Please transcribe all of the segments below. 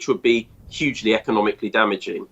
which would be hugely economically damaging.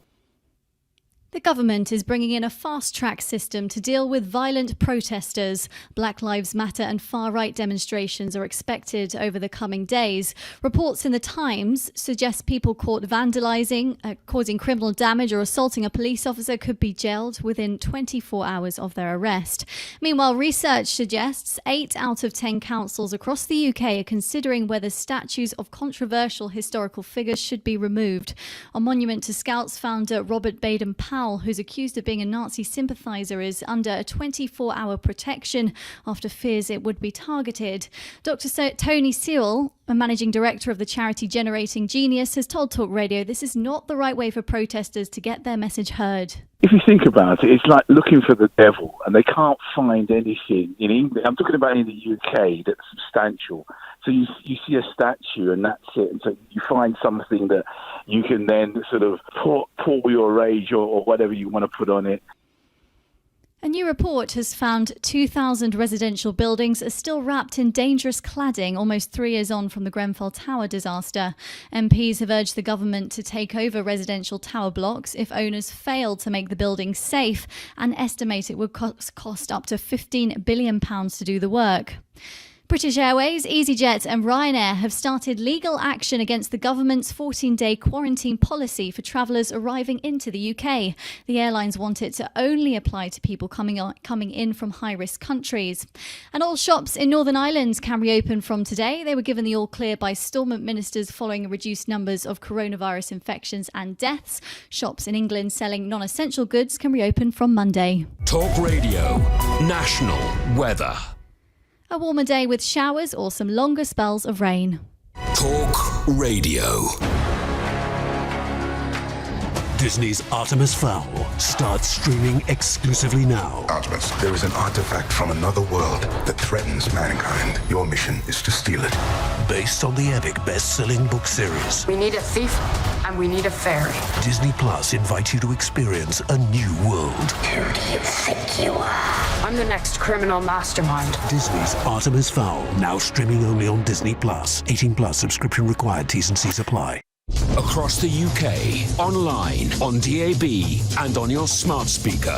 The government is bringing in a fast-track system to deal with violent protesters. Black Lives Matter and far-right demonstrations are expected over the coming days. Reports in The Times suggest people caught vandalising, causing criminal damage or assaulting a police officer could be jailed within 24 hours of their arrest. Meanwhile, research suggests 8 out of 10 councils across the UK are considering whether statues of controversial historical figures should be removed. A monument to Scouts founder Robert Baden-Powell, who's accused of being a Nazi sympathiser, is under a 24-hour protection after fears it would be targeted. Dr. Tony Sewell, a managing director of the charity Generating Genius, has told Talk Radio this is not the right way for protesters to get their message heard. If you think about it, it's like looking for the devil, and they can't find anything in England. I'm talking about in the UK that's substantial. So you see a statue and that's it. And so you find something that you can then sort of pour your rage or whatever you want to put on it. A new report has found 2,000 residential buildings are still wrapped in dangerous cladding almost 3 years on from the Grenfell Tower disaster. MPs have urged the government to take over residential tower blocks if owners fail to make the buildings safe and estimate it would cost up to £15 billion to do the work. British Airways, EasyJet and Ryanair have started legal action against the government's 14-day quarantine policy for travellers arriving into the UK. The airlines want it to only apply to people coming in from high-risk countries. And all shops in Northern Ireland can reopen from today. They were given the all-clear by Stormont ministers following reduced numbers of coronavirus infections and deaths. Shops in England selling non-essential goods can reopen from Monday. Talk Radio National Weather. A warmer day with showers or some longer spells of rain. Talk Radio. Disney's Artemis Fowl starts streaming exclusively now. Artemis, there is an artifact from another world that threatens mankind. Your mission is to steal it. Based on the epic best-selling book series. We need a thief and we need a fairy. Disney Plus invites you to experience a new world. Who do you think you are? I'm the next criminal mastermind. Disney's Artemis Fowl, now streaming only on Disney Plus. 18 plus subscription required. T's and C's apply. Across the UK, online, on DAB, and on your smart speaker.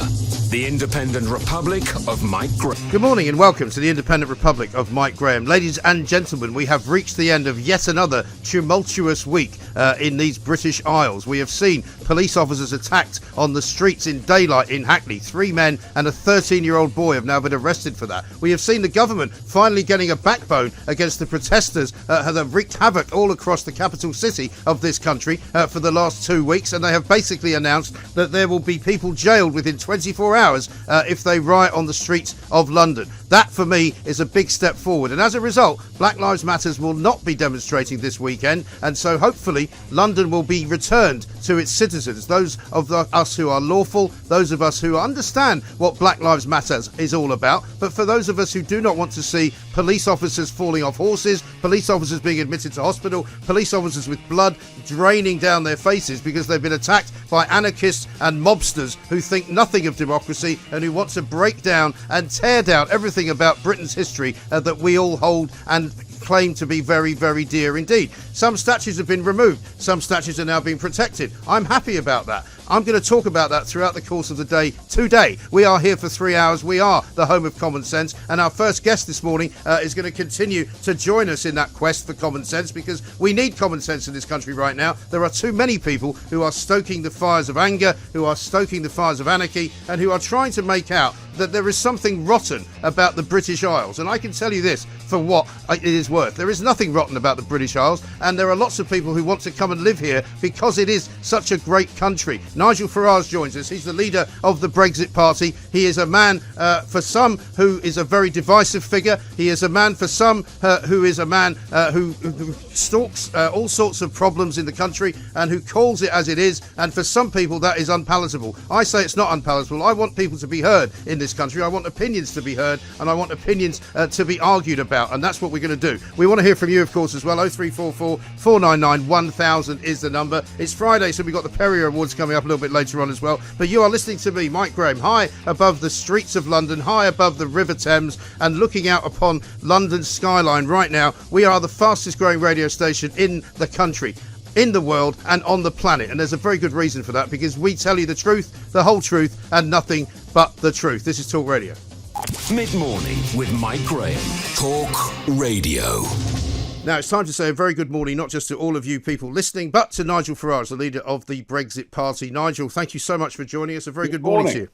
The Independent Republic of Mike Graham. Good morning and welcome to the Independent Republic of Mike Graham. Ladies and gentlemen, we have reached the end of yet another tumultuous week in these British Isles. We have seen police officers attacked on the streets in daylight in Hackney. 3 men and a 13-year-old boy have now been arrested for that. We have seen the government finally getting a backbone against the protesters that have wreaked havoc all across the capital city of this country for the last 2 weeks, and they have basically announced that there will be people jailed within 24 hours if they riot on the streets of London. That, for me, is a big step forward, and as a result, Black Lives Matter will not be demonstrating this weekend, and so hopefully London will be returned to its citizens, those of us who are lawful, those of us who understand what Black Lives Matter is all about, but for those of us who do not want to see police officers falling off horses, police officers being admitted to hospital, police officers with blood draining down their faces because they've been attacked by anarchists and mobsters who think nothing of democracy and who want to break down and tear down everything about Britain's history that we all hold and claim to be very, very dear indeed. Some statues have been removed. Some statues are now being protected. I'm happy about that. I'm going to talk about that throughout the course of the day today. We are here for 3 hours. We are the home of common sense. And our first guest this morning is going to continue to join us in that quest for common sense, because we need common sense in this country right now. There are too many people who are stoking the fires of anger, who are stoking the fires of anarchy, and who are trying to make out that there is something rotten about the British Isles. And I can tell you this for what it is worth. There is nothing rotten about the British Isles, and there are lots of people who want to come and live here because it is such a great country. Nigel Farrar joins us. He's the leader of the Brexit Party. He is a man, for some, who is a very divisive figure. He is a man, for some, who is a man who stalks all sorts of problems in the country and who calls it as it is. And for some people, that is unpalatable. I say it's not unpalatable. I want people to be heard in this country. I want opinions to be heard, and I want opinions to be argued about, and that's what we're going to do. We want to hear from you, of course, as well. 0344 499 1000 is the number. It's Friday, so we've got the Perrior Awards coming up a little bit later on as well. But you are listening to me, Mike Graham, high above the streets of London, high above the River Thames, and looking out upon London's skyline right now. We are the fastest growing radio station in the country. in the world and on the planet. And there's a very good reason for that, because we tell you the truth, the whole truth, and nothing but the truth. This is Talk Radio. Mid-morning with Mike Graham. Talk Radio. Now, it's time to say a very good morning, not just to all of you people listening, but to Nigel Farrar, the leader of the Brexit Party. Nigel, thank you so much for joining us. A very good morning to you.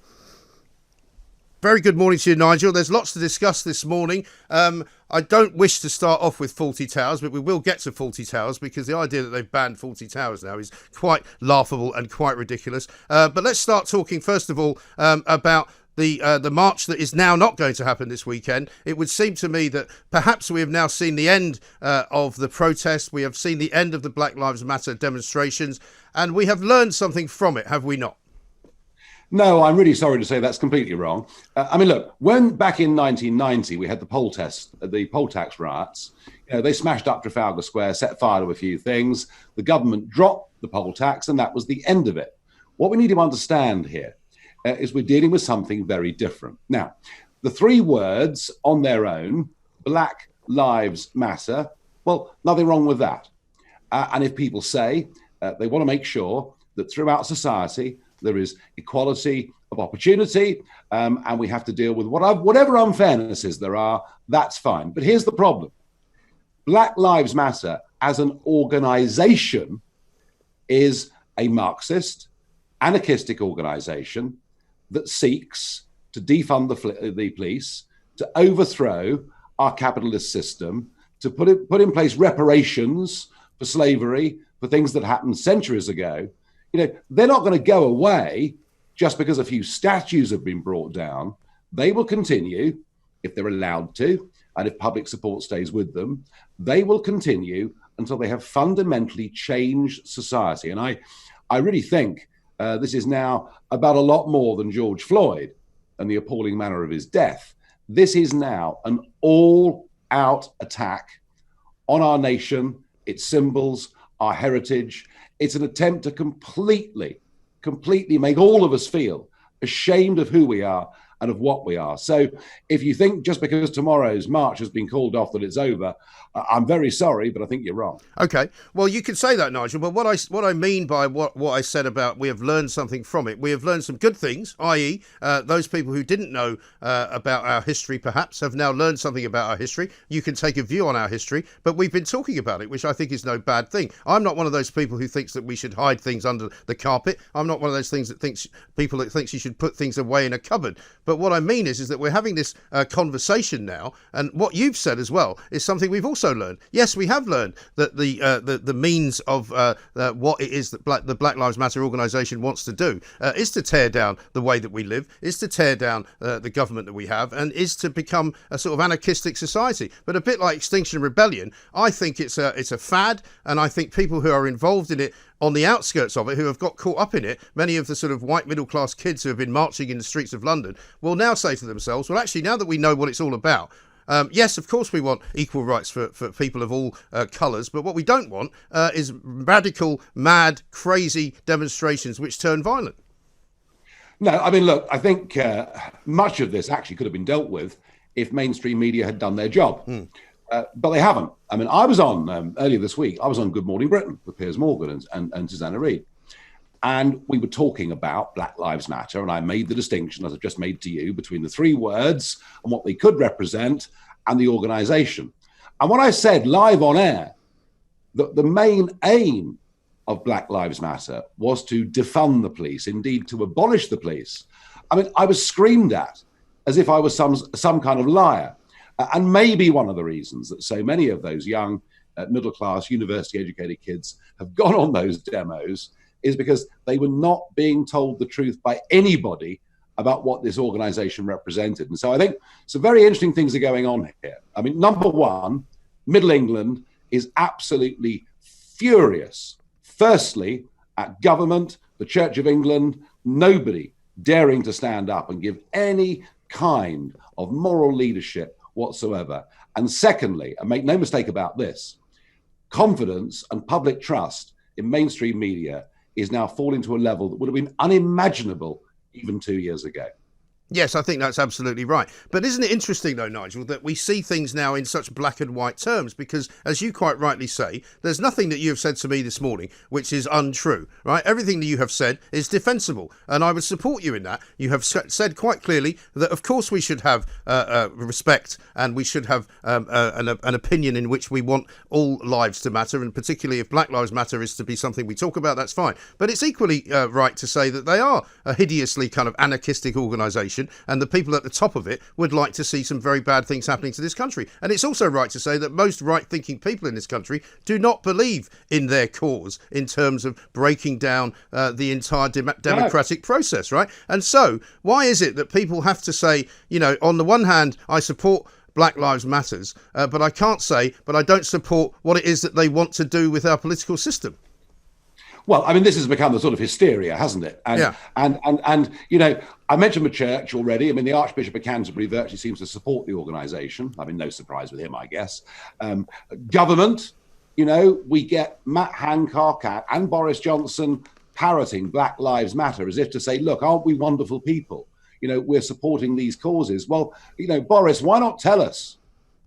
Very good morning to you, Nigel. There's lots to discuss this morning. I don't wish to start off with Fawlty Towers, but we will get to Fawlty Towers, because the idea that they've banned Fawlty Towers now is quite laughable and quite ridiculous. But let's start talking, first of all, about the march that is now not going to happen this weekend. It would seem to me that perhaps we have now seen the end of the protest. We have seen the end of the Black Lives Matter demonstrations, and we have learned something from it, have we not? No, I'm really sorry to say that's completely wrong. I mean, look, when back in 1990 we had the poll tax riots, they smashed up Trafalgar Square, set fire to a few things. The government dropped the poll tax, and that was the end of it. What we need to understand here is we're dealing with something very different. Now, the three words on their own, Black Lives Matter, well, nothing wrong with that. And if people say they want to make sure that throughout society there is equality of opportunity, and we have to deal with whatever unfairnesses there are, that's fine. But here's the problem. Black Lives Matter as an organization is a Marxist, anarchistic organization that seeks to defund the police, to overthrow our capitalist system, to put in place reparations for slavery, for things that happened centuries ago. They're not going to go away just because a few statues have been brought down. They will continue, if they're allowed to, and if public support stays with them, they will continue until they have fundamentally changed society. And I really think this is now about a lot more than George Floyd and the appalling manner of his death. This is now an all-out attack on our nation, its symbols, our heritage. It's an attempt to completely make all of us feel ashamed of who we are and of what we are. So if you think just because tomorrow's march has been called off that it's over, I'm very sorry, but I think you're wrong. Okay. Well, you could say that, Nigel, but what I mean by what I said about we have learned something from it, we have learned some good things, i.e. Those people who didn't know about our history perhaps have now learned something about our history. You can take a view on our history, but we've been talking about it, which I think is no bad thing. I'm not one of those people who thinks that we should hide things under the carpet. I'm not one of those things that thinks you should put things away in a cupboard. But what I mean is that we're having this conversation now, and what you've said as well is something we've also learned. Yes, we have learned that the means of what it is that the Black Lives Matter organisation wants to do is to tear down the way that we live, is to tear down the government that we have, and is to become a sort of anarchistic society. But a bit like Extinction Rebellion, I think it's a fad, and I think people who are involved in it on the outskirts of it, who have got caught up in it, many of the sort of white middle class kids who have been marching in the streets of London, will now say to themselves, well, actually, now that we know what it's all about, yes, of course we want equal rights for people of all colours, but what we don't want is radical, mad, crazy demonstrations which turn violent. No, I mean, look, I think much of this actually could have been dealt with if mainstream media had done their job. But they haven't. I mean, I was on, earlier this week, I was on Good Morning Britain with Piers Morgan and Susanna Reid. And we were talking about Black Lives Matter, and I made the distinction, as I've just made to you, between the three words and what they could represent and the organisation. And when I said live on air that the main aim of Black Lives Matter was to defund the police, indeed to abolish the police, I mean, I was screamed at as if I was some kind of liar. And maybe one of the reasons that so many of those young, middle-class, university-educated kids have gone on those demos is because they were not being told the truth by anybody about what this organisation represented. And so I think some very interesting things are going on here. I mean, number one, Middle England is absolutely furious. Firstly, at government, the Church of England, nobody daring to stand up and give any kind of moral leadership whatsoever. And secondly, and make no mistake about this, confidence and public trust in mainstream media is now falling to a level that would have been unimaginable even 2 years ago. Yes, I think that's absolutely right. But isn't it interesting, though, Nigel, that we see things now in such black and white terms? Because, as you quite rightly say, there's nothing that you have said to me this morning which is untrue, right? Everything that you have said is defensible, and I would support you in that. You have said quite clearly that, of course, we should have respect, and we should have an opinion in which we want all lives to matter, and particularly if Black Lives Matter is to be something we talk about, that's fine. But it's equally right to say that they are a hideously kind of anarchistic organisation, and the people at the top of it would like to see some very bad things happening to this country. And it's also right to say that most right-thinking people in this country do not believe in their cause in terms of breaking down the entire democratic process, right? And so why is it that people have to say, you know, on the one hand, I support Black Lives Matters, but I can't say, but I don't support what it is that they want to do with our political system? Well, I mean, this has become the sort of hysteria, hasn't it? And you know, I mentioned the church already. I mean, the Archbishop of Canterbury virtually seems to support the organisation. I mean, no surprise with him, I guess. Government, you know, we get Matt Hancock and Boris Johnson parroting Black Lives Matter as if to say, look, aren't we wonderful people? You know, we're supporting these causes. Well, you know, Boris, why not tell us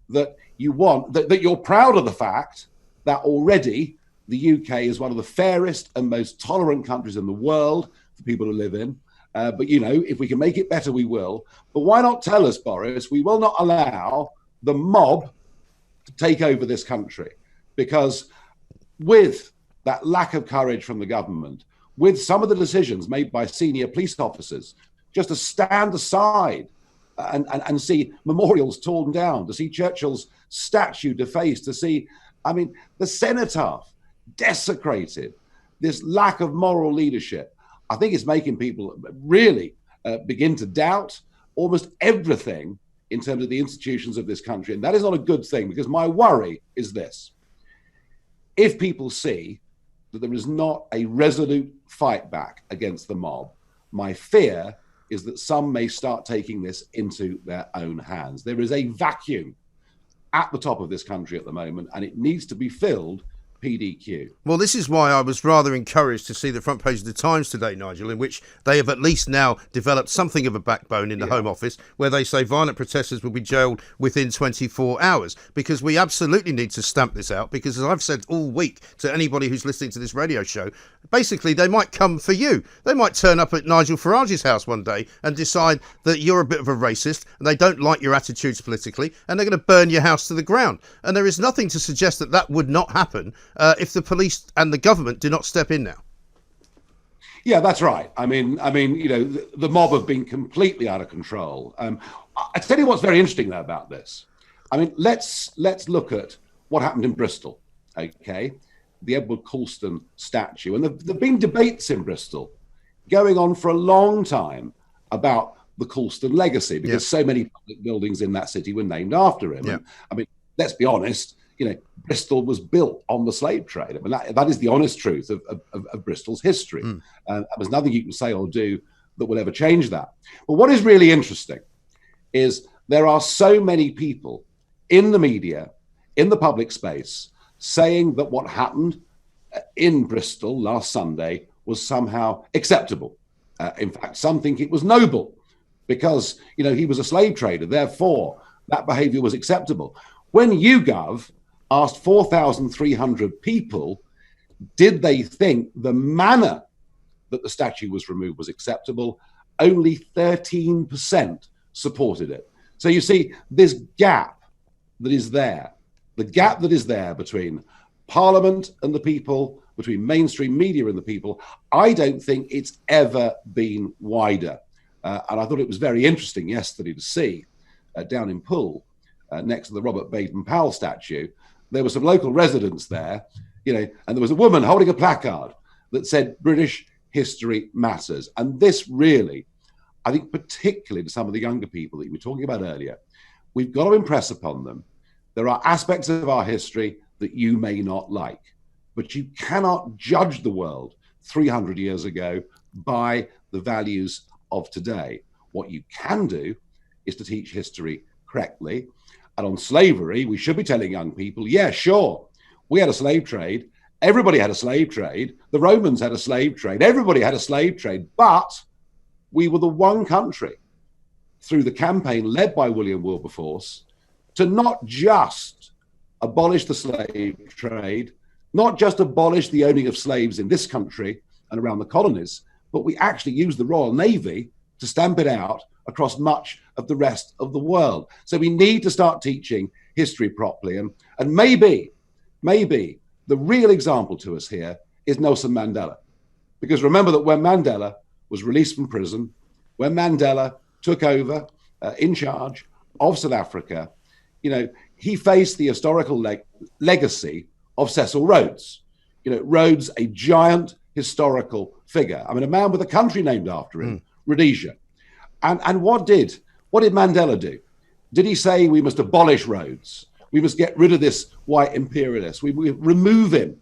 that you want, that you're proud of the fact that already the UK is one of the fairest and most tolerant countries in the world for people to live in. But, you know, if we can make it better, we will. But why not tell us, Boris, we will not allow the mob to take over this country? Because with that lack of courage from the government, with some of the decisions made by senior police officers, just to stand aside and see memorials torn down, to see Churchill's statue defaced, to see, I mean, the cenotaph desecrated, this lack of moral leadership, I think it's making people really begin to doubt almost everything in terms of the institutions of this country. And that is not a good thing, because my worry is this. If people see that there is not a resolute fight back against the mob, my fear is that some may start taking this into their own hands. There is a vacuum at the top of this country at the moment, and it needs to be filled PDQ. Well, this is why I was rather encouraged to see the front page of the Times today, Nigel, in which they have at least now developed something of a backbone in the Home Office, where they say violent protesters will be jailed within 24 hours, because we absolutely need to stamp this out, because as I've said all week to anybody who's listening to this radio show, basically they might come for you. They might turn up at Nigel Farage's house one day and decide that you're a bit of a racist and they don't like your attitudes politically, and they're going to burn your house to the ground. And there is nothing to suggest that that would not happen if the police and the government do not step in now. Yeah, that's right. I mean, you know, the mob have been completely out of control. I tell you what's very interesting though about this. I mean, let's look at what happened in Bristol. Okay, the Edward Colston statue, and there've been debates in Bristol going on for a long time about the Colston legacy, because so many public buildings in that city were named after him. And, I mean, let's be honest. You know, Bristol was built on the slave trade. I mean, that is the honest truth of Bristol's history. There's nothing you can say or do that will ever change that. But what is really interesting is there are so many people in the media, in the public space, saying that what happened in Bristol last Sunday was somehow acceptable. In fact, some think it was noble because, you know, he was a slave trader. Therefore, that behavior was acceptable. When YouGov asked 4,300 people, did they think the manner that the statue was removed was acceptable, only 13% supported it. So you see, this gap that is there, the gap that is there between Parliament and the people, between mainstream media and the people, I don't think it's ever been wider. And I thought it was very interesting yesterday to see down in Poole, next to the Robert Baden-Powell statue, there were some local residents there, you know, and there was a woman holding a placard that said British history matters. And this really, I think particularly to some of the younger people that you were talking about earlier, we've got to impress upon them there are aspects of our history that you may not like, but you cannot judge the world 300 years ago by the values of today. What you can do is to teach history correctly. And on slavery, we should be telling young people, yeah, sure, we had a slave trade. Everybody had a slave trade. The Romans had a slave trade. Everybody had a slave trade. But we were the one country through the campaign led by William Wilberforce to not just abolish the slave trade, not just abolish the owning of slaves in this country and around the colonies, but we actually used the Royal Navy to stamp it out across much of the rest of the world. So we need to start teaching history properly. And maybe the real example to us here is Nelson Mandela. Because remember that when Mandela was released from prison, when Mandela took over in charge of South Africa, he faced the historical legacy of Cecil Rhodes. Rhodes, a giant historical figure. I mean, a man with a country named after him, Rhodesia. And what did Mandela do? Did he say we must abolish Rhodes? We must get rid of this white imperialist. We remove him,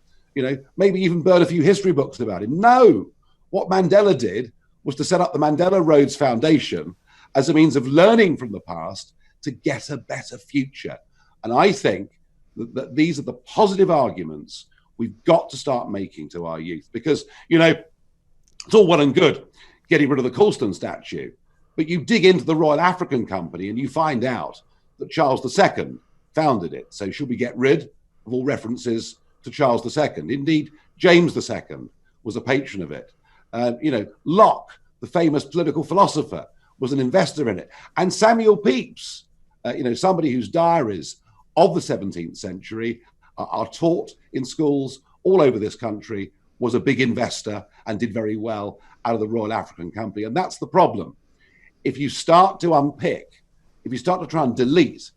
maybe even burn a few history books about him. No, what Mandela did was to set up the Mandela Rhodes Foundation as a means of learning from the past to get a better future. And I think that these are the positive arguments we've got to start making to our youth, because, it's all well and good getting rid of the Colston statue, but you dig into the Royal African Company and you find out that Charles II founded it. So should we get rid of all references to Charles II? Indeed, James II was a patron of it. Locke, the famous political philosopher, was an investor in it. And Samuel Pepys, somebody whose diaries of the 17th century are taught in schools all over this country, was a big investor and did very well out of the Royal African Company. And that's the problem. If you start to unpick, if you start to try and delete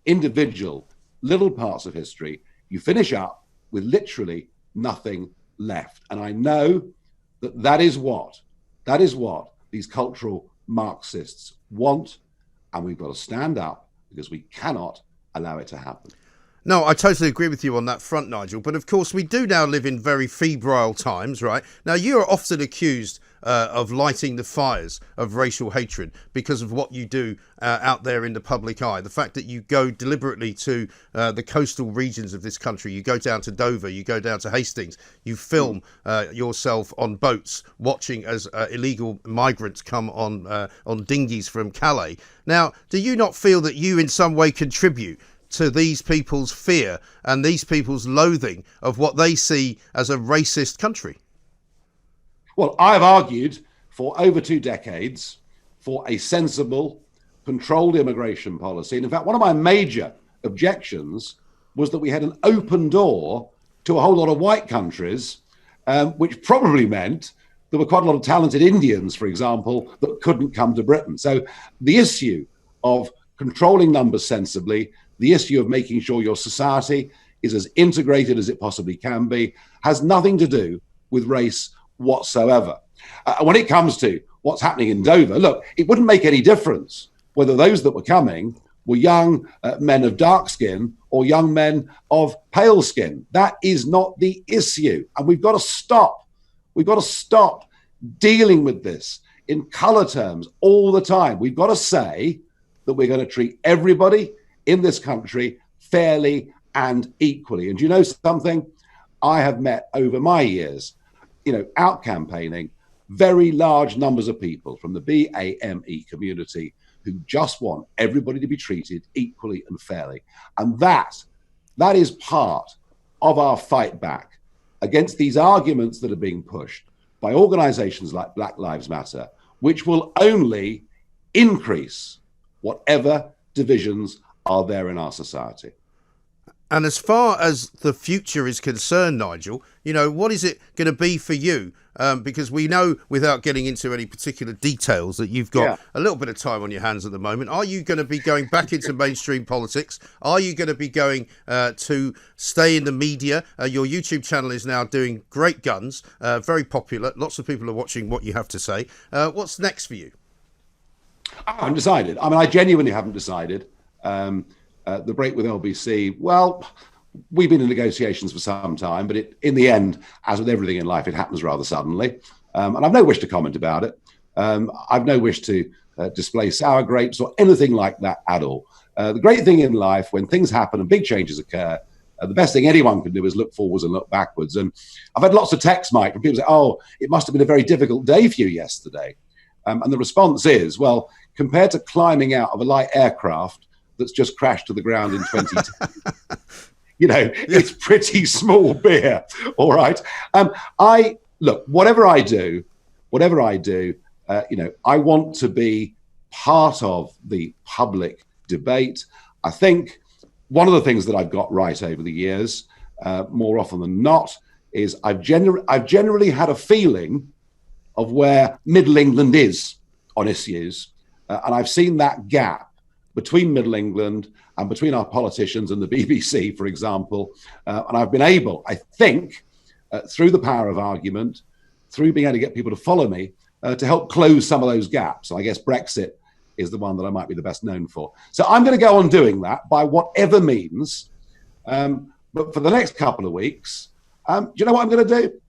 individual little parts of history, you finish up with literally nothing left. And I know that is what these cultural Marxists want, and we've got to stand up because we cannot allow it to happen. No, I totally agree with you on that front, Nigel. But of course, we do now live in very febrile times, right? Now, you are often accused of lighting the fires of racial hatred because of what you do out there in the public eye. The fact that you go deliberately to the coastal regions of this country, you go down to Dover, you go down to Hastings, you film yourself on boats watching as illegal migrants come on dinghies from Calais. Now, do you not feel that you in some way contribute to these people's fear and these people's loathing of what they see as a racist country? Well, I've argued for over 2 decades for a sensible, controlled immigration policy. And in fact, one of my major objections was that we had an open door to a whole lot of white countries, which probably meant there were quite a lot of talented Indians, for example, that couldn't come to Britain. So the issue of controlling numbers sensibly, the issue of making sure your society is as integrated as it possibly can be, has nothing to do with race whatsoever. When it comes to what's happening in Dover, look, it wouldn't make any difference whether those that were coming were young men of dark skin or young men of pale skin. That is not the issue. And we've got to stop. We've got to stop dealing with this in colour terms all the time. We've got to say that we're going to treat everybody in this country fairly and equally. And do you know something? I have met over my years, out campaigning, very large numbers of people from the BAME community who just want everybody to be treated equally and fairly. And that is part of our fight back against these arguments that are being pushed by organizations like Black Lives Matter, which will only increase whatever divisions are there in our society. And as far as the future is concerned, Nigel, what is it going to be for you? Because we know, without getting into any particular details, that you've got a little bit of time on your hands at the moment. Are you going to be going back into mainstream politics? Are you going to be going to stay in the media? Your YouTube channel is now doing great guns, very popular. Lots of people are watching what you have to say. What's next for you? I haven't decided. I mean, I genuinely haven't decided. The break with LBC, well, we've been in negotiations for some time, but in the end, as with everything in life, it happens rather suddenly. And I've no wish to comment about it. I've no wish to display sour grapes or anything like that at all. The great thing in life, when things happen and big changes occur, the best thing anyone can do is look forwards and look backwards. And I've had lots of texts, Mike, from people say, oh, it must have been a very difficult day for you yesterday. And the response is, well, compared to climbing out of a light aircraft that's just crashed to the ground in 2010. It's pretty small beer, all right? Whatever I do, I want to be part of the public debate. I think one of the things that I've got right over the years, more often than not, is I've generally had a feeling of where Middle England is on issues, and I've seen that gap between Middle England and between our politicians and the BBC, for example, and I've been able, I think, through the power of argument, through being able to get people to follow me, to help close some of those gaps. And I guess Brexit is the one that I might be the best known for. So I'm going to go on doing that by whatever means. But for the next couple of weeks, do you know what I'm going to do?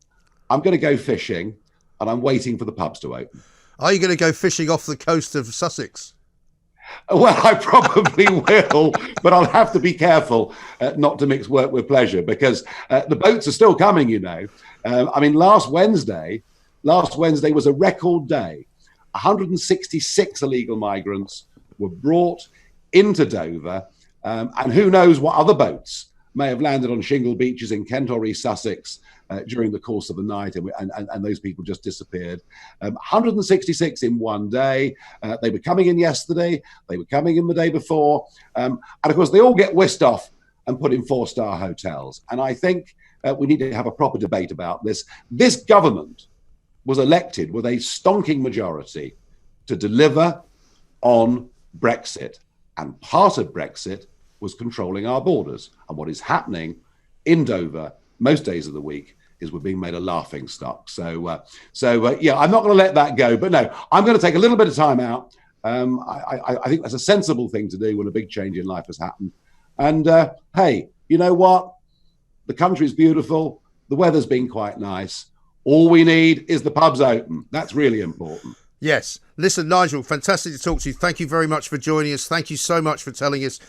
I'm going to go fishing, and I'm waiting for the pubs to open. Are you going to go fishing off the coast of Sussex? Well, I probably will, but I'll have to be careful not to mix work with pleasure, because the boats are still coming, last Wednesday was a record day. 166 illegal migrants were brought into Dover, and who knows what other boats may have landed on shingle beaches in Kent or East Sussex during the course of the night, and those people just disappeared. 166 in one day. They were coming in yesterday. They were coming in the day before. And of course, they all get whisked off and put in 4-star hotels. And I think we need to have a proper debate about this. This government was elected with a stonking majority to deliver on Brexit. And part of Brexit was controlling our borders. And what is happening in Dover most days of the week is we're being made a laughing stock. So I'm not going to let that go. But no, I'm going to take a little bit of time out. I think that's a sensible thing to do when a big change in life has happened. And hey, you know what? The country's beautiful. The weather's been quite nice. All we need is the pubs open. That's really important. Yes. Listen, Nigel, fantastic to talk to you. Thank you very much for joining us. Thank you so much for telling us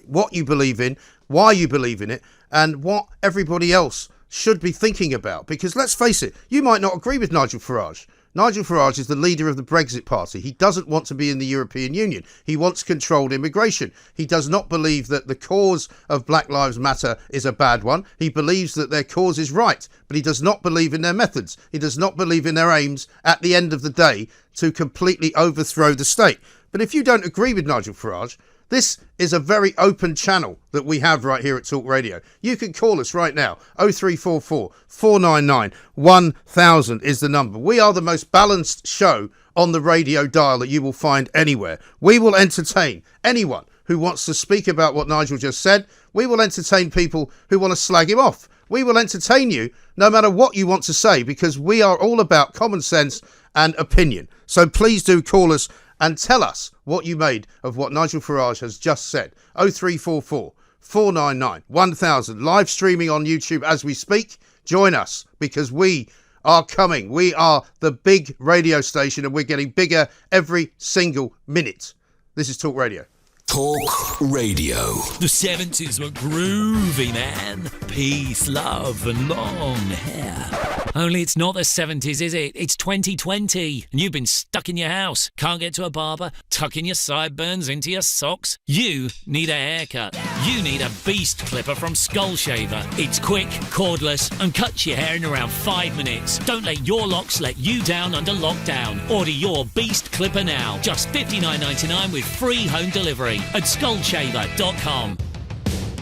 what you believe in, why you believe in it, and what everybody else should be thinking about. Because let's face it, you might not agree with Nigel Farage. Nigel Farage is the leader of the Brexit party. He doesn't want to be in the European Union. He wants controlled immigration. He does not believe that the cause of Black Lives Matter is a bad one. He believes that their cause is right, but he does not believe in their methods. He does not believe in their aims at the end of the day to completely overthrow the state. But if you don't agree with Nigel Farage, this is a very open channel that we have right here at Talk Radio. You can call us right now. 0344 499 1000 is the number. We are the most balanced show on the radio dial that you will find anywhere. We will entertain anyone who wants to speak about what Nigel just said. We will entertain people who want to slag him off. We will entertain you no matter what you want to say, because we are all about common sense and opinion. So please do call us and tell us what you made of what Nigel Farage has just said. 0344 499 1000. Live streaming on YouTube as we speak. Join us, because we are coming. We are the big radio station, and we're getting bigger every single minute. This is Talk Radio. Talk Radio. The 70s were groovy, man. Peace, love, and long hair. Only it's not the 70s, is it? It's 2020, and you've been stuck in your house. Can't get to a barber, tucking your sideburns into your socks. You need a haircut. You need a beast clipper from Skull Shaver. It's quick, cordless, and cuts your hair in around 5 minutes. Don't let your locks let you down under lockdown. Order your beast clipper now. Just $59.99 with free home delivery at skullshaver.com.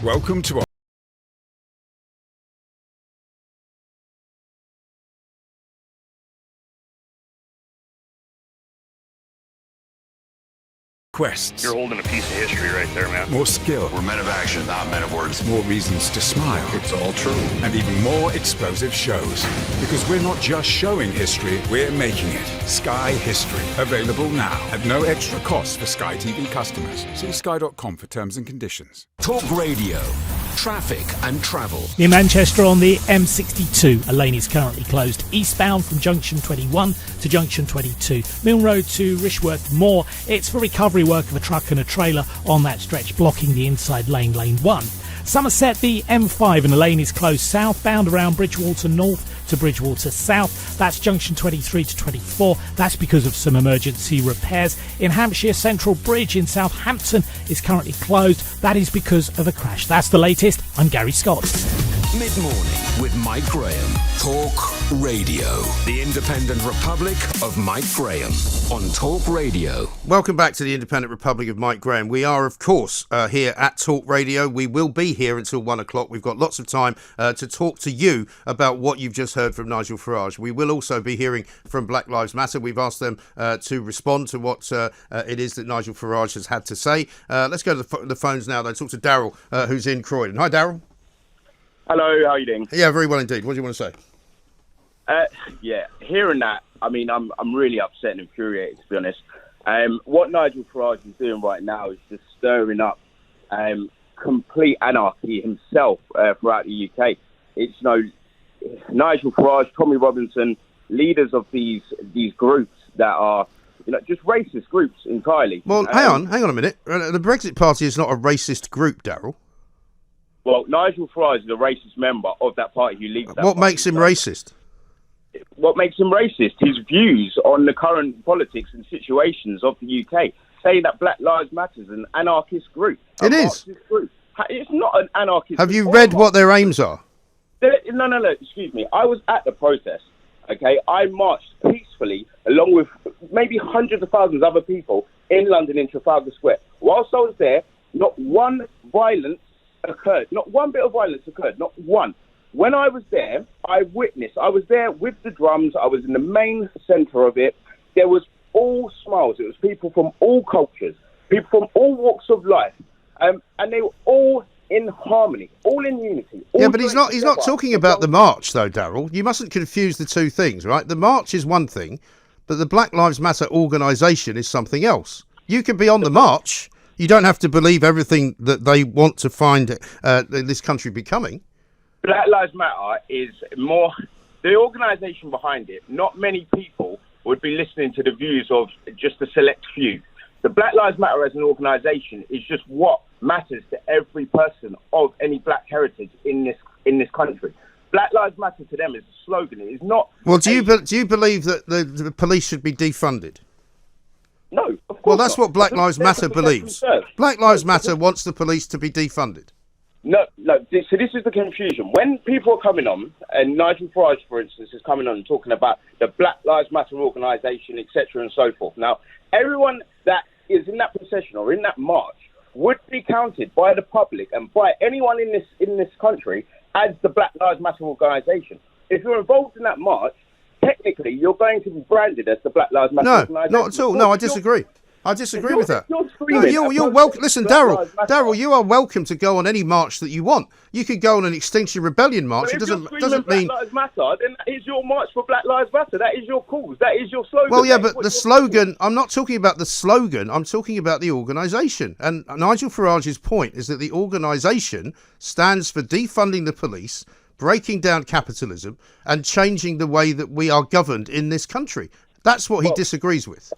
Welcome to our quests. You're holding a piece of history right there, man. More skill. We're men of action, not men of words. More reasons to smile. It's all true. And even more explosive shows. Because we're not just showing history, we're making it. Sky History. Available now at no extra cost for Sky TV customers. See sky.com for terms and conditions. Talk Radio. Traffic and travel. In Manchester on the M62, a lane is currently closed eastbound from junction 21 to junction 22. Milne Road to Rishworth Moor, it's for recovery work of a truck and a trailer on that stretch, blocking the inside lane, lane 1. Somerset, the M5 and a lane is closed southbound around Bridgewater North to Bridgewater South. That's junction 23 to 24. That's because of some emergency repairs. In Hampshire, Central Bridge in Southampton is currently closed. That is because of a crash. That's the latest. I'm Gary Scott. Mid-morning with Mike Graham. Talk Radio. The Independent Republic of Mike Graham on Talk Radio. Welcome back to the Independent Republic of Mike Graham. We are, of course, here at Talk Radio. We will be here until 1 o'clock. We've got lots of time to talk to you about what you've just heard from Nigel Farage. We will also be hearing from Black Lives Matter. We've asked them to respond to what it is that Nigel Farage has had to say. Let's go to the phones now, though. Talk to Daryl, who's in Croydon. Hi, Daryl. Hello, how are you doing? Yeah, very well indeed. What do you want to say? Yeah, hearing that, I mean, I'm really upset and infuriated, to be honest. What Nigel Farage is doing right now is just stirring up complete anarchy himself throughout the UK. It's Nigel Farage, Tommy Robinson, leaders of these groups that are just racist groups entirely. Well, hang on a minute. The Brexit Party is not a racist group, Daryl. Well, Nigel Farage is a racist member of that party who leads that What party. makes him racist? What makes him racist? His views on the current politics and situations of the UK, saying that Black Lives Matter is an anarchist group. It is. Group. It's not an anarchist Have group. you read what their aims are? No, excuse me. I was at the protest, okay? I marched peacefully along with maybe hundreds of thousands of other people in London in Trafalgar Square. Whilst I was there, not one violence occurred. Not one bit of violence occurred. Not one. When I was there, I was there with the drums. I was in the main centre of it. There was all smiles. It was people from all cultures, people from all walks of life. And they were all in harmony, all in unity. Yeah, but he's not talking about the march, though, Daryl. You mustn't confuse the two things, right? The march is one thing, but the Black Lives Matter organisation is something else. You can be on the march. You don't have to believe everything that they want to find this country becoming. Black Lives Matter is more the organisation behind it. Not many people would be listening to the views of just a select few. The Black Lives Matter as an organisation is just what matters to every person of any black heritage in this country. Black Lives Matter to them is a slogan. It is not. Well, do you believe that the police should be defunded? No, of course well, that's not. what Black Lives Matter believes. Black Lives Matter wants the police to be defunded. No. So this is the confusion. When people are coming on, and Nigel Farage, for instance, is coming on and talking about the Black Lives Matter organisation, etc., and so forth. Now, everyone that is in that procession or in that march would be counted by the public and by anyone in this country as the Black Lives Matter organisation. If you're involved in that march, technically, you're going to be branded as the Black Lives Matter organisation. No, not at all. No, I disagree. I disagree with that. You're welcome. Listen, Daryl, you are welcome to go on any march that you want. You could go on an Extinction Rebellion march. But it doesn't Black mean Lives Matter, then that is your march for Black Lives Matter. That is your cause. That is your slogan. Well, yeah, but the slogan. I'm not talking about the slogan. I'm talking about the organisation. And Nigel Farage's point is that the organisation stands for defunding the police, breaking down capitalism, and changing the way that we are governed in this country. That's what he disagrees with.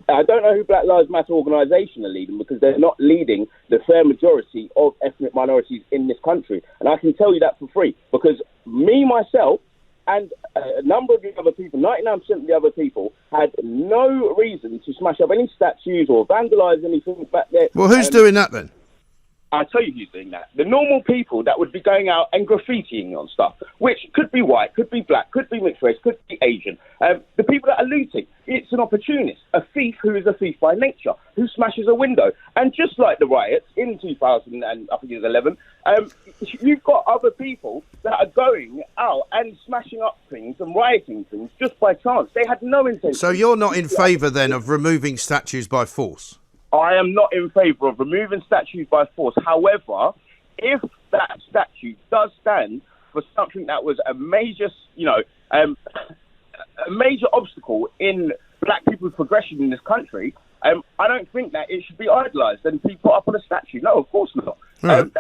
I don't know who Black Lives Matter organisation are leading, because they're not leading the fair majority of ethnic minorities in this country. And I can tell you that for free, because me, myself, and a number of the other people, 99% of the other people, had no reason to smash up any statues or vandalise anything back there. Well, who's doing that then? I'll tell you who's doing that. The normal people that would be going out and graffitiing on stuff, which could be white, could be black, could be mixed race, could be Asian. The people that are looting, it's an opportunist, a thief who is a thief by nature, who smashes a window. And just like the riots in 2011, you've got other people that are going out and smashing up things and rioting things just by chance. They had no intention. So you're not in favour then of removing statues by force? I am not in favour of removing statues by force. However, if that statue does stand for something that was a major, a major obstacle in black people's progression in this country, I don't think that it should be idolised and be put up on a statue. No, of course not. Right.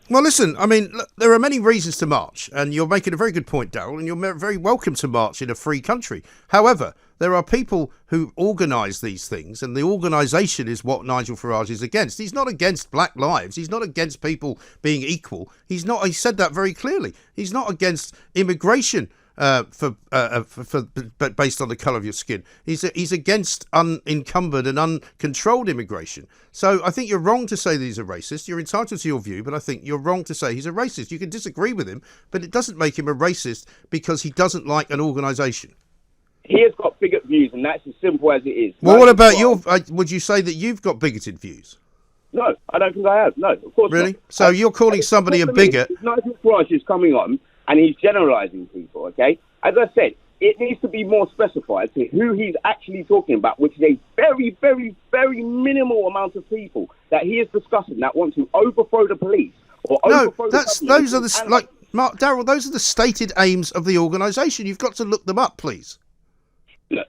Well, listen, I mean, look, there are many reasons to march, and you're making a very good point, Daryl, and you're very welcome to march in a free country. However, There are people who organise these things, and the organisation is what Nigel Farage is against. He's not against black lives. He's not against people being equal. He said that very clearly. He's not against immigration based on the colour of your skin. He's against unencumbered and uncontrolled immigration. So I think you're wrong to say that he's a racist. You're entitled to your view, but I think you're wrong to say he's a racist. You can disagree with him, but it doesn't make him a racist because he doesn't like an organisation. He has got bigot views, and that's as simple as it is. Well, what about your... would you say that you've got bigoted views? No, I don't think I have. No, of course really? not. So you're calling somebody a bigot? Nigel Farage is coming on, and he's generalising people, okay? As I said, it needs to be more specified to who he's actually talking about, which is a very, very, very minimal amount of people that he is discussing that want to overthrow the police or overthrow the government. Those are the... Like, Mark, Darryl, those are the stated aims of the organisation. You've got to look them up, please. Look,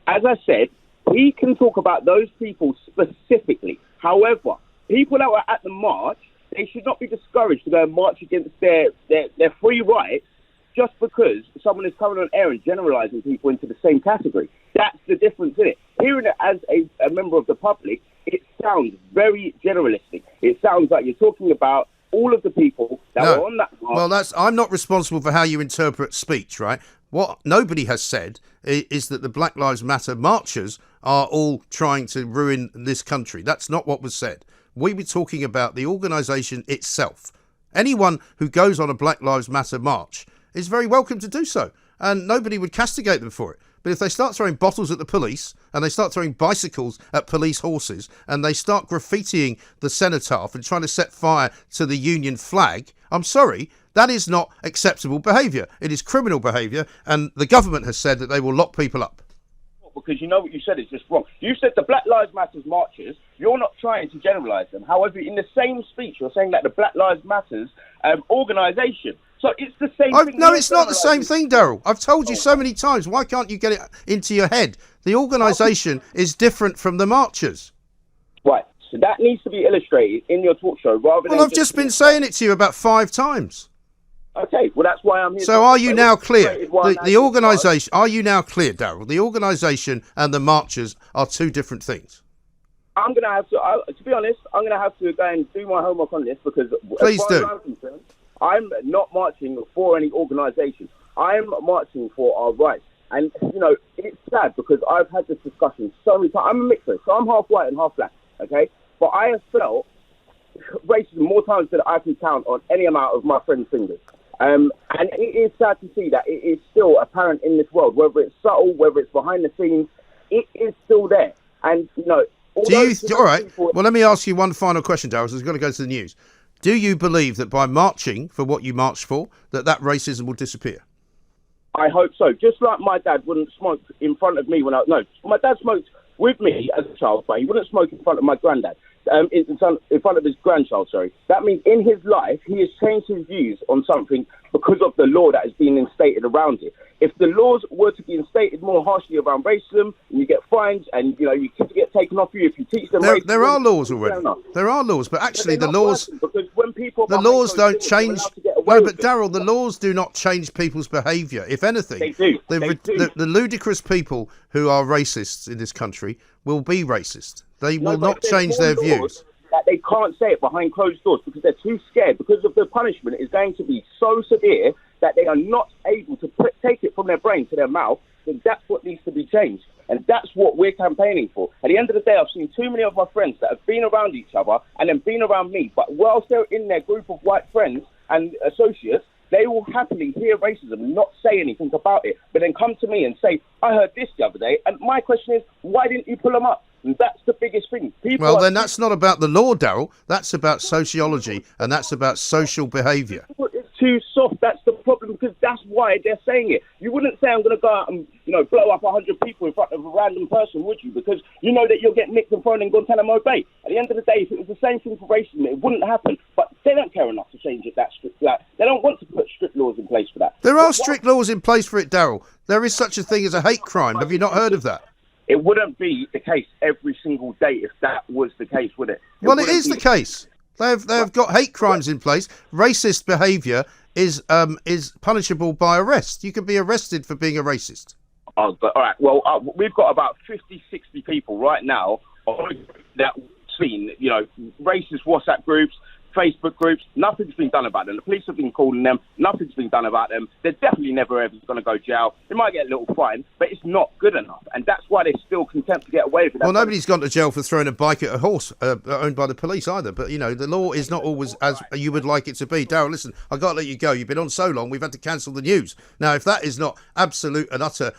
as I said, he can talk about those people specifically. However, people that were at the march, they should not be discouraged to go and march against their free rights just because someone is coming on air and generalising people into the same category. That's the difference in it. Hearing it as a member of the public, it sounds very generalistic. It sounds like you're talking about all of the people that were on that march. Well, I'm not responsible for how you interpret speech, right? What nobody has said is that the Black Lives Matter marchers are all trying to ruin this country. That's not what was said. We were talking about the organisation itself. Anyone who goes on a Black Lives Matter march is very welcome to do so, and nobody would castigate them for it. But if they start throwing bottles at the police, and they start throwing bicycles at police horses, and they start graffitiing the cenotaph and trying to set fire to the Union flag, I'm sorry, that is not acceptable behaviour. It is criminal behaviour, and the government has said that they will lock people up. Because you know what you said is just wrong. You said the Black Lives Matter marchers, you're not trying to generalise them. However, in the same speech, you're saying that the Black Lives Matter organisation. So it's the same thing. No, it's not the same thing, Darryl. I've told you so many times. Why can't you get it into your head? The organisation is different from the marchers. Right. So that needs to be illustrated in your talk show rather than... Well, I've just been saying it to you about 5 times. Okay, well, that's why I'm here. So are you now clear? The organisation... Are you now clear, Darryl? The organisation and the marchers are 2 different things. I'm going to have to be honest, I'm going to have to go and do my homework on this because... Please do. I'm not marching for any organisation. I'm marching for our rights. And, you know, it's sad because I've had this discussion so many times. I'm a mixer, so I'm half white and half black, okay? But I have felt racism more times than I can count on any amount of my friends' fingers. And it is sad to see that it is still apparent in this world, whether it's subtle, whether it's behind the scenes, it is still there. And, you know... All right, well, let me ask you one final question, Darryl, so it's got to go to the news. Do you believe that by marching for what you marched for, that racism will disappear? I hope so. Just like my dad wouldn't smoke in front of me when my dad smoked with me as a child, but he wouldn't smoke in front of my granddad. In front of his grandchild, sorry. That means in his life, he has changed his views on something because of the law that has been instated around it. If the laws were to be instated more harshly around racism, and you get fines, and you know your kids get taken off you if you teach them racism. There are laws already. There are laws, but actually the laws don't change. No, but Darryl, the laws do not change people's behaviour. If anything, they do. The ludicrous people who are racists in this country will be racist. They will not change their views. That they can't say it behind closed doors because they're too scared, because of the punishment is going to be so severe that they are not able to take it from their brain to their mouth. Then that's what needs to be changed. And that's what we're campaigning for. At the end of the day, I've seen too many of my friends that have been around each other and then been around me, but whilst they're in their group of white friends and associates, they will happily hear racism and not say anything about it, but then come to me and say, I heard this the other day, and my question is, why didn't you pull them up? And that's the biggest thing. Well, then that's not about the law, Darryl. That's about sociology, and that's about social behaviour. It's too soft. That's the problem, because that's why they're saying it. You wouldn't say I'm going to go out and, blow up 100 people in front of a random person, would you? Because you know that you'll get nicked and thrown in Guantanamo Bay. At the end of the day, if it was the same thing for racism, it wouldn't happen. But they don't care enough to change it that strict. Like, they don't want to put strict laws in place for that. There are strict laws in place for it, Darryl. There is such a thing as a hate crime. Have you not heard of that? It wouldn't be the case every single day if that was the case, would it? Well, it is the case. They've got hate crimes in place. Racist behaviour is punishable by arrest. You can be arrested for being a racist. Oh, God. All right. Well, we've got about 50, 60 people right now that seen, racist WhatsApp groups, Facebook groups. Nothing's been done about them. The police have been calling them. Nothing's been done about them. They're definitely never ever going to go to jail. They might get a little fine, but it's not good enough. And that's why they still content to get away with it. Well, nobody's gone to jail for throwing a bike at a horse owned by the police either. But, the law is not always as you would like it to be. Darryl, listen, I've got to let you go. You've been on so long, we've had to cancel the news. Now, if that is not absolute and utter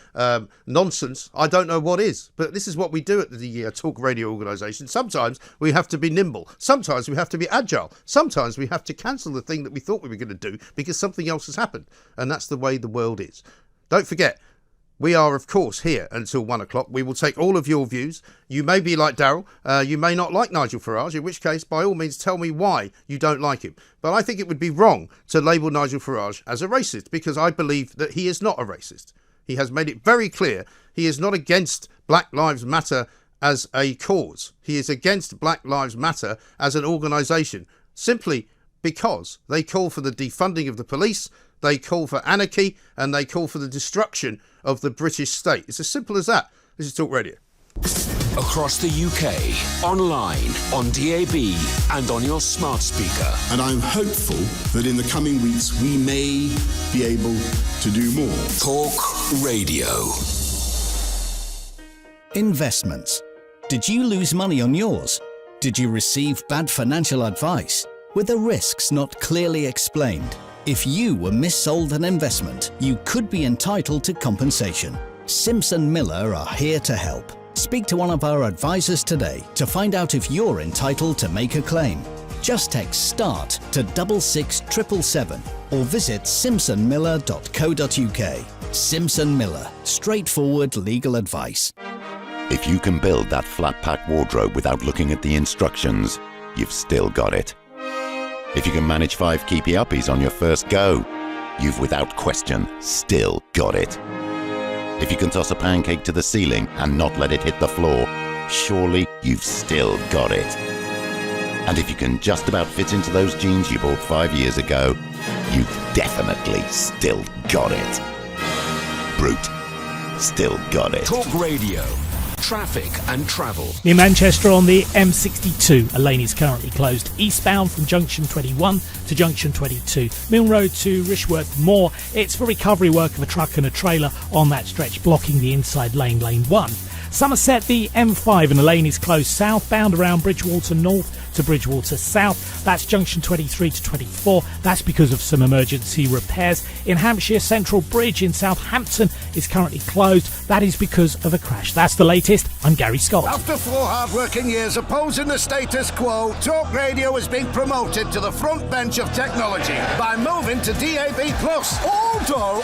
nonsense, I don't know what is. But this is what we do at the Talk Radio organisation. Sometimes we have to be nimble. Sometimes we have to be agile. Sometimes we have to cancel the thing that we thought we were going to do because something else has happened. And that's the way the world is. Don't forget, we are, of course, here until 1 o'clock. We will take all of your views. You may be like Darryl. You may not like Nigel Farage, in which case, by all means, tell me why you don't like him. But I think it would be wrong to label Nigel Farage as a racist because I believe that he is not a racist. He has made it very clear he is not against Black Lives Matter as a cause. He is against Black Lives Matter as an organisation, simply because they call for the defunding of the police, they call for anarchy, and they call for the destruction of the British state. It's as simple as that. This is Talk Radio. Across the UK, online, on DAB, and on your smart speaker. And I'm hopeful that in the coming weeks we may be able to do more. Talk Radio. Investments. Did you lose money on yours? Did you receive bad financial advice? Were the risks not clearly explained? If you were missold an investment, you could be entitled to compensation. Simpson Miller are here to help. Speak to one of our advisors today to find out if you're entitled to make a claim. Just text START to 66777 or visit simpsonmiller.co.uk. Simpson Miller, straightforward legal advice. If you can build that flat-pack wardrobe without looking at the instructions, you've still got it. If you can manage 5 keepy uppies on your first go, you've without question still got it. If you can toss a pancake to the ceiling and not let it hit the floor, surely you've still got it. And if you can just about fit into those jeans you bought 5 years ago, you've definitely still got it. Brute. Still got it. Talk Radio. Traffic and travel. Near Manchester on the M62, a lane is currently closed eastbound from junction 21 to junction 22. Milne Road to Rishworth Moor. It's for recovery work of a truck and a trailer on that stretch, blocking the inside lane, lane 1. Somerset, the M5 and the lane is closed southbound around Bridgewater North to Bridgewater South. That's junction 23 to 24. That's because of some emergency repairs. In Hampshire, Central Bridge in Southampton is currently closed. That is because of a crash. That's the latest. I'm Gary Scott. After 4 hard-working years opposing the status quo, Talk Radio is being promoted to the front bench of technology by moving to DAB+. Older!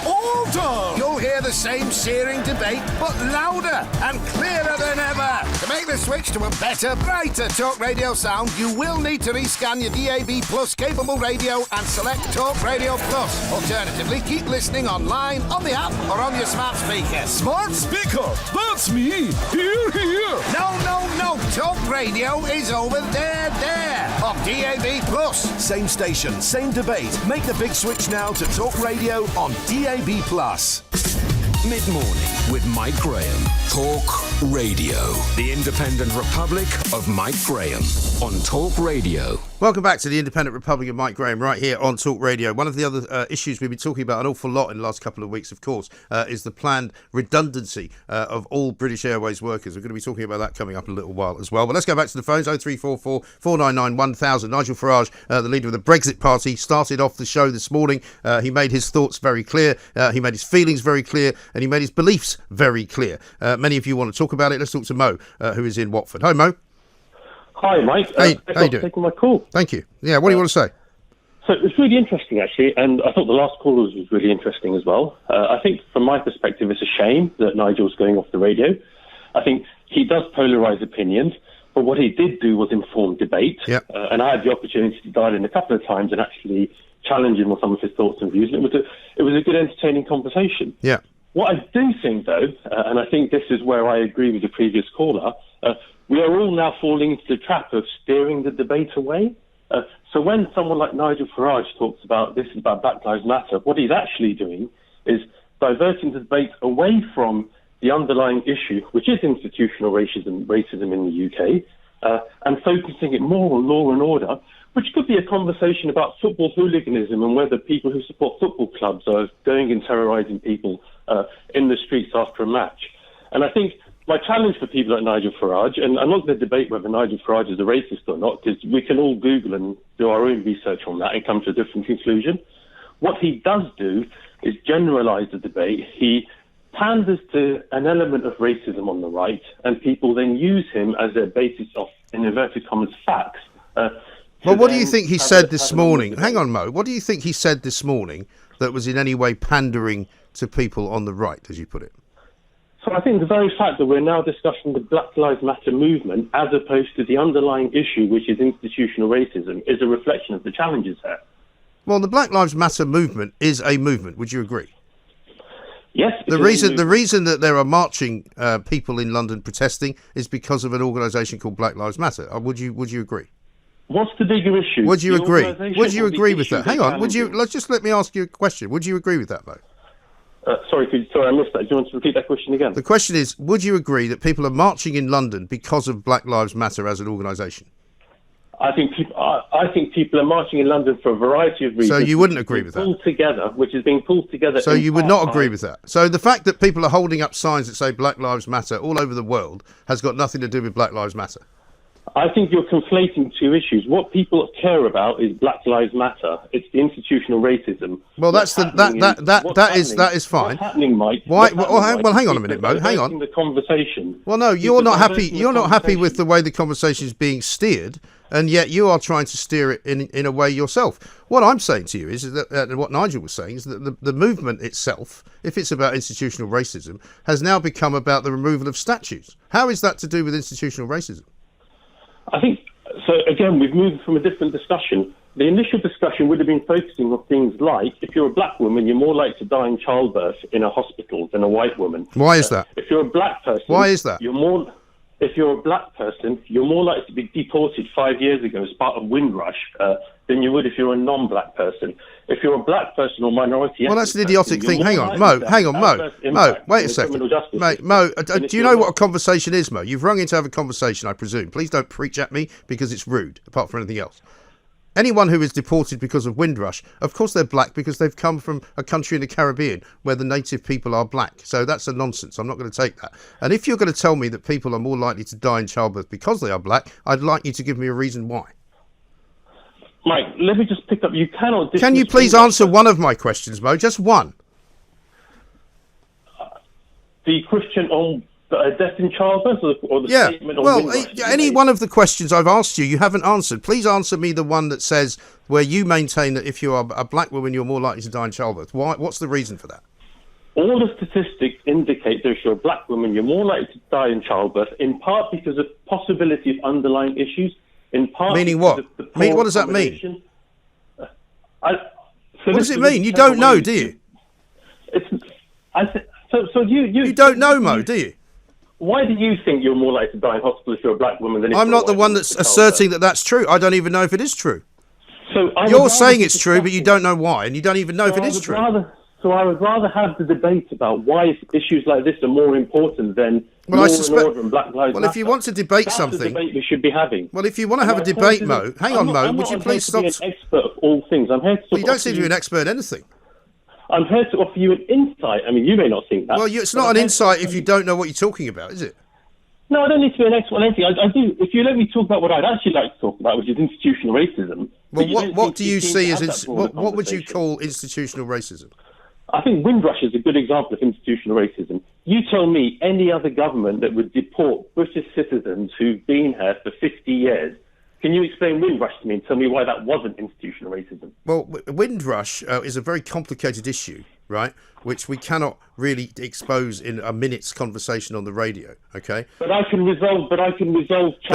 You'll hear the same searing debate, but louder and clearer than ever. To make the switch to a better, brighter Talk Radio sound, you will need to rescan your DAB+ capable radio and select Talk Radio Plus. Alternatively, keep listening online, on the app, or on your smart speaker. Smart speaker? That's me! Here! No. Talk Radio is over there, on DAB+. Same station, same debate. Make the big switch now to Talk Radio on DAB+. Mid-morning with Mike Graham. Talk Radio. The Independent Republic of Mike Graham on Talk Radio. Welcome back to the Independent Republic of Mike Graham right here on Talk Radio. One of the other issues we've been talking about an awful lot in the last couple of weeks, of course, is the planned redundancy of all British Airways workers. We're going to be talking about that coming up in a little while as well. But let's go back to the phones, 0344 499 1000. Nigel Farage, the leader of the Brexit Party, started off the show this morning. He made his thoughts very clear. He made his feelings very clear. And he made his beliefs very clear. Many of you want to talk about it. Let's talk to Mo, who is in Watford. Hi, Mo. Hi, Mike. How you doing? Taking my call. Thank you. Yeah, what do you want to say? So it was really interesting, actually, and I thought the last call was really interesting as well. I think, from my perspective, it's a shame that Nigel's going off the radio. I think he does polarise opinions, but what he did do was inform debate. Yep. And I had the opportunity to dial in a couple of times and actually challenge him on some of his thoughts and views. And it was a good, entertaining conversation. Yeah. What I do think, though, and I think this is where I agree with the previous caller, we are all now falling into the trap of steering the debate away. So when someone like Nigel Farage talks about this is about Black Lives Matter, what he's actually doing is diverting the debate away from the underlying issue, which is institutional racism in the UK, and focusing it more on law and order, which could be a conversation about football hooliganism and whether people who support football clubs are going and terrorising people in the streets after a match. And I think my challenge for people like Nigel Farage, and I'm not going to debate whether Nigel Farage is a racist or not, because we can all Google and do our own research on that and come to a different conclusion. What he does do is generalise the debate. He panders to an element of racism on the right, and people then use him as their basis of, in inverted commas, facts. Well, what do you think he said this morning? Hang on, Mo. What do you think he said this morning that was in any way pandering to people on the right, as you put it? So I think the very fact that we're now discussing the Black Lives Matter movement as opposed to the underlying issue, which is institutional racism, is a reflection of the challenges there. Well, the Black Lives Matter movement is a movement. Would you agree? Yes. The reason that there are marching people in London protesting is because of an organisation called Black Lives Matter. Would you agree? What's the bigger issue? Would you agree? Would you agree with that? Hang on. Let me ask you a question. Would you agree with that, Mo? Sorry, I missed that. Do you want to repeat that question again? The question is, would you agree that people are marching in London because of Black Lives Matter as an organisation? I think people are marching in London for a variety of reasons. So you wouldn't agree with that? Which is being pulled together. So you would not agree with that? So the fact that people are holding up signs that say Black Lives Matter all over the world has got nothing to do with Black Lives Matter? I think you're conflating two issues. What people care about is Black Lives Matter. It's the institutional racism. Well, that is fine. What's happening, Mike? Why? Well, hang on a minute, Mo. Hang on. The conversation. Well, no, you're not happy. You're not happy with the way the conversation is being steered, and yet you are trying to steer it in a way yourself. What I'm saying to you is that what Nigel was saying is that the movement itself, if it's about institutional racism, has now become about the removal of statues. How is that to do with institutional racism? I think, so again, we've moved from a different discussion. The initial discussion would have been focusing on things like, if you're a black woman, you're more likely to die in childbirth in a hospital than a white woman. Why is that? If you're a black person... Why is that? If you're a black person, you're more likely to be deported 5 years ago as part of Windrush than you would if you're a non-black person. If you're a black person or minority... Well, that's an idiotic thing. Hang on, Mo, wait a second. Mo, do you know what a conversation is, Mo? You've rung in to have a conversation, I presume. Please don't preach at me because it's rude, apart from anything else. Anyone who is deported because of Windrush, of course they're black because they've come from a country in the Caribbean where the native people are black. So that's a nonsense. I'm not going to take that. And if you're going to tell me that people are more likely to die in childbirth because they are black, I'd like you to give me a reason why. Mike, let me just pick up. You cannot... Can you please answer one of my questions, Mo? Just one. The question on death in childbirth or the statement on Windrush? Any one of the questions I've asked you, you haven't answered. Please answer me the one that says where you maintain that if you are a black woman, you're more likely to die in childbirth. Why? What's the reason for that? All the statistics indicate that if you're a black woman, you're more likely to die in childbirth, in part because of possibility of underlying issues, in part... Meaning what? What does that mean? What does it mean? You don't know, do you? You don't know, Mo, do you? Why do you think you're more likely to die in hospital if you're a black woman than if I'm not the one that's asserting that that's true. I don't even know if it is true. You're saying it's true, but you don't know why, and you don't even know if it is true. So I would rather have the debate about why issues like this are more important than law and order and Black Lives Matter. If you want to debate something... That's the debate we should be having. Well, if you want to have a debate, Mo... Hang on, Mo, would you please stop... I'm an expert of all things. I'm here to... Well, you don't seem to be an expert in anything. I'm here to offer you an insight. I mean, you may not think that. Well, it's not an insight if you don't know what you're talking about, is it? No, I don't need to be an expert on anything. I do. If you let me talk about what I'd actually like to talk about, which is institutional racism. Well, what do you see as... What would you call institutional racism? I think Windrush is a good example of institutional racism. You tell me any other government that would deport British citizens who've been here for 50 years. Can you explain Windrush to me and tell me why that wasn't institutional racism? Well, Windrush is a very complicated issue, right? Which we cannot really expose in a minute's conversation on the radio, okay? But I can resolve. But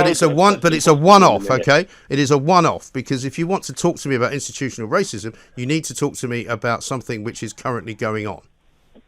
it's a one-off, okay? It is a one-off because if you want to talk to me about institutional racism, you need to talk to me about something which is currently going on.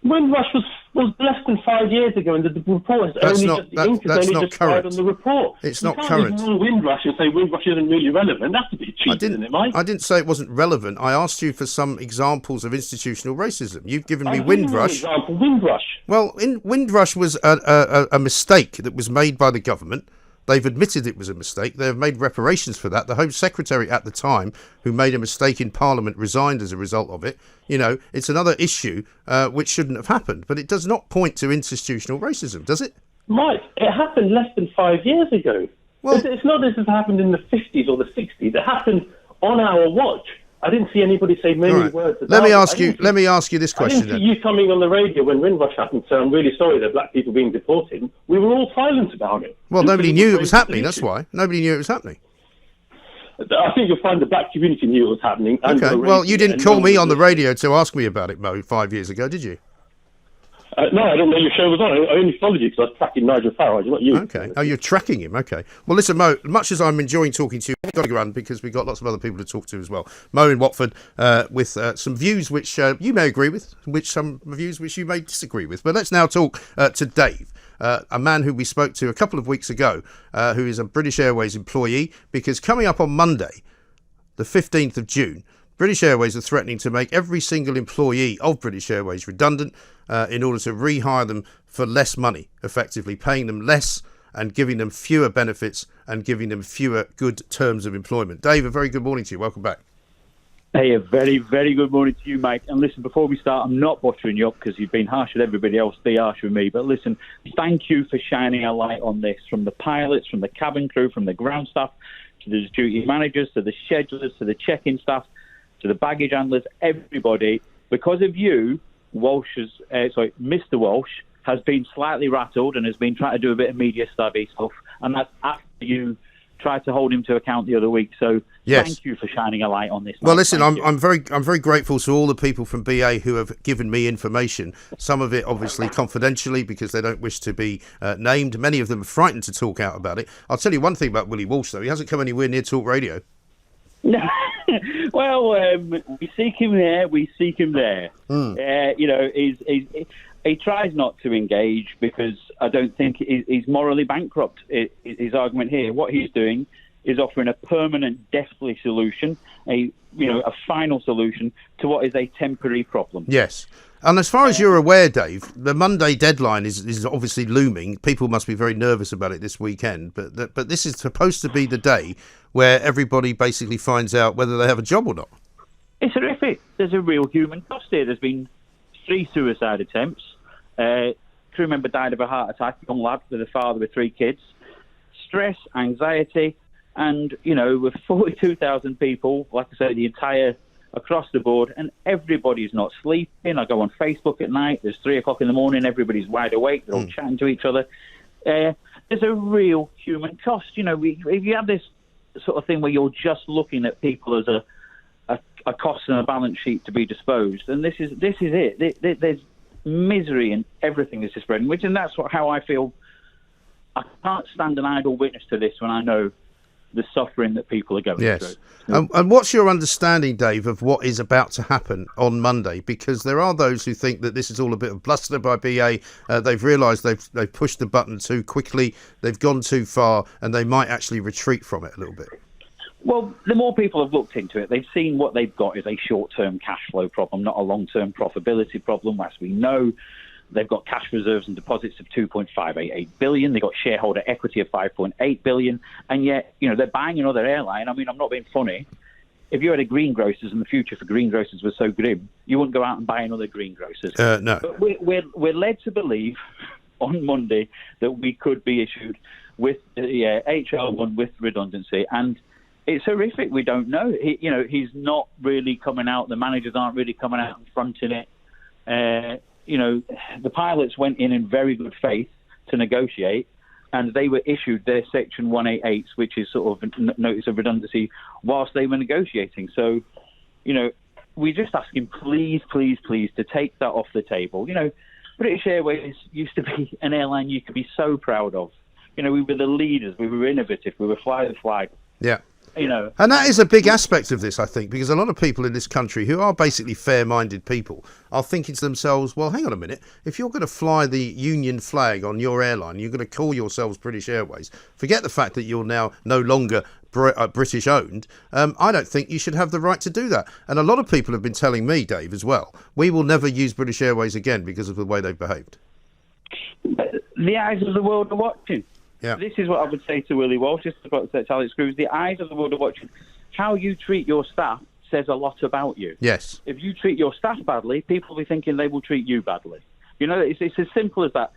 Windrush was less than 5 years ago, and the report has only just fired on the report. It's you not can't current. Ignore Windrush and say Windrush isn't really relevant. That's a bit cheap, isn't it, Mike? I didn't say it wasn't relevant. I asked you for some examples of institutional racism. You've given me Windrush. Windrush. Well, Windrush was a mistake that was made by the government. They've admitted it was a mistake. They have made reparations for that. The Home Secretary at the time, who made a mistake in Parliament, resigned as a result of it. You know, it's another issue which shouldn't have happened. But it does not point to institutional racism, does it? Mike, it happened less than 5 years ago. Well, it's not as if it happened in the 50s or the 60s. It happened on our watch. I didn't see anybody say many words about it. Let me ask you this question. I didn't see you coming on the radio when Windrush happened, so I'm really sorry that black people being deported. We were all silent about it. Well, nobody knew it was happening, that's why. Nobody knew it was happening. I think you'll find the black community knew it was happening. Okay, well, you didn't call me on the radio to ask me about it, Mo, 5 years ago, did you? No, I didn't know your show was on. I only followed you because I was tracking Nigel Farrar, not you. Okay. Oh, you're tracking him. Okay. Well, listen, Mo, much as I'm enjoying talking to you, I've got to go on because we've got lots of other people to talk to as well. Mo in Watford with some views which you may agree with, some views which you may disagree with. But let's now talk to Dave, a man who we spoke to a couple of weeks ago, who is a British Airways employee, because coming up on Monday, the 15th of June, British Airways are threatening to make every single employee of British Airways redundant in order to rehire them for less money, effectively paying them less and giving them fewer benefits and giving them fewer good terms of employment. Dave, a very good morning to you. Welcome back. Hey, a very, very good morning to you, Mike. And listen, before we start, I'm not buttering you up because you've been harsh with everybody else, be harsh with me. But listen, thank you for shining a light on this, from the pilots, from the cabin crew, from the ground staff, to the duty managers, to the schedulers, to the check-in staff, to the baggage handlers, everybody. Because of you, Mr. Walsh has been slightly rattled and has been trying to do a bit of media stabby stuff, and that's after you tried to hold him to account the other week. So yes. Thank you for shining a light on this. Well, listen, I'm very grateful to all the people from BA who have given me information. Some of it obviously confidentially because they don't wish to be named. Many of them are frightened to talk out about it. I'll tell you one thing about Willie Walsh, though. He hasn't come anywhere near Talk Radio. No. Well, we seek him here, we seek him there. He tries not to engage because I don't think he's morally bankrupt. His argument here, what he's doing is offering a permanent, deathly solution, a final solution to what is a temporary problem. Yes. And as far as you're aware, Dave, the Monday deadline is obviously looming. People must be very nervous about it this weekend. But this is supposed to be the day where everybody basically finds out whether they have a job or not. It's horrific. There's a real human cost here. There's been 3 suicide attempts. Crew member died of a heart attack, young lad with a father with 3 kids. Stress, anxiety, and, with 42,000 people, like I said, across the board, and everybody's not sleeping. I go on Facebook at night, there's 3 o'clock in the morning, everybody's wide awake, they're all chatting to each other. There's a real human cost. If you have this sort of thing where you're just looking at people as a cost and a balance sheet to be disposed, and this is it. There's misery in everything this is spreading, and that's how I feel. I can't stand an idle witness to this when I know the suffering that people are going through. And what's your understanding, Dave, of what is about to happen on Monday? Because there are those who think that this is all a bit of bluster by BA. They've realised they've pushed the button too quickly, they've gone too far, and they might actually retreat from it a little bit. Well, the more people have looked into it, they've seen what they've got is a short-term cash flow problem, not a long-term profitability problem. As we know, they've got cash reserves and deposits of $2.588 billion. They've got shareholder equity of $5.8 billion. And yet, they're buying another airline. I mean, I'm not being funny. If you had a greengrocers and the future for greengrocers was so grim, you wouldn't go out and buy another greengrocers. No. But we're led to believe on Monday that we could be issued with HR1 with redundancy. And it's horrific. We don't know. He's not really coming out. The managers aren't really coming out and fronting it. The pilots went in very good faith to negotiate, and they were issued their Section 188s, which is sort of notice of redundancy, whilst they were negotiating. So, we just ask him, please, please, please, to take that off the table. British Airways used to be an airline you could be so proud of. We were the leaders, we were innovative, we were fly the flag. Yeah. You know, and that is a big aspect of this, I think, because a lot of people in this country who are basically fair-minded people are thinking to themselves, well, hang on a minute, if you're going to fly the Union flag on your airline, you're going to call yourselves British Airways, forget the fact that you're now no longer British owned, I don't think you should have the right to do that. And a lot of people have been telling me, Dave, as well, we will never use British Airways again because of the way they've behaved. The eyes of the world are watching. Yeah. This is what I would say to Willie Walsh. This is what I said to Alex Cruz. The eyes of the world are watching. How you treat your staff says a lot about you. Yes. If you treat your staff badly, people will be thinking they will treat you badly. You know, it's as simple as that.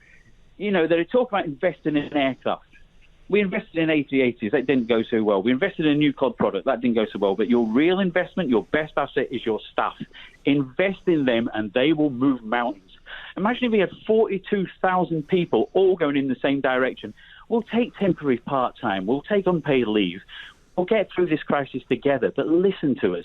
You know, they talk about investing in aircraft. We invested in A380s. That didn't go so well. We invested in a new COD product. That didn't go so well. But your real investment, your best asset is your staff. Invest in them and they will move mountains. Imagine if we had 42,000 people all going in the same direction. We'll take temporary part-time. We'll take unpaid leave. We'll get through this crisis together, but listen to us.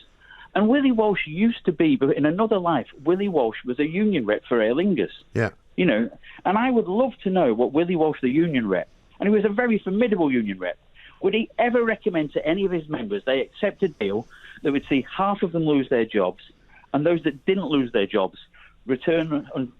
And Willie Walsh used to be, but in another life, Willie Walsh was a union rep for Aer Lingus. Yeah. You know, and I would love to know what Willie Walsh, the union rep, and he was a very formidable union rep, would he ever recommend to any of his members they accept a deal that would see half of them lose their jobs, and those that didn't lose their jobs return on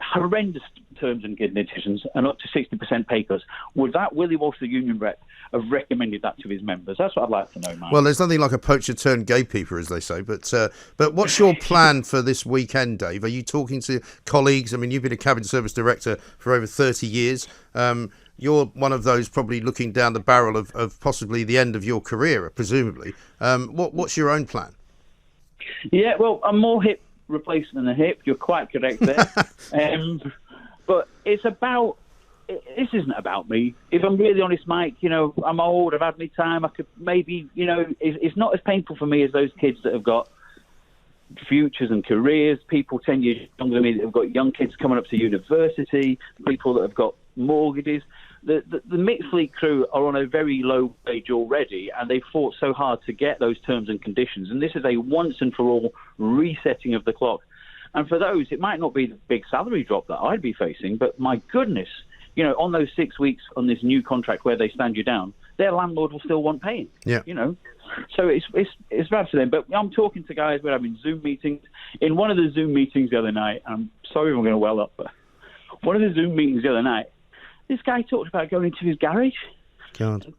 horrendous terms and conditions and up to 60% pay cuts? Would that Willie Walsh, the union rep, have recommended that to his members? That's what I'd like to know, Mark. Well, there's nothing like a poacher turned gatekeeper, as they say. But what's your plan for this weekend, Dave? Are you talking to colleagues? I mean, you've been a cabin service director for over 30 years. You're one of those probably looking down the barrel of possibly the end of your career, presumably. What's your own plan? Yeah, well, I'm more hip replacement than a hip. You're quite correct there. But it's about... This isn't about me. If I'm really honest, Mike, you know, I'm old, I've had my time, I could maybe, you know, it's not as painful for me as those kids that have got futures and careers, people 10 years younger than me that have got young kids coming up to university, people that have got mortgages. The mixed fleet crew are on a very low wage already, and they fought so hard to get those terms and conditions. And this is a once and for all resetting of the clock. And for those, it might not be the big salary drop that I'd be facing, but my goodness, you know, on those 6 weeks on this new contract where they stand you down, their landlord will still want paying. Yeah. You know, so it's bad for them. But I'm talking to guys, we're having Zoom meetings. In one of the Zoom meetings the other night, I'm sorry if I'm going to well up, but one of the Zoom meetings the other night, this guy talked about going into his garage. God.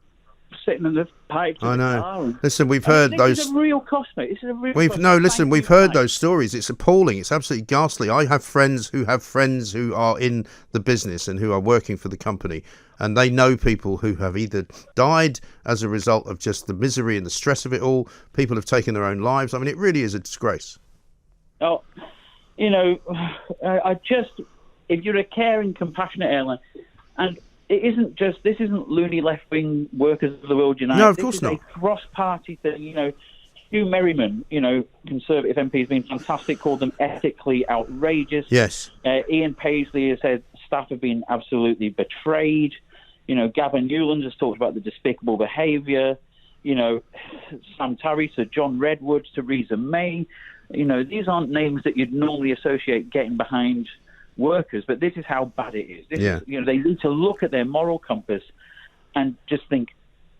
Sitting in the pipe. I know. Listen, we've heard those. This is a real cost, mate. This is a real cost. We've heard those stories. It's appalling. It's absolutely ghastly. I have friends who are in the business and who are working for the company, and they know people who have either died as a result of just the misery and the stress of it all. People have taken their own lives. I mean, it really is a disgrace. Oh, you know, if you're a caring, compassionate airline, and this isn't loony left-wing workers of the world united. No, of course not. This is a cross-party thing. You know, Hugh Merriman, you know, Conservative MP, has been fantastic, called them ethically outrageous. Yes. Ian Paisley has said staff have been absolutely betrayed. You know, Gavin Newlands has talked about the despicable behaviour. You know, Sam Tarry to John Redwood, Theresa May. You know, these aren't names that you'd normally associate getting behind workers, but this is how bad it is. You know, they need to look at their moral compass and just think,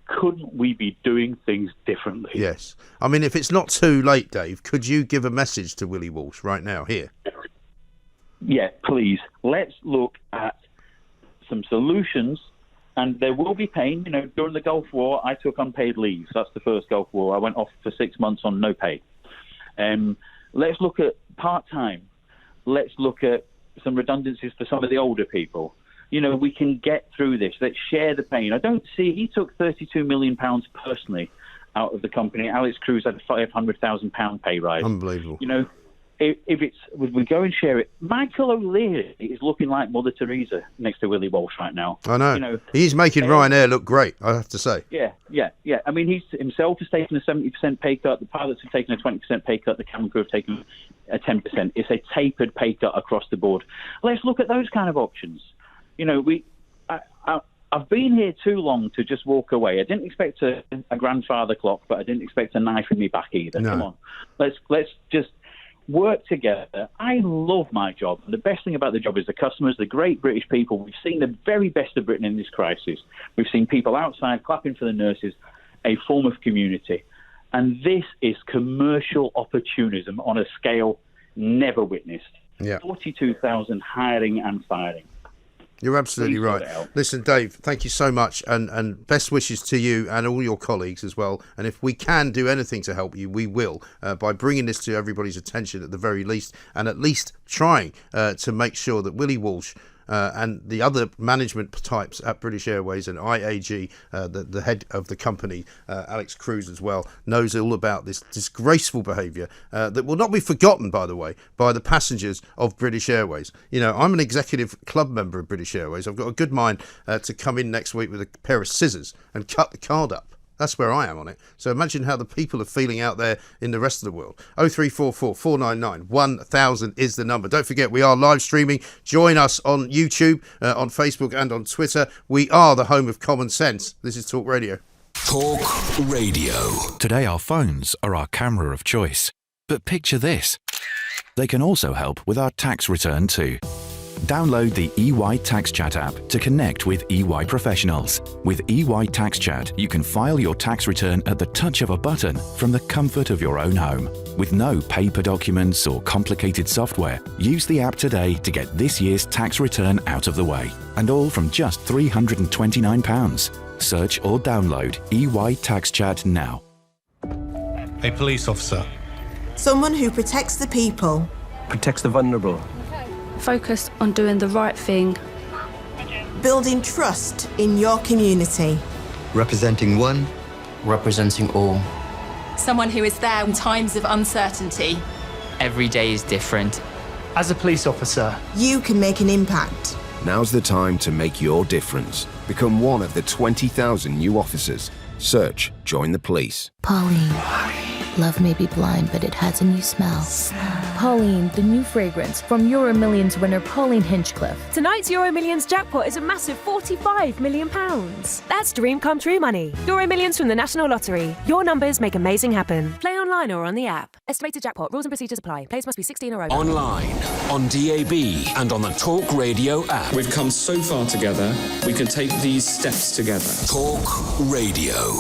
couldn't we be doing things differently? Yes. I mean, if it's not too late, Dave, could you give a message to Willie Walsh right now here? Yeah, please. Let's look at some solutions, and there will be pain. You know, during the Gulf War, I took unpaid leave. That's the first Gulf War. I went off for 6 months on no pay. Let's look at part-time. Let's look at some redundancies for some of the older people. You know, we can get through this. Let's share the pain. He took £32 million personally out of the company. Alex Cruz had a £500,000 pay rise. Unbelievable. You know, if we go and share it. Michael O'Leary is looking like Mother Teresa next to Willie Walsh right now. I know. You know, he's making Ryanair look great, I have to say. Yeah. I mean, he himself has taken a 70% pay cut. The pilots have taken a 20% pay cut. The cabin crew have taken a 10%. It's a tapered pay cut across the board. Let's look at those kind of options. You know, I've been here too long to just walk away. I didn't expect a grandfather clock, but I didn't expect a knife in me back either. No. Come on. Let's just work together. I love my job. The best thing about the job is the customers, the great British people. We've seen the very best of Britain in this crisis. We've seen people outside clapping for the nurses. a form of community. And this is commercial opportunism on a scale never witnessed. Yeah. 42,000 hiring and firing. You're absolutely right. Listen, Dave, thank you so much, and best wishes to you and all your colleagues as well. And if we can do anything to help you, we will, by bringing this to everybody's attention at the very least, and at least trying to make sure that Willie Walsh and the other management types at British Airways and IAG, the head of the company, Alex Cruz as well, knows all about this disgraceful behaviour that will not be forgotten, by the way, by the passengers of British Airways. You know, I'm an executive club member of British Airways. I've got a good mind to come in next week with a pair of scissors and cut the card up. That's where I am on it. So imagine how the people are feeling out there in the rest of the world. 0344 499 1000 is the number. Don't forget, we are live streaming. Join us on YouTube, on Facebook and on Twitter. We are the home of common sense. This is Talk Radio. Talk Radio. Today our phones are our camera of choice. But picture this. They can also help with our tax return too. Download the EY Tax Chat app to connect with EY professionals. With EY Tax Chat, you can file your tax return at the touch of a button from the comfort of your own home. With no paper documents or complicated software, use the app today to get this year's tax return out of the way. And all from just £329. Search or download EY Tax Chat now. A police officer. Someone who protects the people. Protects the vulnerable. Focused on doing the right thing. Building trust in your community. Representing one. Representing all. Someone who is there in times of uncertainty. Every day is different. As a police officer, you can make an impact. Now's the time to make your difference. Become one of the 20,000 new officers. Search Join the Police. Pauline. Love may be blind, but it has a new smell. Pauline, the new fragrance from Euro Millions winner Pauline Hinchcliffe. Tonight's Euro Millions jackpot is a massive £45 million. That's dream come true money. Euro Millions from the National Lottery. Your numbers make amazing happen. Play online or on the app. Estimated jackpot. Rules and procedures apply. Players must be 16 or over. Online, on DAB, and on the Talk Radio app. We've come so far together, we can take these steps together. Talk Radio.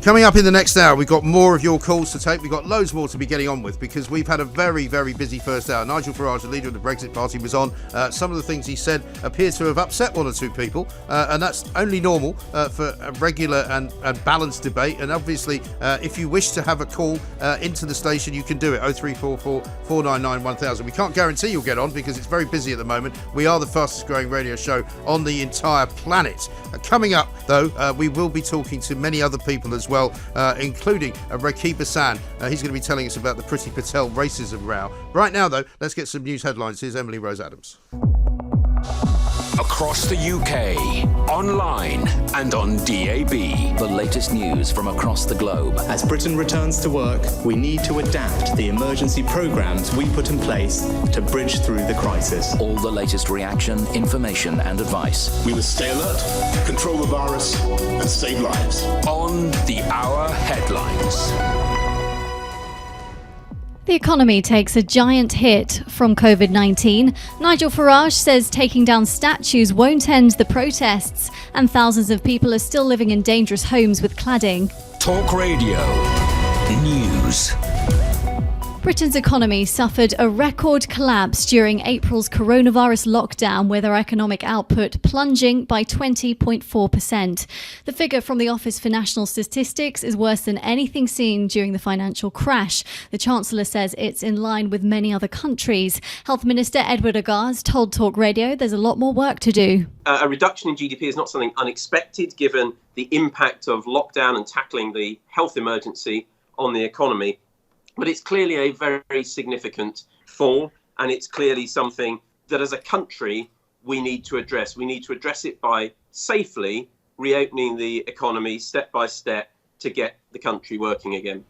Coming up in the next hour, we've got more of your calls to take. We've got loads more to be getting on with because we've had a very, very busy first hour. Nigel Farrar, the leader of the Brexit Party, was on. Some of the things he said appear to have upset one or two people, and that's only normal for a regular and balanced debate. And obviously, if you wish to have a call into the station, you can do it. 0344 499 1000. We can't guarantee you'll get on because it's very busy at the moment. We are the fastest growing radio show on the entire planet. Coming up, though, we will be talking to many other people as well, including Rakib Hassan. He's going to be telling us about the Priti Patel racism row. Right now, though, let's get some news headlines. Here's Emily Rose Adams. Across the UK, online and on DAB. The latest news from across the globe. As Britain returns to work, we need to adapt the emergency programmes we put in place to bridge through the crisis. All the latest reaction, information and advice. We must stay alert, control the virus and save lives. On the Hour Headlines. The economy takes a giant hit from COVID-19. Nigel Farage says taking down statues won't end the protests, and thousands of people are still living in dangerous homes with cladding. Talk Radio News. Britain's economy suffered a record collapse during April's coronavirus lockdown, with our economic output plunging by 20.4%. The figure from the Office for National Statistics is worse than anything seen during the financial crash. The Chancellor says it's in line with many other countries. Health Minister Edward Agars told Talk Radio there's a lot more work to do. A reduction in GDP is not something unexpected given the impact of lockdown and tackling the health emergency on the economy. But it's clearly a very, very significant fall, and it's clearly something that as a country we need to address. We need to address it by safely reopening the economy step by step to get the country working again.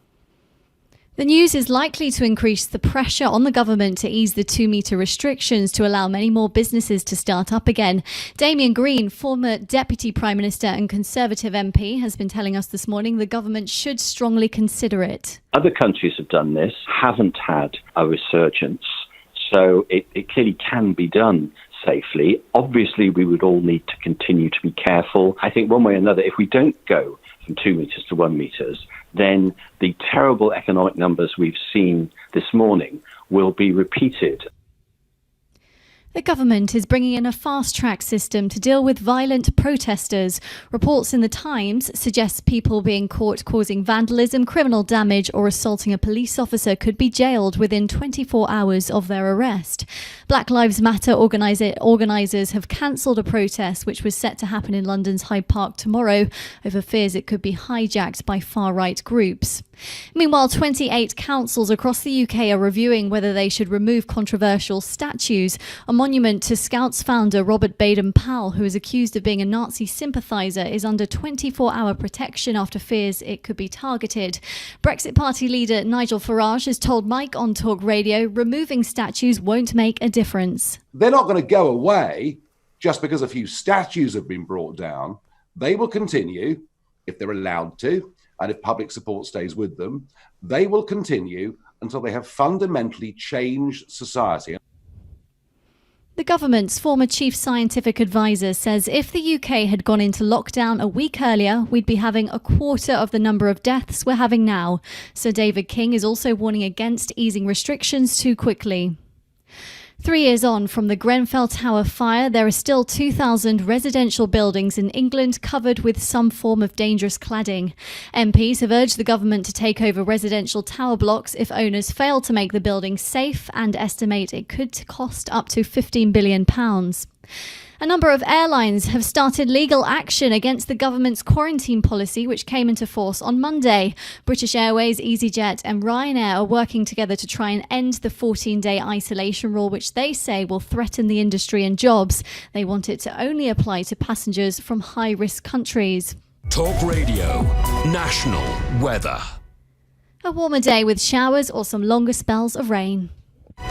The news is likely to increase the pressure on the government to ease the 2-metre restrictions to allow many more businesses to start up again. Damien Green, former Deputy Prime Minister and Conservative MP, has been telling us this morning the government should strongly consider it. Other countries have done this, haven't had a resurgence, so it clearly can be done safely. Obviously, we would all need to continue to be careful. I think one way or another, if we don't go from 2 metres to 1 metre, then the terrible economic numbers we've seen this morning will be repeated. The government is bringing in a fast-track system to deal with violent protesters. Reports in The Times suggest people being caught causing vandalism, criminal damage or assaulting a police officer could be jailed within 24 hours of their arrest. Black Lives Matter organisers have cancelled a protest which was set to happen in London's Hyde Park tomorrow over fears it could be hijacked by far-right groups. Meanwhile, 28 councils across the UK are reviewing whether they should remove controversial statues. A monument to Scouts founder Robert Baden-Powell, who is accused of being a Nazi sympathiser, is under 24-hour protection after fears it could be targeted. Brexit Party leader Nigel Farage has told Mike on Talk Radio removing statues won't make a difference. They're not going to go away just because a few statues have been brought down. They will continue, if they're allowed to, and if public support stays with them, they will continue until they have fundamentally changed society. The government's former chief scientific advisor says if the UK had gone into lockdown a week earlier, we'd be having a quarter of the number of deaths we're having now. Sir David King is also warning against easing restrictions too quickly. 3 years on from the Grenfell Tower fire, there are still 2,000 residential buildings in England covered with some form of dangerous cladding. MPs have urged the government to take over residential tower blocks if owners fail to make the buildings safe and estimate it could cost up to £15 billion. A number of airlines have started legal action against the government's quarantine policy, which came into force on Monday. British Airways, EasyJet and Ryanair are working together to try and end the 14-day isolation rule, which they say will threaten the industry and jobs. They want it to only apply to passengers from high-risk countries. Talk Radio National Weather. A warmer day with showers or some longer spells of rain.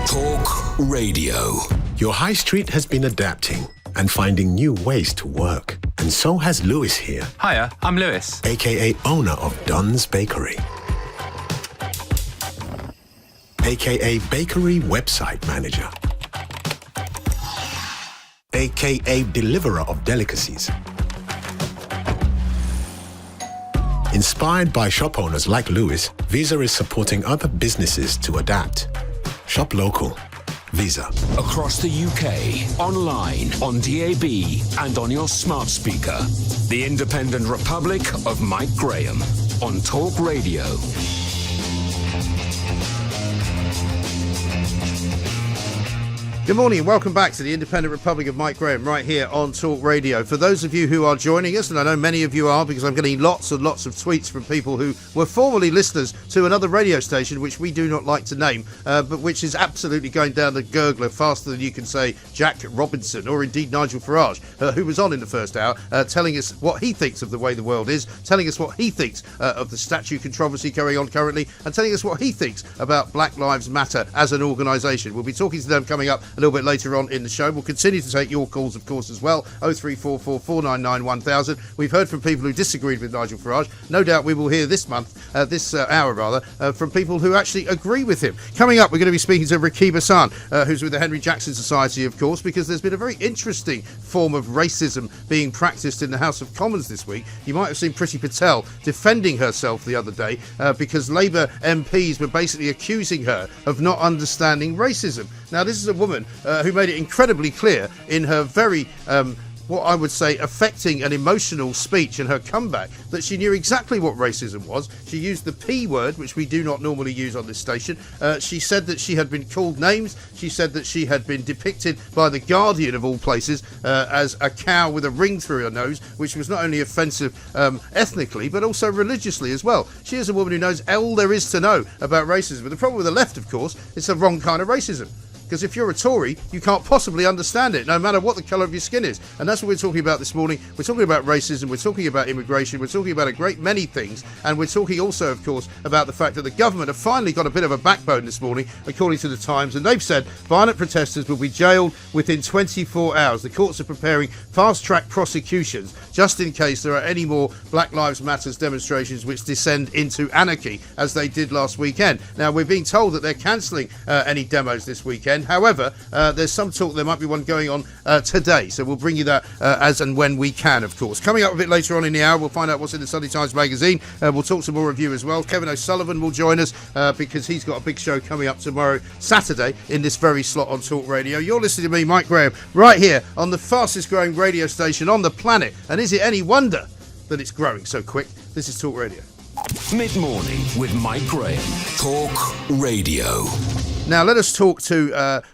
Talk Radio. Your high street has been adapting and finding new ways to work. And so has Lewis here. Hiya, I'm Lewis. AKA owner of Don's Bakery. AKA bakery website manager. AKA deliverer of delicacies. Inspired by shop owners like Lewis, Visa is supporting other businesses to adapt. Shop local. Visa. Across the UK, online, on DAB, and on your smart speaker. The Independent Republic of Mike Graham on Talk Radio. Good morning and welcome back to the Independent Republic of Mike Graham right here on Talk Radio. For those of you who are joining us, and I know many of you are because I'm getting lots and lots of tweets from people who were formerly listeners to another radio station which we do not like to name, but which is absolutely going down the gurgler faster than you can say Jack Robinson or indeed Nigel Farage, who was on in the first hour, telling us what he thinks of the way the world is, telling us what he thinks of the statue controversy going on currently, and telling us what he thinks about Black Lives Matter as an organisation. We'll be talking to them coming up a little bit later on in the show. We'll continue to take your calls, of course, as well. 0344 499 1000. We've heard from people who disagreed with Nigel Farage. No doubt we will hear this hour, from people who actually agree with him. Coming up, we're going to be speaking to Rakib Hassan, who's with the Henry Jackson Society, of course, because there's been a very interesting form of racism being practiced in the House of Commons this week. You might have seen Priti Patel defending herself the other day because Labour MPs were basically accusing her of not understanding racism. Now, this is a woman who made it incredibly clear in her very what I would say affecting and emotional speech and her comeback that she knew exactly what racism was. She used the P word, which we do not normally use on this station. She said that she had been called names. She said that she had been depicted by The Guardian, of all places, as a cow with a ring through her nose, which was not only offensive ethnically, but also religiously as well. She is a woman who knows all there is to know about racism. But the problem with the left, of course, it's the wrong kind of racism. Because if you're a Tory, you can't possibly understand it, no matter what the colour of your skin is. And that's what we're talking about this morning. We're talking about racism, we're talking about immigration, we're talking about a great many things. And we're talking also, of course, about the fact that the government have finally got a bit of a backbone this morning, according to the Times. And they've said violent protesters will be jailed within 24 hours. The courts are preparing fast-track prosecutions just in case there are any more Black Lives Matter demonstrations which descend into anarchy, as they did last weekend. Now, we're being told that they're cancelling any demos this weekend. weekend. However, there's some talk there might be one going on today, so we'll bring you that as and when we can, of course. Coming up a bit later on in the hour, we'll find out what's in the Sunday Times magazine. We'll talk some more review as well. Kevin O'Sullivan will join us because he's got a big show coming up tomorrow, Saturday, in this very slot on Talk Radio. You're listening to me, Mike Graham, right here on the fastest growing radio station on the planet. And is it any wonder that it's growing so quick? This is Talk Radio. Mid-morning with Mike Graham. Talk Radio. Now, let us talk to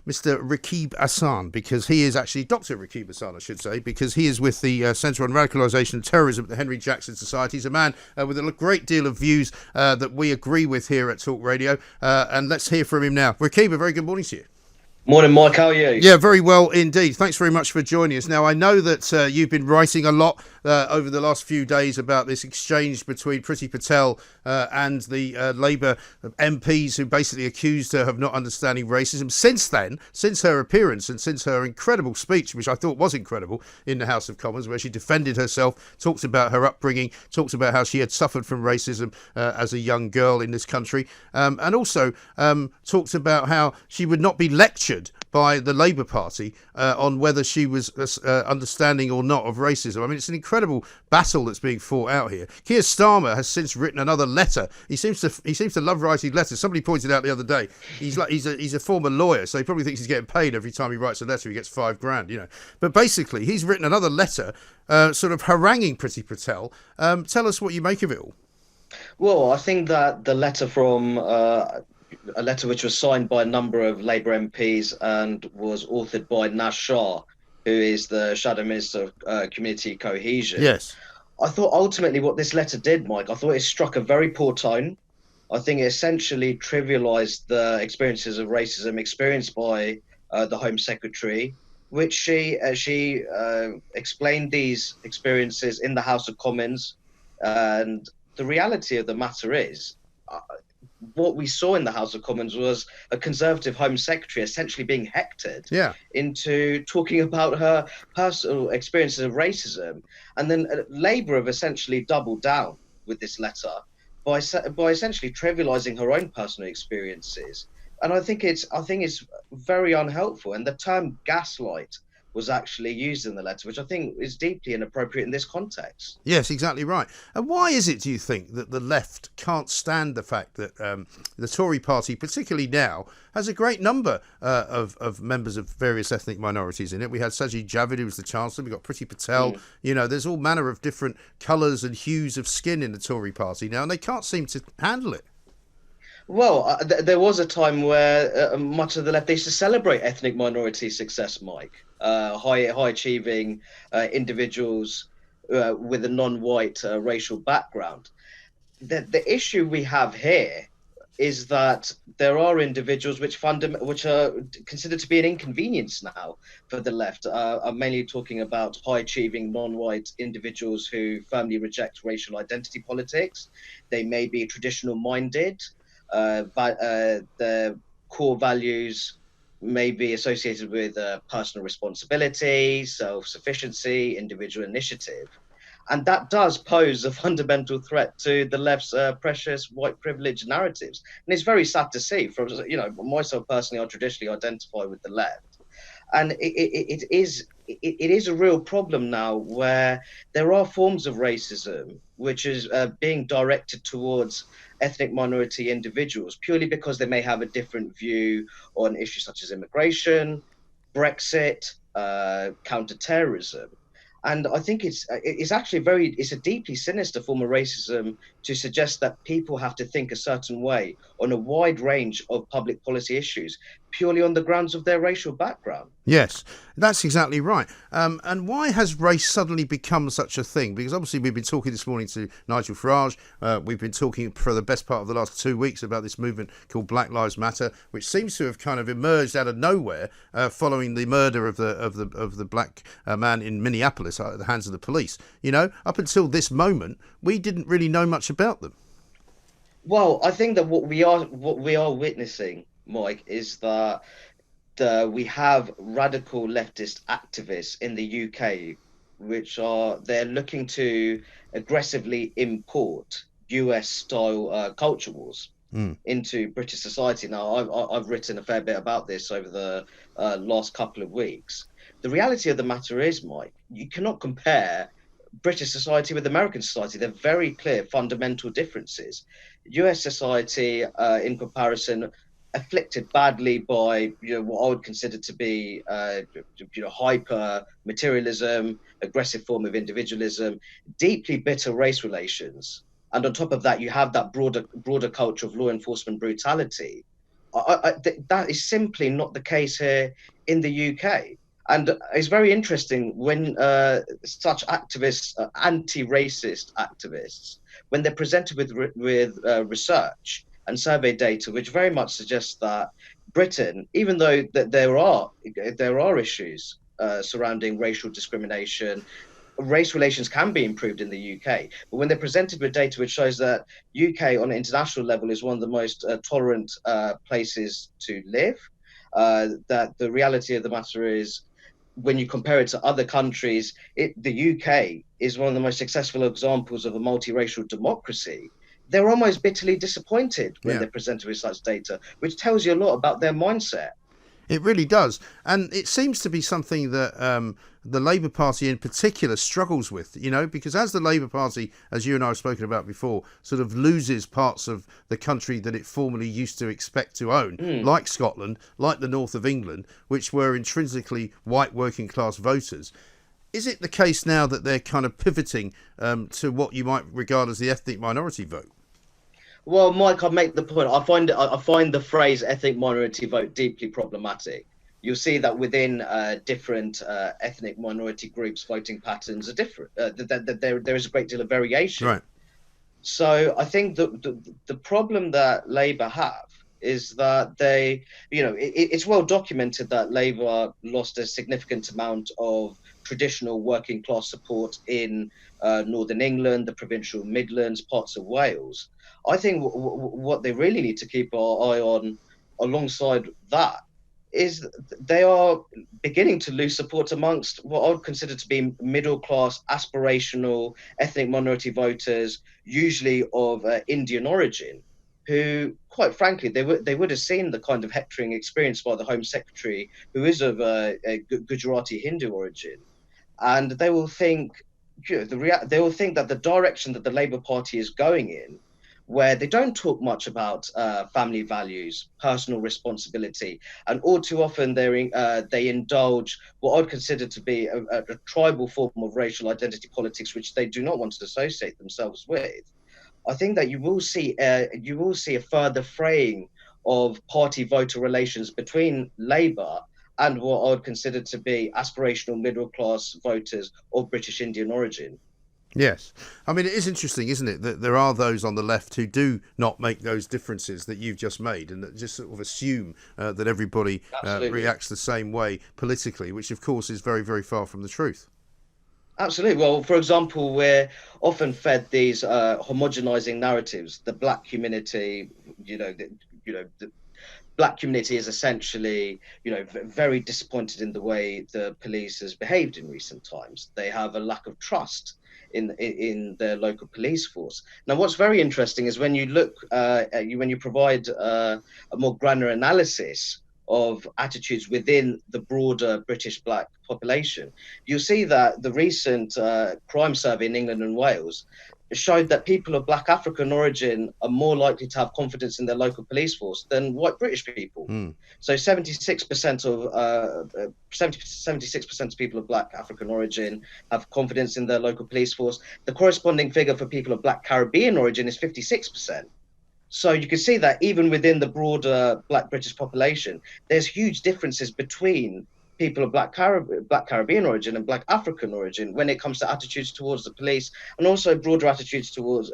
Mr. Rakib Hassan, because he is actually Dr. Rakib Hassan, I should say, because he is with the Centre on Radicalisation and Terrorism at the Henry Jackson Society. He's a man with a great deal of views that we agree with here at Talk Radio. And let's hear from him now. Rakib, a very good morning to you. Morning, Mike. How are you? Yeah, very well indeed. Thanks very much for joining us. Now, I know that you've been writing a lot over the last few days about this exchange between Priti Patel and the Labour MPs who basically accused her of not understanding racism. Since then, since her appearance and since her incredible speech, which I thought was incredible, in the House of Commons, where she defended herself, talked about her upbringing, talked about how she had suffered from racism as a young girl in this country, and also talked about how she would not be lectured by the Labour Party on whether she was understanding or not of racism. I mean, it's an incredible battle that's being fought out here. Keir Starmer has since written another letter. He seems to love writing letters. Somebody pointed out the other day he's a former lawyer, so he probably thinks he's getting paid every time he writes a letter. He gets $5,000, you know. But basically, he's written another letter, sort of haranguing Priti Patel. Tell us what you make of it all. Well, I think that the letter from a letter which was signed by a number of Labour MPs and was authored by Nash Shah, who is the Shadow Minister of Community Cohesion. Yes. I thought ultimately what this letter did, Mike, I thought it struck a very poor tone. I think it essentially trivialised the experiences of racism experienced by the Home Secretary, which she explained these experiences in the House of Commons. And the reality of the matter is, what we saw in the House of Commons was a Conservative Home Secretary essentially being hectored into talking about her personal experiences of racism. And then Labour have essentially doubled down with this letter by essentially trivialising her own personal experiences. And I think it's very unhelpful. And the term gaslight was actually used in the letter, which I think is deeply inappropriate in this context. Yes, exactly right. And why is it, do you think, that the left can't stand the fact that the Tory party, particularly now, has a great number of members of various ethnic minorities in it? We had Sajid Javid, who was the Chancellor. We've got Priti Patel. You know, there's all manner of different colours and hues of skin in the Tory party now, and they can't seem to handle it. Well, there was a time where much of the left, they used to celebrate ethnic minority success, Mike. High-achieving individuals with a non-white racial background. The issue we have here is that there are individuals which are considered to be an inconvenience now for the left. I'm mainly talking about high-achieving non-white individuals who firmly reject racial identity politics. They may be traditional-minded. The core values may be associated with personal responsibility, self-sufficiency, individual initiative. And that does pose a fundamental threat to the left's precious white privilege narratives. And it's very sad to see. From, myself personally, I traditionally identify with the left. And it is a real problem now where there are forms of racism which is being directed towards ethnic minority individuals purely because they may have a different view on issues such as immigration, Brexit, counter-terrorism. And I think it's actually it's a deeply sinister form of racism to suggest that people have to think a certain way on a wide range of public policy issues purely on the grounds of their racial background. Yes, that's exactly right. And why has race suddenly become such a thing? Because obviously we've been talking this morning to Nigel Farage. We've been talking for the best part of the last 2 weeks about this movement called Black Lives Matter, which seems to have kind of emerged out of nowhere following the murder of the black man in Minneapolis at the hands of the police. You know, up until this moment, we didn't really know much about them. Well, I think that what we are witnessing, Mike, is that we have radical leftist activists in the UK, they're looking to aggressively import US-style culture wars. into British society. Now, I've written a fair bit about this over the last couple of weeks. The reality of the matter is, Mike, you cannot compare British society with American society. They're very clear fundamental differences. US society, in comparison, afflicted badly by what I would consider to be hyper materialism, aggressive form of individualism, deeply bitter race relations, and on top of that, you have that broader culture of law enforcement brutality. That is simply not the case here in the UK. And it's very interesting when such activists, anti-racist activists, when they're presented with research and survey data, which very much suggests that Britain, even though that there are issues surrounding racial discrimination, race relations can be improved in the UK. But when they're presented with data which shows that UK on an international level is one of the most tolerant places to live, that the reality of the matter is, when you compare it to other countries, the UK is one of the most successful examples of a multiracial democracy. They're almost bitterly disappointed when they're presented with such data, which tells you a lot about their mindset. It really does. And it seems to be something that the Labour Party in particular struggles with, because as the Labour Party, as you and I have spoken about before, sort of loses parts of the country that it formerly used to expect to own, like Scotland, like the north of England, which were intrinsically white working class voters. Is it the case now that they're kind of pivoting to what you might regard as the ethnic minority vote? Well, Mike, I'll make the point. I find the phrase ethnic minority vote deeply problematic. You'll see that within different ethnic minority groups, voting patterns are different. There is a great deal of variation. Right. So I think the problem that Labour have is that it's well documented that Labour lost a significant amount of traditional working class support in Northern England, the provincial Midlands, parts of Wales. I think what they really need to keep our eye on alongside that is they are beginning to lose support amongst what I would consider to be middle class, aspirational, ethnic minority voters, usually of Indian origin, who, quite frankly, they would have seen the kind of hectoring experienced by the Home Secretary, who is of a Gujarati Hindu origin, and they will think they will think that the direction that the Labour Party is going in, where they don't talk much about family values, personal responsibility, and all too often they indulge what I'd consider to be a tribal form of racial identity politics, which they do not want to associate themselves with. I think that you will see a further fraying of party voter relations between Labour and what I would consider to be aspirational middle class voters of British Indian origin. Yes. I mean, it is interesting, isn't it, that there are those on the left who do not make those differences that you've just made, and that just sort of assume that everybody reacts the same way politically, which of course is very, very far from the truth. Absolutely. Well, for example, we're often fed these homogenizing narratives. The black community, the black community is essentially, very disappointed in the way the police has behaved in recent times. They have a lack of trust in their local police force. Now, what's very interesting is when you look, when you provide a more granular analysis of attitudes within the broader British black population, you'll see that the recent crime survey in England and Wales showed that people of black African origin are more likely to have confidence in their local police force than white British people. So 76% of people of black African origin have confidence in their local police force. The corresponding figure for people of black Caribbean origin is 56%. So you can see that even within the broader black British population, there's huge differences between people of black Caribbean origin and black African origin when it comes to attitudes towards the police, and also broader attitudes towards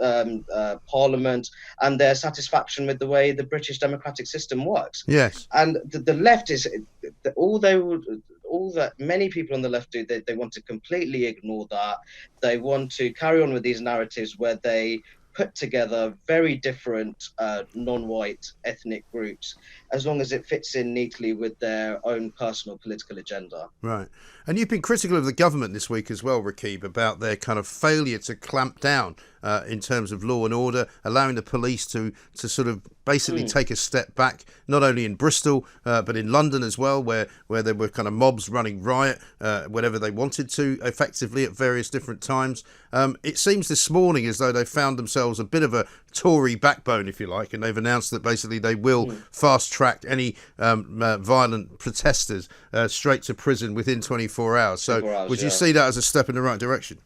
Parliament and their satisfaction with the way the British democratic system works. Yes. And the left is all that many people on the left do. They want to completely ignore that. They want to carry on with these narratives where they put together very different non-white ethnic groups as long as it fits in neatly with their own personal political agenda. Right. And you've been critical of the government this week as well, Rakib, about their kind of failure to clamp down in terms of law and order, allowing the police to sort of basically take a step back, not only in Bristol, but in London as well, where there were kind of mobs running riot whenever they wanted to, effectively at various different times. It seems this morning as though they found themselves a bit of a Tory backbone, if you like, and they've announced that basically they will fast-track any violent protesters straight to prison within 24 hours. So would you see that as a step in the right direction?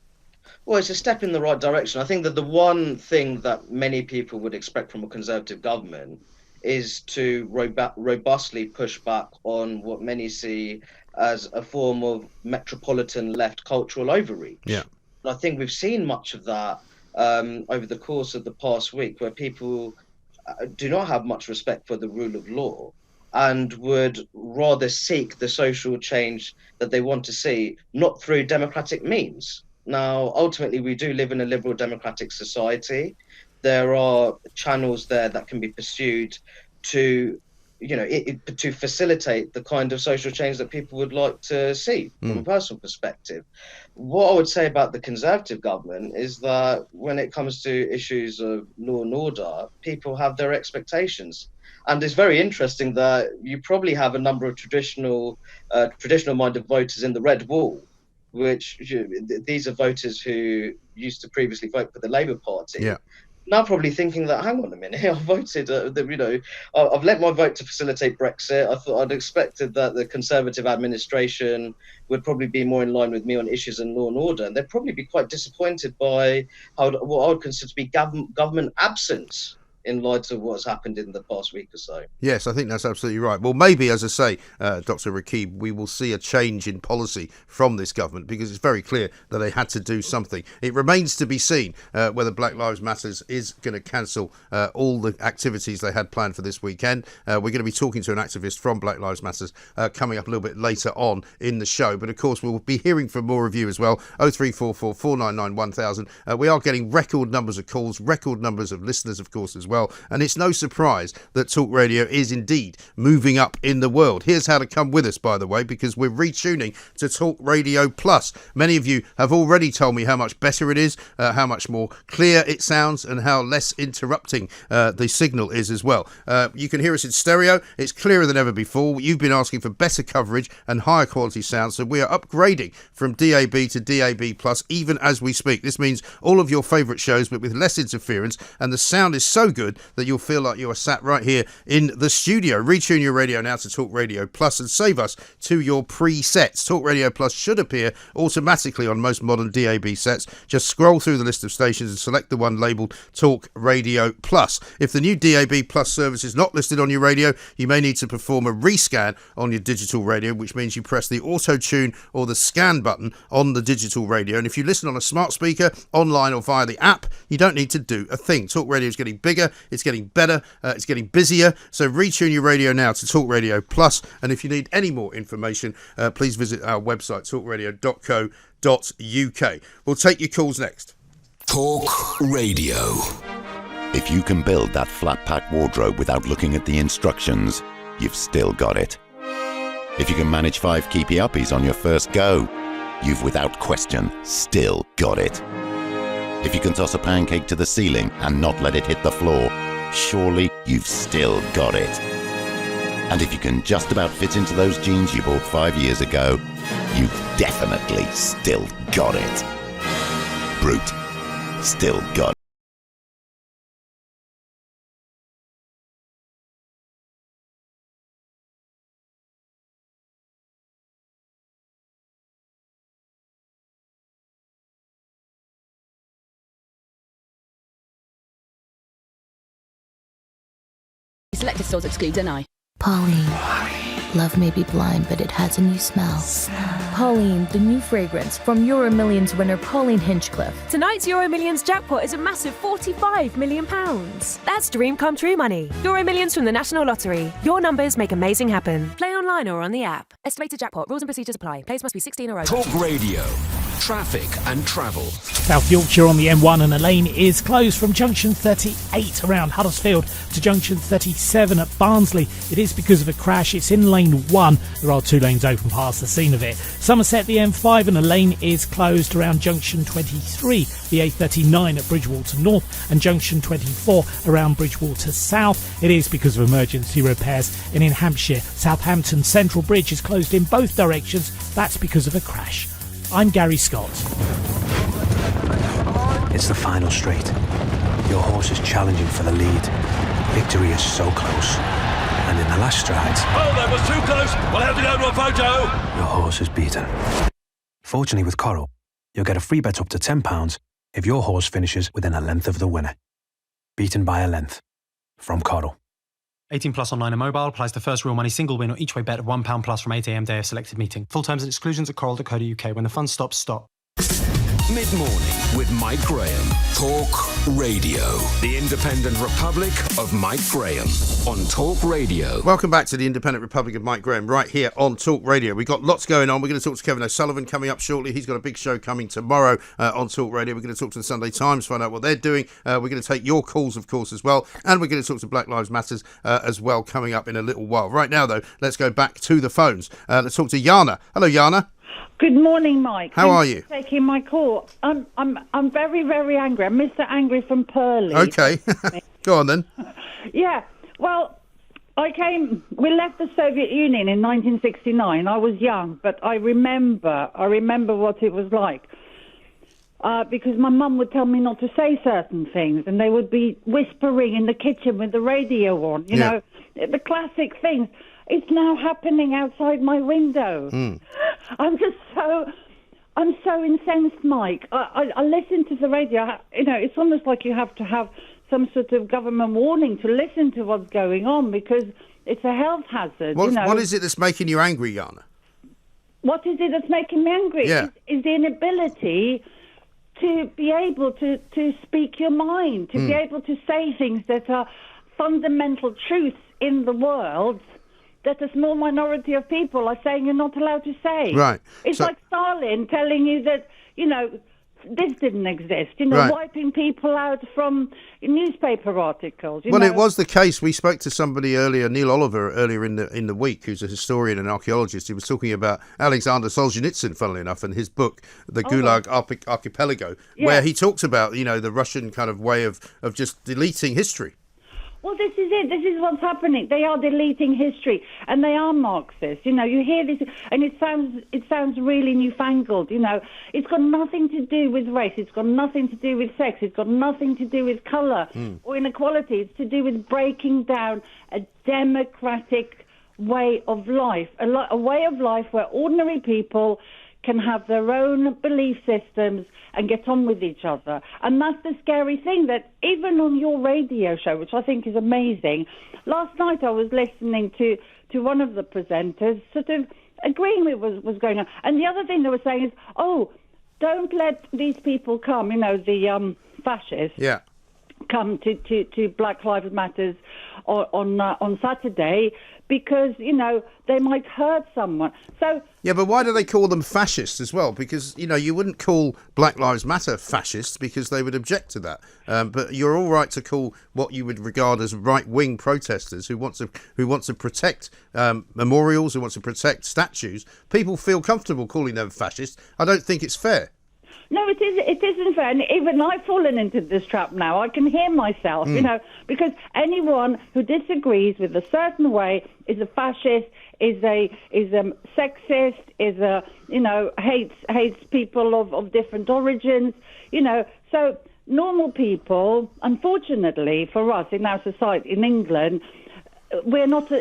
Well, it's a step in the right direction. I think that the one thing that many people would expect from a Conservative government is to robustly push back on what many see as a form of metropolitan left cultural overreach. Yeah. And I think we've seen much of that over the course of the past week, where people do not have much respect for the rule of law and would rather seek the social change that they want to see, not through democratic means. Now, ultimately, we do live in a liberal democratic society. There are channels there that can be pursued to, to facilitate the kind of social change that people would like to see from a personal perspective. What I would say about the Conservative government is that when it comes to issues of law and order, people have their expectations. And it's very interesting that you probably have a number of traditional-minded voters in the red wall, which these are voters who used to previously vote for the Labour Party. Yeah. Now probably thinking that, hang on a minute, I voted, I've lent my vote to facilitate Brexit. I thought I'd expected that the Conservative administration would probably be more in line with me on issues in law and order. And they'd probably be quite disappointed by what I would consider to be government absence in light of what's happened in the past week or so. Yes, I think that's absolutely right. Well, maybe, as I say, Dr. Rakib, we will see a change in policy from this government, because it's very clear that they had to do something. It remains to be seen whether Black Lives Matter is going to cancel all the activities they had planned for this weekend. We're going to be talking to an activist from Black Lives Matter coming up a little bit later on in the show. But, of course, we'll be hearing from more of you as well. 0344 499 1000. We are getting record numbers of calls, record numbers of listeners, of course, as well. And it's no surprise that Talk Radio is indeed moving up in the world. Here's how to come with us, by the way, because we're retuning to Talk Radio Plus. Many of you have already told me how much better it is, how much more clear it sounds, and how less interrupting the signal is as well. You can hear us in stereo. It's clearer than ever before. You've been asking for better coverage and higher quality sound, so we are upgrading from DAB to DAB Plus even as we speak. This means all of your favourite shows, but with less interference, and the sound is so good that you'll feel like you are sat right here in the studio. Retune your radio now to Talk Radio Plus and save us to your presets. Talk Radio Plus should appear automatically on most modern DAB sets. Just scroll through the list of stations and select the one labelled Talk Radio Plus. If the new DAB Plus service is not listed on your radio, you may need to perform a rescan on your digital radio, which means you press the auto tune or the scan button on the digital radio. And if you listen on a smart speaker, online or via the app, you don't need to do a thing. Talk Radio is getting bigger, it's getting better, it's getting busier, so retune your radio now to Talk Radio Plus. And if you need any more information, please visit our website, talkradio.co.uk. We'll take your calls next. Talk Radio. If you can build that flat pack wardrobe without looking at the instructions, you've still got it. If you can manage 5 keepy uppies on your first go, you've without question still got it. If you can toss a pancake to the ceiling and not let it hit the floor, surely you've still got it. And if you can just about fit into those jeans you bought 5 years ago, you've definitely still got it. Brute. Still got it. Selected stores exclude deny. Pauline. Love may be blind, but it has a new smell. Pauline, the new fragrance from Euro Millions winner Pauline Hinchcliffe. Tonight's Euro Millions jackpot is a massive £45 million. That's dream come true money. Euro Millions from the National Lottery. Your numbers make amazing happen. Play online or on the app. Estimated jackpot. Rules and procedures apply. Players must be 16 or over. Talk Radio. traffic and travel. South Yorkshire on the M1 and a lane is closed from junction 38 around Huddersfield to junction 37 at Barnsley. It is because of a crash. It's in lane 1. There are 2 lanes open past the scene of it. Somerset, the M5 and a lane is closed around junction 23, the A39 at Bridgewater North and junction 24 around Bridgewater South. It is because of emergency repairs. And in Hampshire, Southampton Central Bridge is closed in both directions. That's because of a crash. I'm Gary Scott. It's the final straight. Your horse is challenging for the lead. Victory is so close. And in the last strides... Oh, that was too close. We'll have to go to a photo. Your horse is beaten. Fortunately with Coral, you'll get a free bet up to £10 if your horse finishes within a length of the winner. Beaten by a length. From Coral. 18 plus online and mobile. Applies to first real money single win or each way bet of £1 plus from 8 a.m. day of selected meeting. Full terms and exclusions at coral.co.uk. When the fun stops, stop. Mid-morning with Mike Graham. Talk Radio. The Independent Republic of Mike Graham on Talk Radio. Welcome back to the Independent Republic of Mike Graham right here on Talk Radio. We've got lots going on. We're going to talk to Kevin O'Sullivan coming up shortly. He's got a big show coming tomorrow on Talk Radio. We're going to talk to the Sunday Times, find out what they're doing. We're going to take your calls, of course, as well. And we're going to talk to Black Lives Matter as well coming up in a little while. Right now, though, let's go back to the phones. Let's talk to Jana. Hello, Jana. Good morning, Mike. How are you? Taking my call. I'm very, very angry. I'm Mr. Angry from Purley. Okay. Go on then. Yeah. Well, we left the Soviet Union in 1969. I was young, but I remember what it was like. Because my mum would tell me not to say certain things, and they would be whispering in the kitchen with the radio on, you know, the classic things. It's now happening outside my window. I'm so incensed, Mike. I listen to the radio. You know, it's almost like you have to have some sort of government warning to listen to what's going on because it's a health hazard. What is it that's making you angry, Jana? What is it that's making me angry? Yeah. Is the inability to be able to speak your mind, to be able to say things that are fundamental truths in the world that a small minority of people are saying you're not allowed to say. Right. It's like Stalin telling you that, you know, this didn't exist, you know, wiping people out from newspaper articles. Well, it was the case. We spoke to somebody earlier, Neil Oliver, earlier in the week, who's a historian and archaeologist. He was talking about Alexander Solzhenitsyn, funnily enough, and his book, The Gulag Archipelago, where he talks about, you know, the Russian kind of way of just deleting history. Well, this is it. This is what's happening. They are deleting history, and they are Marxists. You know, you hear this, and it sounds really newfangled. You know, it's got nothing to do with race. It's got nothing to do with sex. It's got nothing to do with colour or inequality. It's to do with breaking down a democratic way of life, a way of life where ordinary people can have their own belief systems and get on with each other. And that's the scary thing, that even on your radio show, which I think is amazing, last night I was listening to one of the presenters sort of agreeing with what was going on. And the other thing they were saying is, don't let these people come, you know, the fascists, come to Black Lives Matter on Saturday, because, you know, they might hurt someone. So yeah, but why do they call them fascists as well? Because, you know, you wouldn't call Black Lives Matter fascists because they would object to that. But you're all right to call what you would regard as right-wing protesters who want to protect memorials, who want to protect statues. People feel comfortable calling them fascists. I don't think it's fair. No, it isn't fair. And even I've fallen into this trap now. I can hear myself, you know, because anyone who disagrees with a certain way is a fascist, is a sexist, is a, you know, hates people of different origins, you know. So normal people, unfortunately for us in our society in England, we're not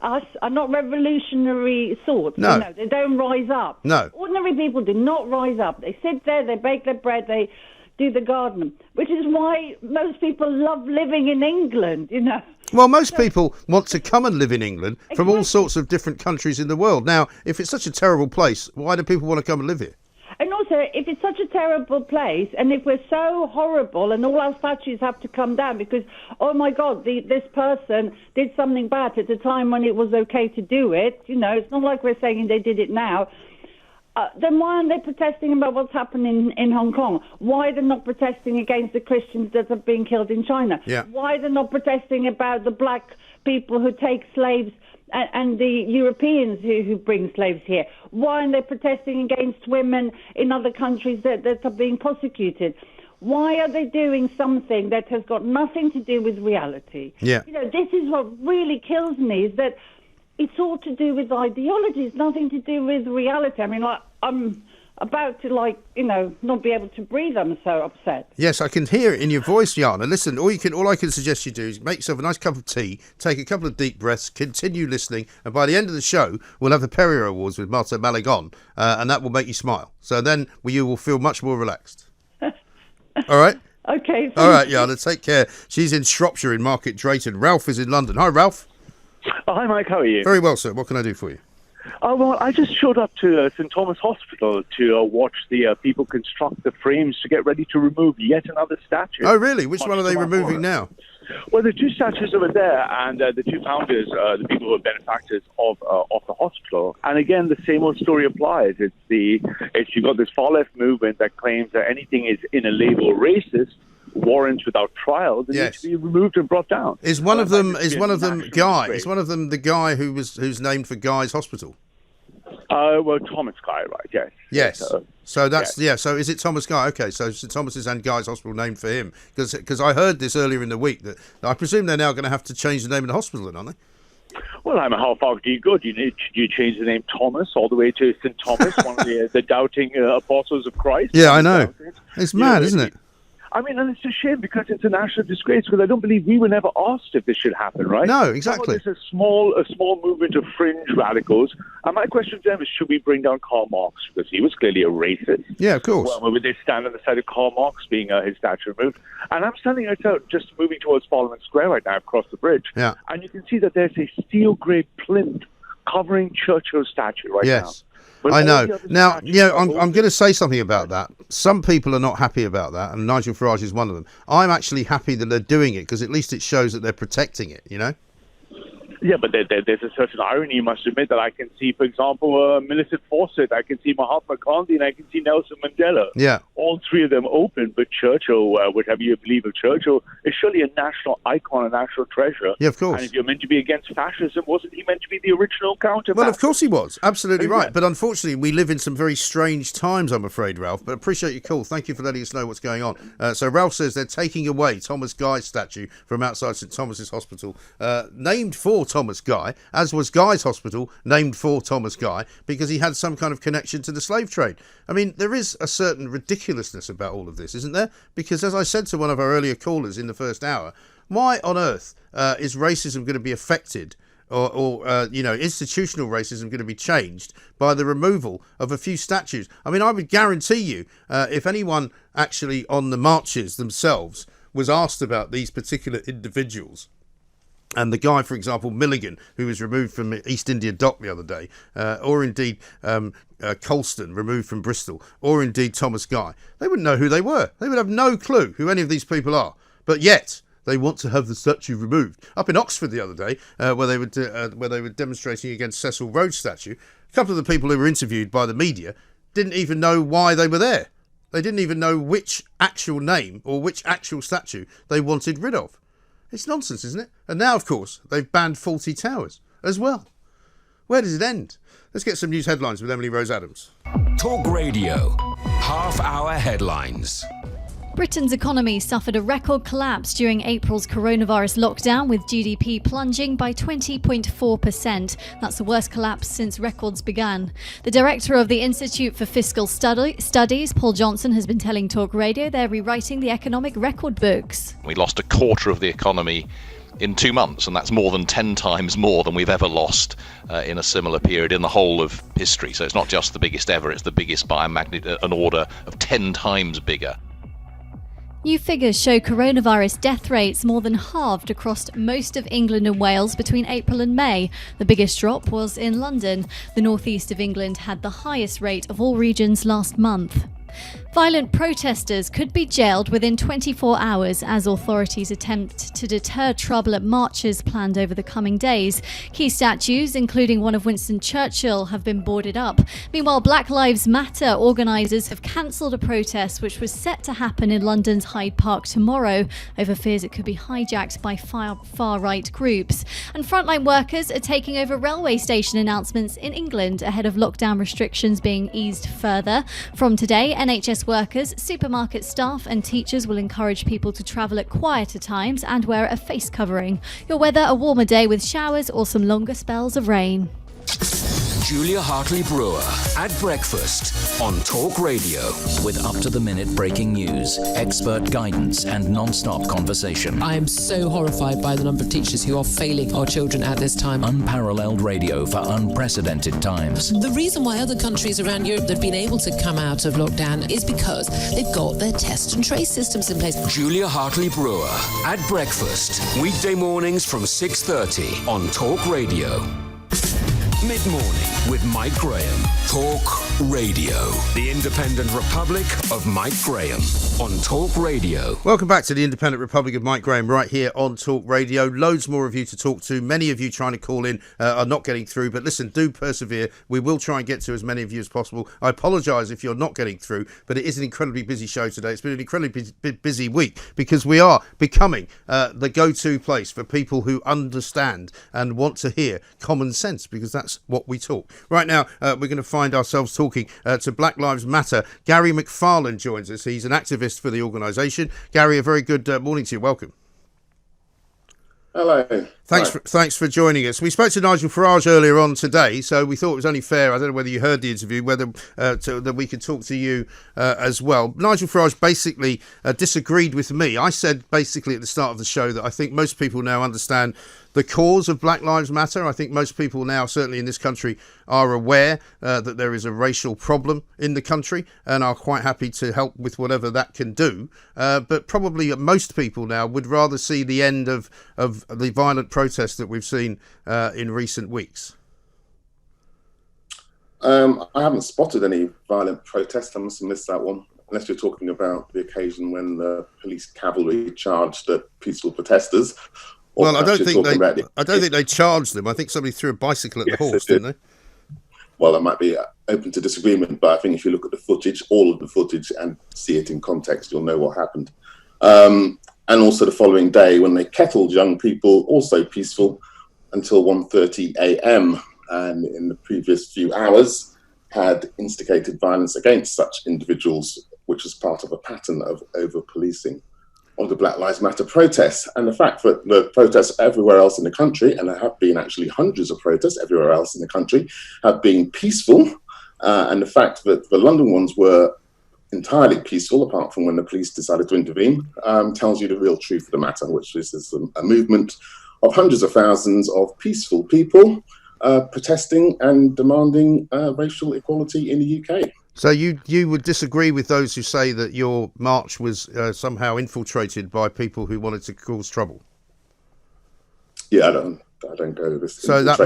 us are not revolutionary sorts. No. You know, they don't rise up. No. Ordinary people do not rise up. They sit there, they bake their bread, they do the garden, which is why most people love living in England, you know. Well, most people want to come and live in England from all sorts of different countries in the world. Now, if it's such a terrible place, why do people want to come and live here? And also, if it's such a terrible place, and if we're so horrible and all our statues have to come down because, oh my God, this person did something bad at a time when it was okay to do it, you know, it's not like we're saying they did it now. Then why aren't they protesting about what's happening in Hong Kong? Why are they not protesting against the Christians that have been killed in China? Yeah. Why are they not protesting about the black people who take slaves and the Europeans who bring slaves here? Why aren't they protesting against women in other countries that are being prosecuted? Why are they doing something that has got nothing to do with reality? Yeah. This is what really kills me, is that it's all to do with ideology. It's nothing to do with reality. I mean, I'm about to, not be able to breathe. I'm so upset. Yes, I can hear it in your voice, Jana. Listen, all I can suggest you do is make yourself a nice cup of tea, take a couple of deep breaths, continue listening, and by the end of the show, we'll have the Perrior Awards with Marta Malagon, and that will make you smile. So then you will feel much more relaxed. All right? Okay. All right, Jana, take care. She's in Shropshire in Market Drayton. Ralph is in London. Hi, Ralph. Oh, hi, Mike. How are you? Very well, sir. What can I do for you? Well, I just showed up to St Thomas Hospital to watch the people construct the frames to get ready to remove yet another statue. Oh, really? Which one are they removing now? Well, the two statues over there, and the two founders, the people who are benefactors of the hospital. And again, the same old story applies. You've got this far left movement that claims that anything is in a label racist, warrants without trial, that needs to be removed and brought down. Is one of them Guy? Is one of them the guy who's named for Guy's Hospital? Well, Thomas Guy, right? Yes. Yes. So that's So is it Thomas Guy? Okay. So St Thomas's and Guy's Hospital named for him, because I heard this earlier in the week that I presume they're now going to have to change the name of the hospital, then, aren't they? Well, how far do you go? Do you change the name Thomas all the way to St Thomas, one of the doubting apostles of Christ? Yeah, I know. It's mad, isn't it? I mean, and it's a shame because it's a national disgrace, because I don't believe we were never asked if this should happen, right? No, exactly. It's a small movement of fringe radicals. And my question to them is, should we bring down Karl Marx? Because he was clearly a racist. Yeah, of course. Well, would they stand on the side of Karl Marx being his statue removed? And I'm standing outside, just moving towards Parliament Square right now, across the bridge. Yeah. And you can see that there's a steel grey plinth covering Churchill's statue right now. Yes. I know. Now, I'm going to say something about that. Some people are not happy about that, and Nigel Farage is one of them. I'm actually happy that they're doing it, because at least it shows that they're protecting it, Yeah, but there's a certain irony, you must admit, that I can see, for example, Millicent Fawcett, I can see Mahatma Gandhi, and I can see Nelson Mandela. Yeah. All three of them open, but Churchill, whatever you believe of Churchill, is surely a national icon, a national treasure. Yeah, of course. And if you're meant to be against fascism, wasn't he meant to be the original counterpart? Well, of course he was. Absolutely right. But unfortunately, we live in some very strange times, I'm afraid, Ralph. But appreciate your call. Thank you for letting us know what's going on. So Ralph says they're taking away Thomas Guy's statue from outside St Thomas's Hospital, named for Thomas Guy, as was Guy's Hospital, named for Thomas Guy, because he had some kind of connection to the slave trade. I mean, there is a certain ridiculously about all of this, isn't there? Because as I said to one of our earlier callers in the first hour, why on earth is racism going to be affected, or institutional racism going to be changed by the removal of a few statues? I mean, I would guarantee you, if anyone actually on the marches themselves was asked about these particular individuals, and the guy, for example, Milligan, who was removed from East India Dock the other day, or indeed Colston, removed from Bristol, or indeed Thomas Guy, they wouldn't know who they were. They would have no clue who any of these people are. But yet, they want to have the statue removed. Up in Oxford the other day, where they were demonstrating against Cecil Rhodes' statue, a couple of the people who were interviewed by the media didn't even know why they were there. They didn't even know which actual name or which actual statue they wanted rid of. It's nonsense, isn't it? And now, of course, they've banned Fawlty Towers as well. Where does it end? Let's get some news headlines with Emily Rose Adams. Talk Radio. Half-hour headlines. Britain's economy suffered a record collapse during April's coronavirus lockdown, with GDP plunging by 20.4%. That's the worst collapse since records began. The director of the Institute for Fiscal Studies, Paul Johnson, has been telling Talk Radio they're rewriting the economic record books. We lost a quarter of the economy in 2 months, and that's more than 10 times more than we've ever lost in a similar period in the whole of history. So it's not just the biggest ever, it's the biggest by an order of 10 times bigger. New figures show coronavirus death rates more than halved across most of England and Wales between April and May. The biggest drop was in London. The northeast of England had the highest rate of all regions last month. Violent protesters could be jailed within 24 hours as authorities attempt to deter trouble at marches planned over the coming days. Key statues, including one of Winston Churchill, have been boarded up. Meanwhile, Black Lives Matter organisers have cancelled a protest which was set to happen in London's Hyde Park tomorrow over fears it could be hijacked by far-right groups. And frontline workers are taking over railway station announcements in England ahead of lockdown restrictions being eased further. From today, NHS workers, supermarket staff and teachers will encourage people to travel at quieter times and wear a face covering. Your weather, a warmer day with showers or some longer spells of rain. Julia Hartley-Brewer at breakfast on Talk Radio. With up-to-the-minute breaking news, expert guidance and non-stop conversation. I am so horrified by the number of teachers who are failing our children at this time. Unparalleled radio for unprecedented times. The reason why other countries around Europe have been able to come out of lockdown is because they've got their test and trace systems in place. Julia Hartley-Brewer at breakfast. Weekday mornings from 6:30 on Talk Radio. Mid-morning with Mike Graham. Talk Radio. The Independent Republic of Mike Graham on Talk Radio. Welcome back to the Independent Republic of Mike Graham right here on Talk Radio. Loads more of you to talk to. Many of you trying to call in are not getting through. But listen, do persevere. We will try and get to as many of you as possible. I apologise if you're not getting through, but it is an incredibly busy show today. It's been an incredibly busy week because we are becoming the go-to place for people who understand and want to hear common sense, because that's what we talk. Right now, we're going to find ourselves talking to Black Lives Matter. Gary McFarlane joins us. He's an activist for the organisation. Gary, a very good morning to you. Welcome. Hello. Thanks for joining us. We spoke to Nigel Farrar earlier on today, so we thought it was only fair. I don't know whether you heard the interview, whether that we could talk to you as well. Nigel Farrar basically disagreed with me. I said basically at the start of the show that I think most people now understand the cause of Black Lives Matter. I think most people now, certainly in this country, are aware that there is a racial problem in the country and are quite happy to help with whatever that can do. But probably most people now would rather see the end of the violent protests that we've seen in recent weeks. I haven't spotted any violent protests. I must have missed that one. Unless you're talking about the occasion when the police cavalry charged at peaceful protesters. Well, I don't think they charged them. I think somebody threw a bicycle at the horse, didn't they? Well, that might be open to disagreement, but I think if you look at the footage, all of the footage, and see it in context, you'll know what happened. And also the following day, when they kettled young people, also peaceful, until 1:30 a.m. And in the previous few hours, had instigated violence against such individuals, which was part of a pattern of over-policing of the Black Lives Matter protests. And the fact that the protests everywhere else in the country, and there have been actually hundreds of protests everywhere else in the country, have been peaceful. And the fact that the London ones were entirely peaceful, apart from when the police decided to intervene, tells you the real truth of the matter, which is a movement of hundreds of thousands of peaceful people protesting and demanding racial equality in the UK. So you would disagree with those who say that your march was somehow infiltrated by people who wanted to cause trouble? Yeah, I don't go with this. So that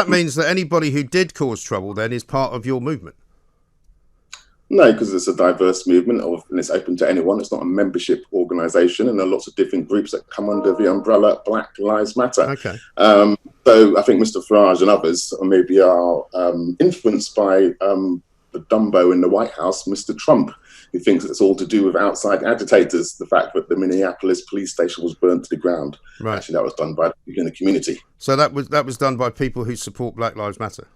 means that anybody who did cause trouble then is part of your movement. No, because it's a diverse movement and it's open to anyone. It's not a membership organisation, and there are lots of different groups that come under the umbrella Black Lives Matter. Okay. So I think Mr. Farage and others maybe are influenced by the Dumbo in the White House, Mr. Trump, who thinks it's all to do with outside agitators. The fact that the Minneapolis police station was burnt to the ground. Right. Actually, that was done by people in the community. So that was done by people who support Black Lives Matter.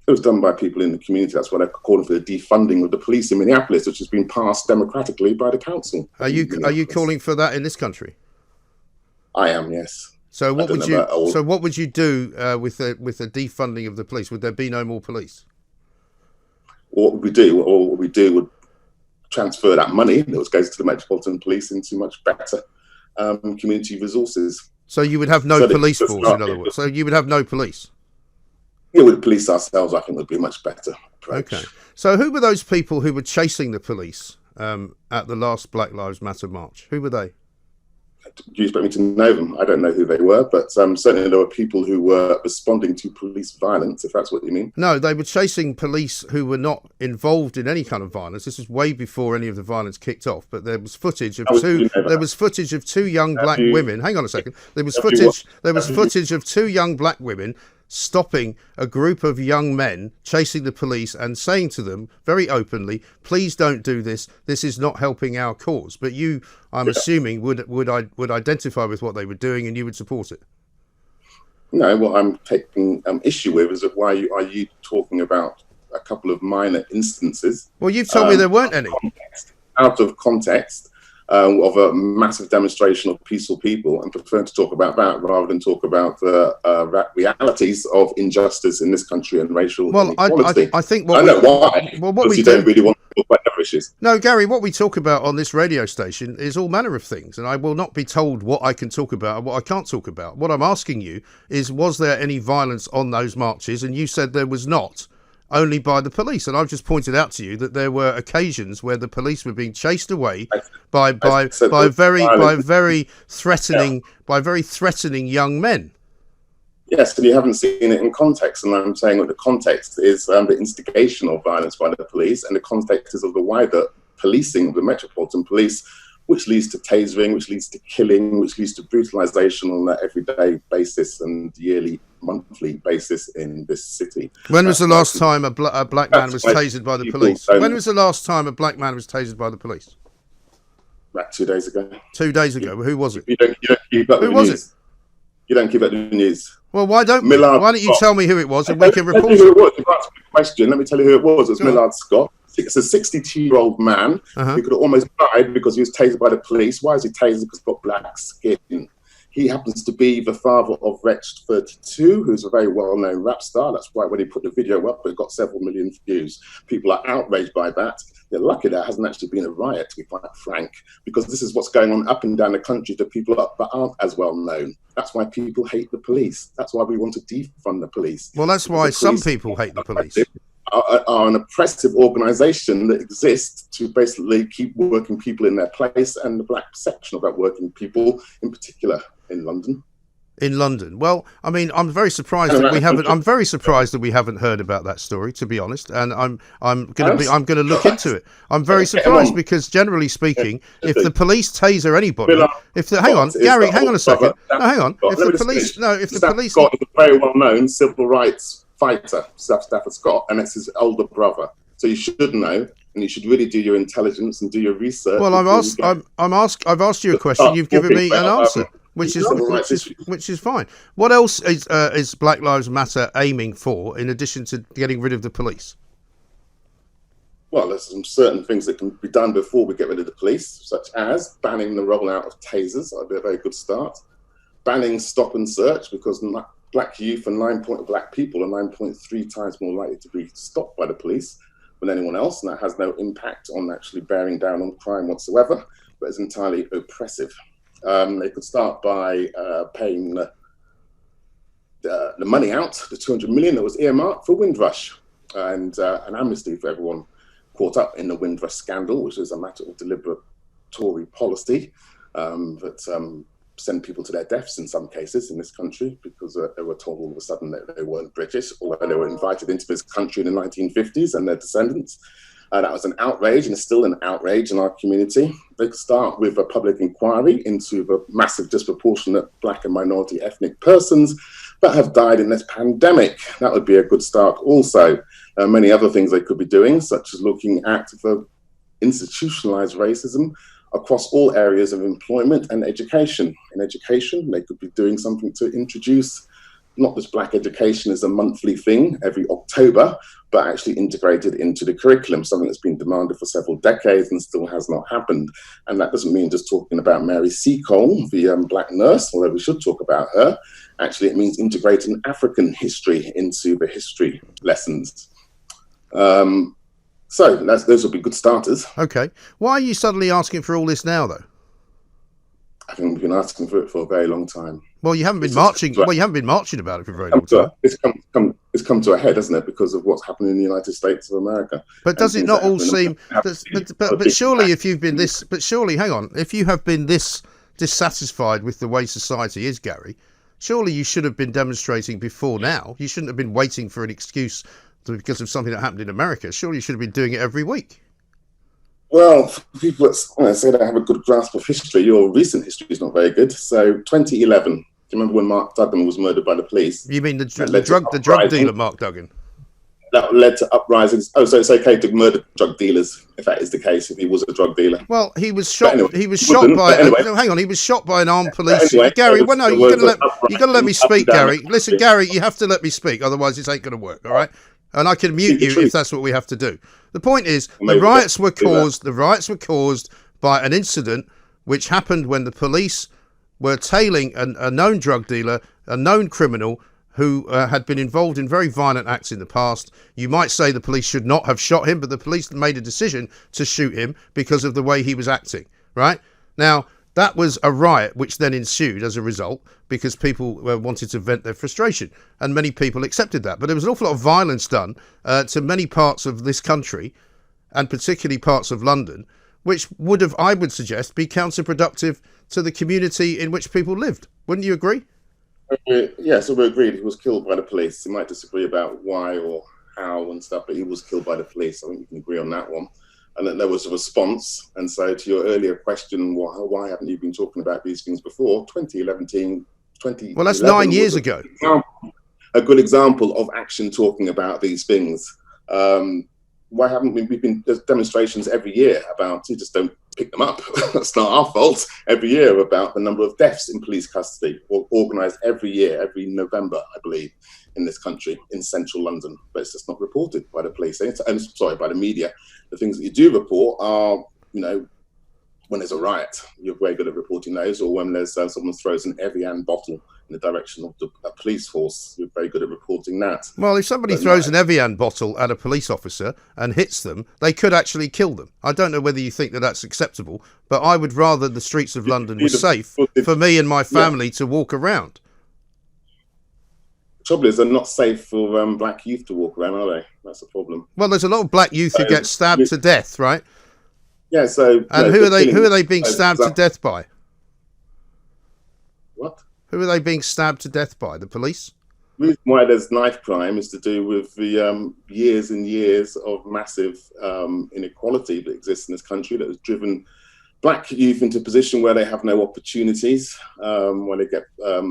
It was done by people in the community. That's why they're calling for the defunding of the police in Minneapolis, which has been passed democratically by the council. Are you calling for that in this country? I am, yes. So what would you do with the defunding of the police? Would there be no more police? What we would transfer that money that goes to the Metropolitan Police into much better community resources. So you would have no police force, in other words. So you would have no police. Yeah, we'd police ourselves, I think, would be a much better approach. Okay. So who were those people who were chasing the police at the last Black Lives Matter march? Who were they? Do you expect me to know them? I don't know who they were, but certainly there were people who were responding to police violence, if that's what you mean. No, they were chasing police who were not involved in any kind of violence. This was way before any of the violence kicked off. But there was footage of two young black women. Hang on a second. There was footage of two young black women stopping a group of young men chasing the police and saying to them very openly, please don't do this. This is not helping our cause. But you, I'm assuming, would identify with what they were doing and you would support it. No, what I'm taking issue with is that why are you talking about a couple of minor instances? Well, you've told me there weren't any. Out of context. Of a massive demonstration of peaceful people, and prefer to talk about that rather than talk about the realities of injustice in this country and racial inequality. I think I know why. Well, what we don't really want to talk about other issues. No, Gary, what we talk about on this radio station is all manner of things, and I will not be told what I can talk about and what I can't talk about. What I'm asking you is, was there any violence on those marches? And you said there was not. Only by the police, and I've just pointed out to you that there were occasions where the police were being chased away by very threatening young men. Yes, and you haven't seen it in context, and I'm saying that the context is the instigation of violence by the police, and the context is of the wider policing of the Metropolitan Police, which leads to tasering, which leads to killing, which leads to brutalisation on an everyday basis and yearly, monthly basis in this city. When was the last time a black man was tasered by the police? When was the last time a black man was tasered by the police? About 2 days ago. 2 days ago. Who was it? You don't keep up who with was news. It? You don't keep up with the news. Well, why don't you tell me who it was and we can report it? Who it was. If that's the question, let me tell you who it was. It was Millard Scott. It's a 62-year-old man who could have almost died because he was tasered by the police. Why is he tasered? Because he's got black skin. He happens to be the father of Wretched 32, who's a very well-known rap star. That's why when he put the video up, it got several million views. People are outraged by that. They're lucky there hasn't actually been a riot, to be quite frank, because this is what's going on up and down the country to people that aren't as well known. That's why people hate the police. That's why we want to defund the police. Well, that's why some people hate the police. Are an oppressive organisation that exists to basically keep working people in their place, and the black perception of that working people, in particular in London. In London, well, I mean, I'm very surprised that we haven't. I'm very surprised that we haven't heard about that story, to be honest. And I'm going to look into it. I'm very surprised because, generally speaking, if the police taser anybody, hang on a second. No, hang on. If the police, Scott is a very well-known civil rights fighter, Stafford Scott, and it's his older brother. So you should know, and you should really do your intelligence and do your research. Well, I've asked you a question. You've given me an answer, which is fine. What else is Black Lives Matter aiming for in addition to getting rid of the police? Well, there's some certain things that can be done before we get rid of the police, such as banning the rollout of tasers. That'd be a very good start. Banning stop and search, because black youth and black people are 9.3 times more likely to be stopped by the police than anyone else, and that has no impact on actually bearing down on crime whatsoever, but is entirely oppressive. They could start by paying the money out, the 200 million that was earmarked for Windrush, and an amnesty for everyone caught up in the Windrush scandal, which is a matter of deliberate Tory policy that send people to their deaths in some cases in this country because they were told all of a sudden that they weren't British, although they were invited into this country in the 1950s and their descendants. That was an outrage, and it's still an outrage in our community. They could start with a public inquiry into the massive disproportionate black and minority ethnic persons that have died in this pandemic. That would be a good start also. Many other things they could be doing, such as looking at the institutionalized racism across all areas of employment and education. In education, they could be doing something to introduce not just black education as a monthly thing every October, but actually integrated into the curriculum, something that's been demanded for several decades and still has not happened. And that doesn't mean just talking about Mary Seacole, the black nurse, although we should talk about her. Actually, it means integrating African history into the history lessons. So those would be good starters. Okay. Why are you suddenly asking for all this now, though? I think we've been asking for it for a very long time. Well, you haven't been marching. Well, you haven't been marching about it for a very long time. It's come to a head, hasn't it? Because of what's happening in the United States of America. But does it not all seem? But surely, if you've been this, hang on, if you have been this dissatisfied with the way society is, Gary, surely you should have been demonstrating before now. You shouldn't have been waiting for an excuse because of something that happened in America. Surely you should have been doing it every week. Well, for people that say they have a good grasp of history, your recent history is not very good. So 2011, do you remember when Mark Duggan was murdered by the police? You mean the drug dealer, Mark Duggan? That led to uprisings. Oh, so it's okay to murder drug dealers if that is the case, if he was a drug dealer. Well, he was shot. Anyway, he was shot by. No, hang on, he was shot by an armed police. Anyway, Gary, well, no, you got to let me speak, Gary. the Listen, Gary, you have to let me speak, otherwise this ain't going to work. All right, and I can mute you if that's what we have to do. The point is, the riots were caused. The riots were caused by an incident which happened when the police were tailing a known drug dealer, a known criminal, who had been involved in very violent acts in the past. You might say the police should not have shot him, but the police made a decision to shoot him because of the way he was acting, right? Now, that was a riot which then ensued as a result because people wanted to vent their frustration, and many people accepted that. But there was an awful lot of violence done to many parts of this country, and particularly parts of London, which would have, I would suggest, be counterproductive to the community in which people lived. Wouldn't you agree? Yeah, so we agreed he was killed by the police. We might disagree about why or how and stuff, but he was killed by the police. I think we can agree on that one. And then there was a response. And so to your earlier question, why haven't you been talking about these things before? 2011. Well, that's 9 years ago. A good example of action talking about these things. Why haven't we've been there's demonstrations every year about, you just don't pick them up. That's not our fault. Every year about the number of deaths in police custody, or organised every year, every November, I believe, in this country, in central London. But it's just not reported by the police. I'm sorry, by the media. The things that you do report are, when there's a riot, you're very good at reporting those, or when there's someone throws an Evian bottle in the direction of a police force, you're very good at reporting that. Well, if somebody throws an Evian bottle at a police officer and hits them, they could actually kill them. I don't know whether you think that that's acceptable, but I would rather the streets of London were safe for me and my family to walk around. The trouble is, they're not safe for black youth to walk around, are they? That's the problem. Well, there's a lot of black youth who get stabbed to death, right? Yeah, so... And who are they being stabbed to death by? What? Who are they being stabbed to death by? The police? The reason why there's knife crime is to do with the years and years of massive inequality that exists in this country that has driven black youth into a position where they have no opportunities, where they get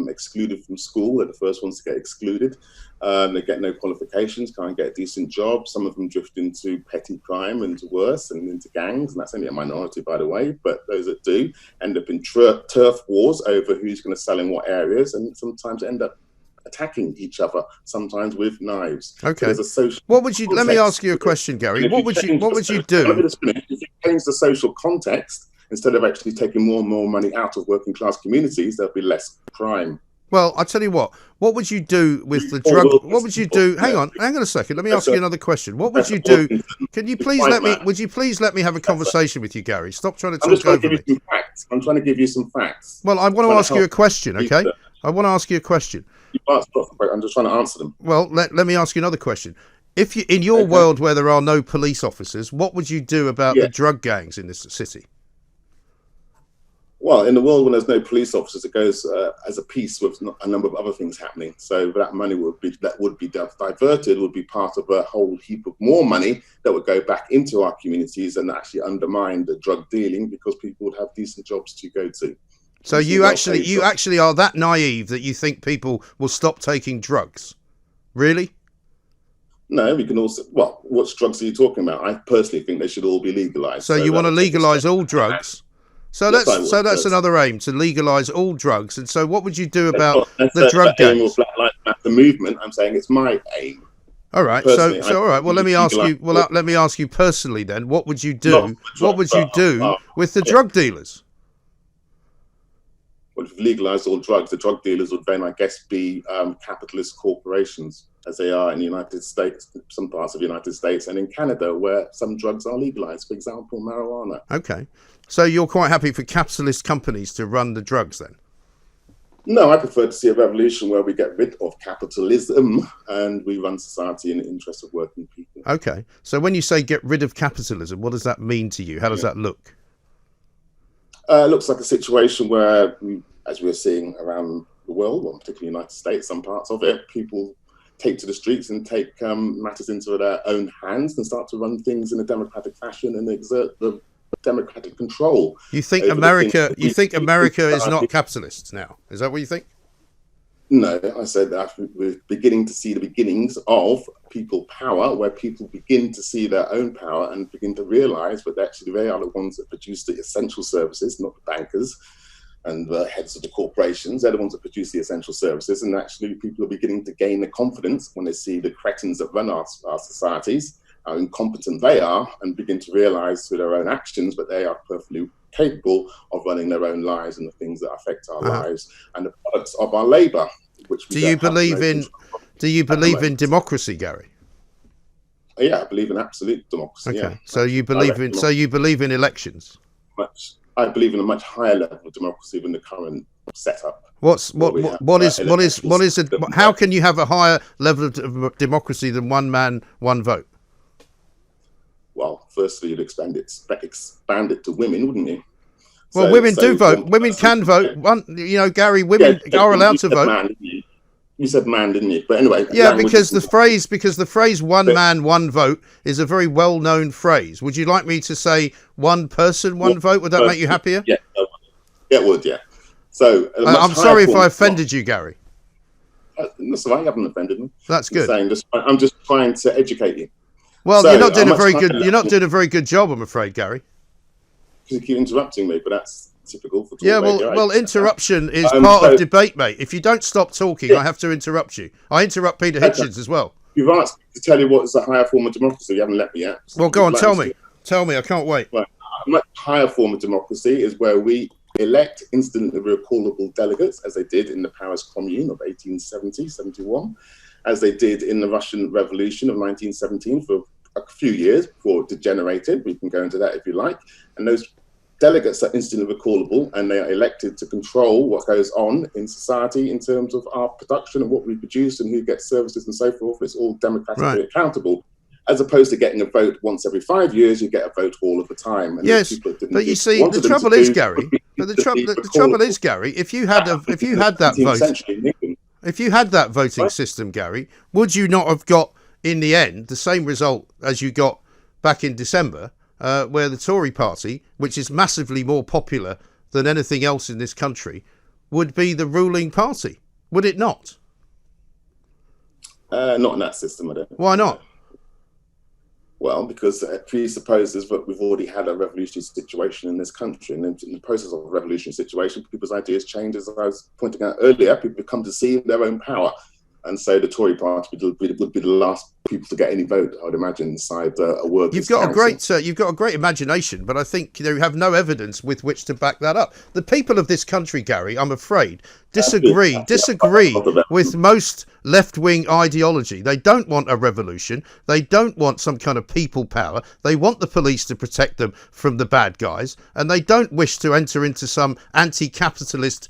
excluded from school. They're the first ones to get excluded. They get no qualifications, can't get a decent job. Some of them drift into petty crime and worse, and into gangs. And that's only a minority, by the way. But those that do end up in turf wars over who's going to sell in what areas, and sometimes end up attacking each other, sometimes with knives. Okay. So there's a social what would you? context. Let me ask you a question, Gary. What would you do? If you change the social context, instead of actually taking more and more money out of working class communities, there'll be less crime. Well, I tell you what would you do with the drug? What would you do? Hang on a second. Let me ask you another question. What would you do? Can you please would you please let me have a conversation with you, Gary? Stop trying to talk over me. I'm trying to give you some facts. Well, I want to ask you a question, okay? I want to ask you a question. I'm just trying to answer them. Well, let me ask you another question. If you, in your world where there are no police officers, what would you do about the drug gangs in this city? Well, in the world when there's no police officers, it goes as a piece with a number of other things happening. So that money would be diverted, would be part of a whole heap of more money that would go back into our communities and actually undermine the drug dealing, because people would have decent jobs to go to. So you actually are that naive that you think people will stop taking drugs? Really? No, we can also. Well, what drugs are you talking about? I personally think they should all be legalised. So you want to legalise all drugs? So that's another aim, to legalise all drugs. And so what would you do about the drug gangs? Black Lives Matter movement. I'm saying it's my aim. All right. So all right. Well, let me ask you. Well, let me ask you personally then. What would you do? What would you do with the drug dealers? Well, if you legalise all drugs, the drug dealers would then, I guess, be capitalist corporations, as they are in the United States, some parts of the United States, and in Canada, where some drugs are legalised. For example, marijuana. Okay. So you're quite happy for capitalist companies to run the drugs then? No, I prefer to see a revolution where we get rid of capitalism and we run society in the interest of working people. Okay. So when you say get rid of capitalism, what does that mean to you? How does that look? It looks like a situation where, as we're seeing around the world, well, particularly the United States, some parts of it, people take to the streets and take matters into their own hands and start to run things in a democratic fashion and exert the democratic control. You think America is not capitalist now? Is that what you think? No, I said that we're beginning to see the beginnings of people power, where people begin to see their own power and begin to realise that actually they are the ones that produce the essential services, not the bankers and the heads of the corporations. They're the ones that produce the essential services, and actually people are beginning to gain the confidence when they see the cretins that run our societies, how incompetent they are, and begin to realise through their own actions that they are perfectly capable of running their own lives and the things that affect our lives and the products of our labour. Do you believe in democracy, Gary? Yeah, I believe in absolute democracy. Okay, yeah. so you believe in elections? I believe in a much higher level of democracy than the current setup. How can you have a higher level of democracy than one man, one vote? Well, firstly, you'd expand it to women, wouldn't you? Well, women do vote. Women can vote. Gary, women are allowed to vote. Man, you said man, didn't you? But anyway. Yeah, because the phrase "one man, one vote" is a very well-known phrase. Would you like me to say "one person, one vote"? Would that make you happier? Yeah, it would. Yeah. So I'm sorry if I offended you, Gary. That's all right. You haven't offended me. That's good. I'm just trying to educate you. Well, you're not doing a very good job, I'm afraid, Gary. Because you keep interrupting me, but that's typical for talk radio. Well, interruption is part of debate, mate. If you don't stop talking, I have to interrupt you. I interrupt Peter Hitchens as well. You've asked me to tell you what is a higher form of democracy. You haven't let me yet. Well, go on, tell me. Tell me, I can't wait. Well, a much higher form of democracy is where we elect instantly recallable delegates, as they did in the Paris Commune of 1870-71, as they did in the Russian Revolution of 1917 for a few years before it degenerated. We can go into that if you like. And those delegates are instantly recallable, and they are elected to control what goes on in society in terms of our production and what we produce and who gets services and so forth. It's all democratically accountable. As opposed to getting a vote once every 5 years, you get a vote all of the time. And yes, but you see, the trouble is, Gary. But the trouble is, Gary, if you had that voting system, Gary, would you not have got in the end the same result as you got back in December, where the Tory party, which is massively more popular than anything else in this country, would be the ruling party? Would it not? Not in that system, I don't. Why not? Well, because it presupposes that we've already had a revolutionary situation in this country. And in the process of a revolutionary situation, people's ideas change. As I was pointing out earlier, people come to see their own power. And so the Tory party would be the last people to get any vote, I would imagine, inside a workers' You've got council. you've got a great imagination, but I think you have no evidence with which to back that up. The people of this country, Gary, I'm afraid, disagree with most left-wing ideology. They don't want a revolution. They don't want some kind of people power. They want the police to protect them from the bad guys, and they don't wish to enter into some anti-capitalist,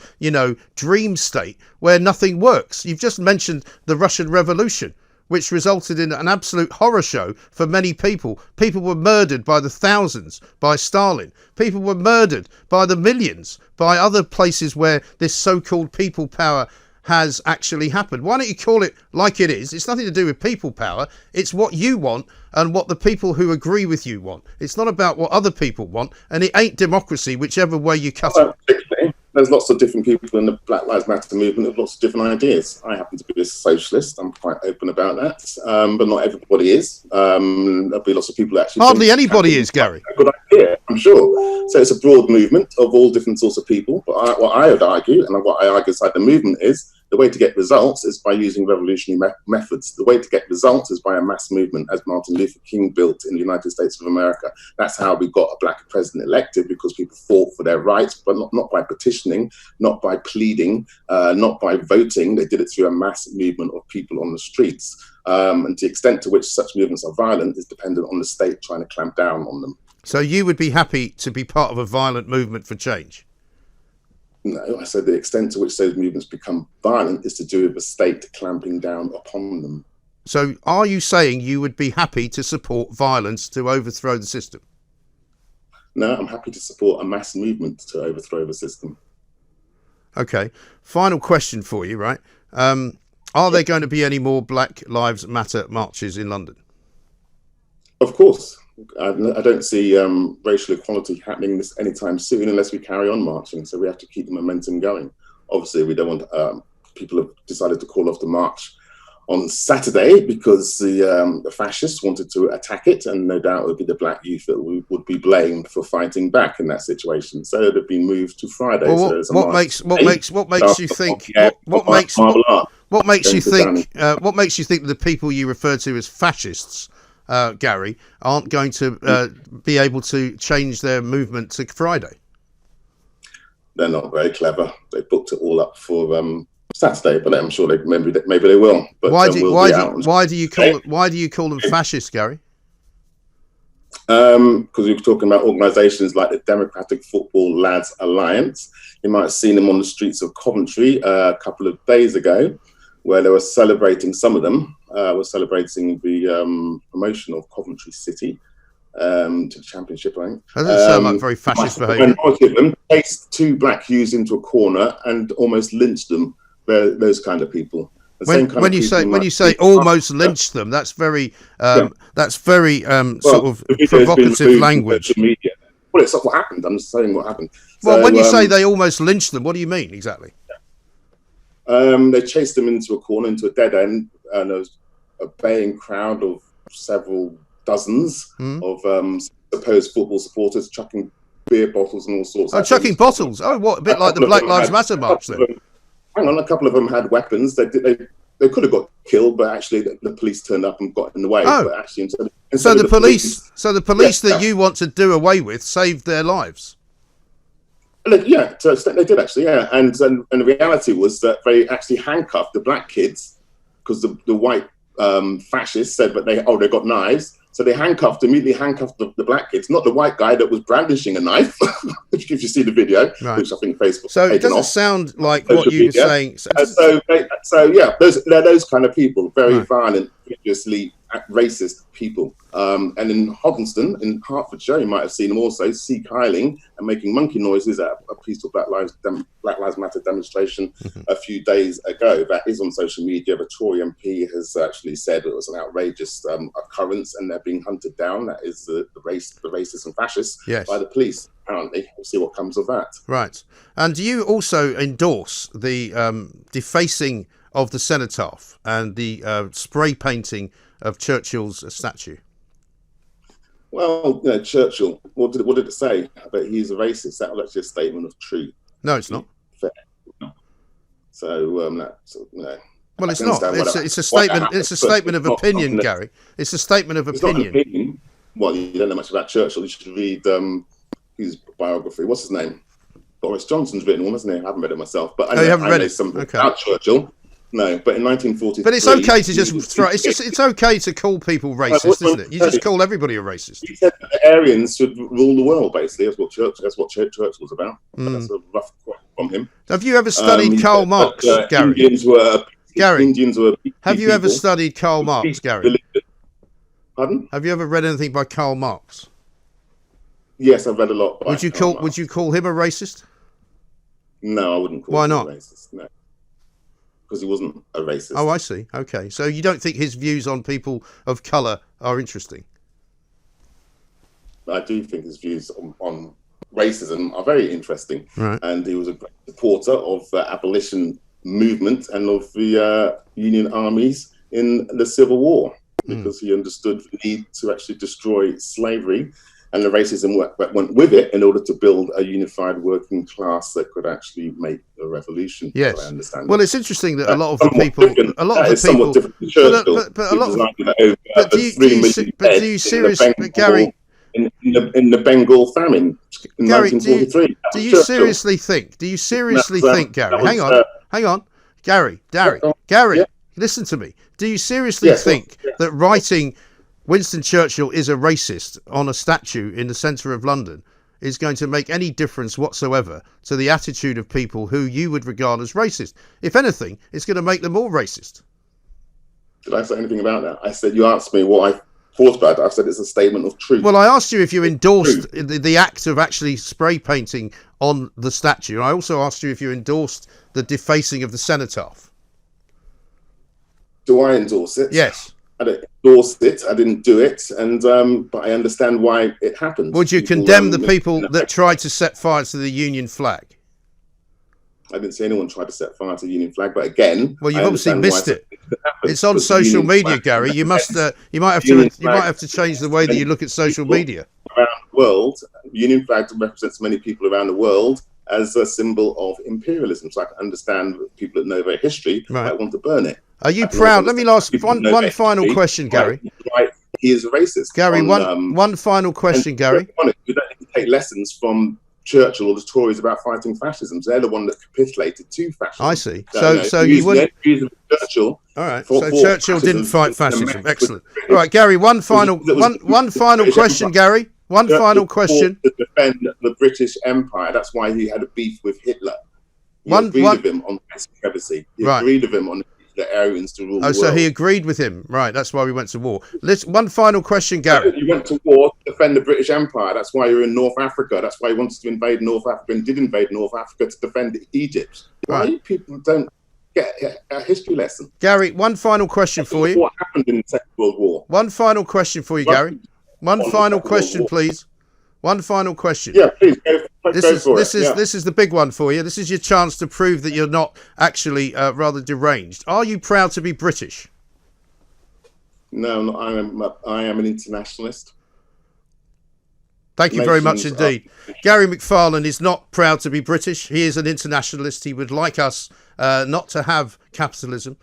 dream state where nothing works. You've just mentioned the Russian Revolution, which resulted in an absolute horror show for many people. People were murdered by the thousands by Stalin. People were murdered by the millions by other places where this so-called people power has actually happened. Why don't you call it like it is? It's nothing to do with people power. It's what you want and what the people who agree with you want. It's not about what other people want, and it ain't democracy, whichever way you cut it. There's lots of different people in the Black Lives Matter movement with lots of different ideas. I happen to be a socialist. I'm quite open about that, but not everybody is. There'll be lots of people actually. Hardly anybody is, Gary. A good idea, I'm sure. So it's a broad movement of all different sorts of people. But what I would argue, and what I argue inside the movement, is the way to get results is by using revolutionary methods. The way to get results is by a mass movement, as Martin Luther King built in the United States of America. That's how we got a black president elected, because people fought for their rights, but not by petitioning, not by pleading, not by voting. They did it through a mass movement of people on the streets. And the extent to which such movements are violent is dependent on the state trying to clamp down on them. So you would be happy to be part of a violent movement for change? No, I said the extent to which those movements become violent is to do with the state clamping down upon them. So are you saying you would be happy to support violence to overthrow the system? no, I'm happy to support a mass movement to overthrow the system. Okay. Final question for you, right? Are there going to be any more Black Lives Matter marches in London? Of course. I don't see racial equality happening anytime soon unless we carry on marching. So we have to keep the momentum going. Obviously, we don't want people have decided to call off the march on Saturday because the fascists wanted to attack it, and no doubt it would be the black youth that would be blamed for fighting back in that situation. So it had been moved to Friday. Well, so what makes you think that the people you refer to as fascists, Gary, aren't going to be able to change their movement to Friday? They're not very clever. They booked it all up for Saturday, but I'm sure maybe they will. But why do you call them fascists, Gary? Because we were talking about organisations like the Democratic Football Lads Alliance. You might have seen them on the streets of Coventry a couple of days ago, where they were celebrating. Some of them were celebrating the promotion of Coventry City to the Championship, I think. That doesn't sound like very fascist behaviour. And one of them chased two black youths into a corner and almost lynched them. Those kind of people. When you say almost lynched them, that's very sort of provocative language. Media. Well, it's not what happened. I'm just saying what happened. Well, when you say they almost lynched them, what do you mean exactly? They chased them into a corner, into a dead end, and there was a baying crowd of several dozens of supposed football supporters chucking beer bottles and all sorts. Oh, chucking bottles! Oh, what? A bit like the Black Lives Matter march then. Hang on, a couple of them had weapons. They could have got killed, but actually the police turned up and got in the way. Oh. But actually, So the police that you want to do away with saved their lives. Yeah, to an extent they did actually. Yeah, and the reality was that they actually handcuffed the black kids because the white fascists said that they got knives. So they immediately handcuffed the black kids, not the white guy that was brandishing a knife, if you see the video, which I think Facebook. So it doesn't sound like what you were saying. Yeah, they're those kind of people, very violent, viciously racist people. And in Hoddesdon, in Hertfordshire, you might have seen them also sea-kyling and making monkey noises at a peaceful Black Lives Matter demonstration a few days ago. That is on social media. The Tory MP has actually said it was an outrageous occurrence and they're being hunted down. That is the racists and fascists by the police. Apparently, we'll see what comes of that. Right. And do you also endorse the defacing of the cenotaph and the spray painting of Churchill's statue? Well, Churchill, what did it say? That he's a racist. That was actually a statement of truth. No, it's not. So, well, it's not. It's a statement. It's a statement of opinion, Gary. It's a statement of opinion. Well, you don't know much about Churchill. You should read his biography. What's his name? Boris Johnson's written one, hasn't he? I haven't read it myself, but I know, read something about Churchill. No, but in 1943... But it's okay to just throw... It's okay to call people racist, isn't it? You just call everybody a racist. He said that the Aryans should rule the world, basically. That's what Churchill was about. That's a rough quote from him. Have you ever studied Karl Marx, Gary? Indians were have you ever studied Karl Marx, Gary? Pardon? Have you ever read anything by Karl Marx? Yes, I've read a lot. Would you call him a racist? No, I wouldn't call him a racist. No. Because he wasn't a racist. Oh, I see. Okay. So you don't think his views on people of colour are interesting? I do think his views on racism are very interesting. Right. And he was a great supporter of the abolition movement and of the Union armies in the Civil War, because he understood the need to actually destroy slavery and the racism that went with it in order to build a unified working class that could actually make a revolution. Yes. I understand. Well, it's interesting that a lot of the people, but do you seriously, Gary? In the Bengal famine in 1943. Do you seriously think? Do you seriously think, Gary? Hang on, Gary, listen to me. Do you seriously think that writing Winston Churchill is a racist on a statue in the centre of London is going to make any difference whatsoever to the attitude of people who you would regard as racist? If anything, it's going to make them more racist. Did I say anything about that? I said, you asked me what I thought about it. I've said it's a statement of truth. Well, I asked you if you endorsed the act of actually spray painting on the statue. I also asked you if you endorsed the defacing of the cenotaph. Do I endorse it? Yes. I don't endorse it. I didn't do it, and but I understand why it happened. Would you condemn the people that tried to set fire to the Union flag? I didn't see anyone try to set fire to the Union flag, but again, well, you've obviously missed it. It's on social media, Gary. You must. You might have to. You might have to change the way that you look at social media. Around the world, the Union flag represents many people around the world as a symbol of imperialism. So I can understand people that know their history might want to burn it. Are you proud? Let me ask one final question, Gary. Right, he is a racist. Gary, one final question, Gary. We don't need to take lessons from Churchill or the Tories about fighting fascism. They're the one that capitulated to fascism. I see. So you wouldn't. Churchill. All right. So Churchill didn't fight fascism. Excellent. All right, Gary. One final question, Gary. One final question. To defend the British Empire. That's why he had a beef with Hitler. He agreed with him on supremacy. He agreed with him on the Aryans to rule the world. So he agreed with him. Right. That's why we went to war. One final question, Gary. You went to war to defend the British Empire. That's why you're in North Africa. That's why he wanted to invade North Africa and did invade North Africa to defend Egypt. Why people don't get a history lesson? Gary, one final question for you. What happened in the Second World War? One final question for you, Gary. One final question, please. One final question. Yeah, please go for it. This is the big one for you. This is your chance to prove that you're not actually rather deranged. Are you proud to be British? No, I am an internationalist. Thank you very much indeed. Gary McFarlane is not proud to be British. He is an internationalist. He would like us not to have capitalism.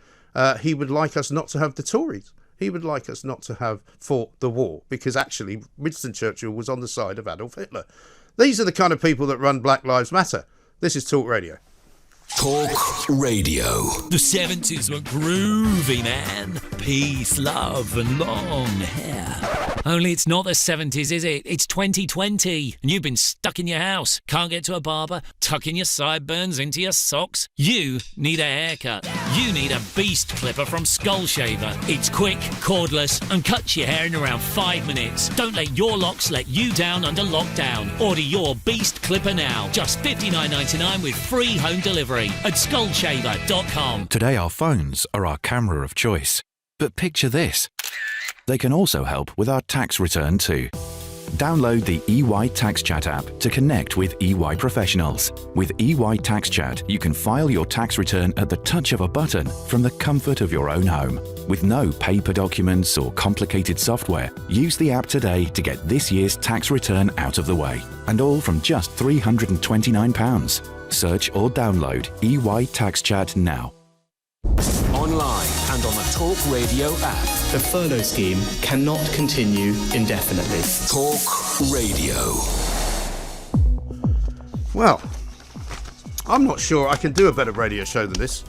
He would like us not to have the Tories. He would like us not to have fought the war because actually Winston Churchill was on the side of Adolf Hitler. These are the kind of people that run Black Lives Matter. This is Talk Radio. Talk Radio. The 70s were groovy, man. Peace, love, and long hair. Only it's not the 70s, is it? It's 2020, and you've been stuck in your house. Can't get to a barber, tucking your sideburns into your socks. You need a haircut. You need a beast clipper from Skull Shaver. It's quick, cordless, and cuts your hair in around 5 minutes. Don't let your locks let you down under lockdown. Order your beast clipper now. Just $59.99 with free home delivery at skullshaver.com. Today our phones are our camera of choice. But picture this. They can also help with our tax return too. Download the EY Tax Chat app to connect with EY professionals. With EY Tax Chat, you can file your tax return at the touch of a button from the comfort of your own home. With no paper documents or complicated software, use the app today to get this year's tax return out of the way. And all from just £329. Search or download EY Tax Chat now. Online and on the Talk Radio app. The furlough scheme cannot continue indefinitely. Talk Radio. Well, I'm not sure I can do a better radio show than this.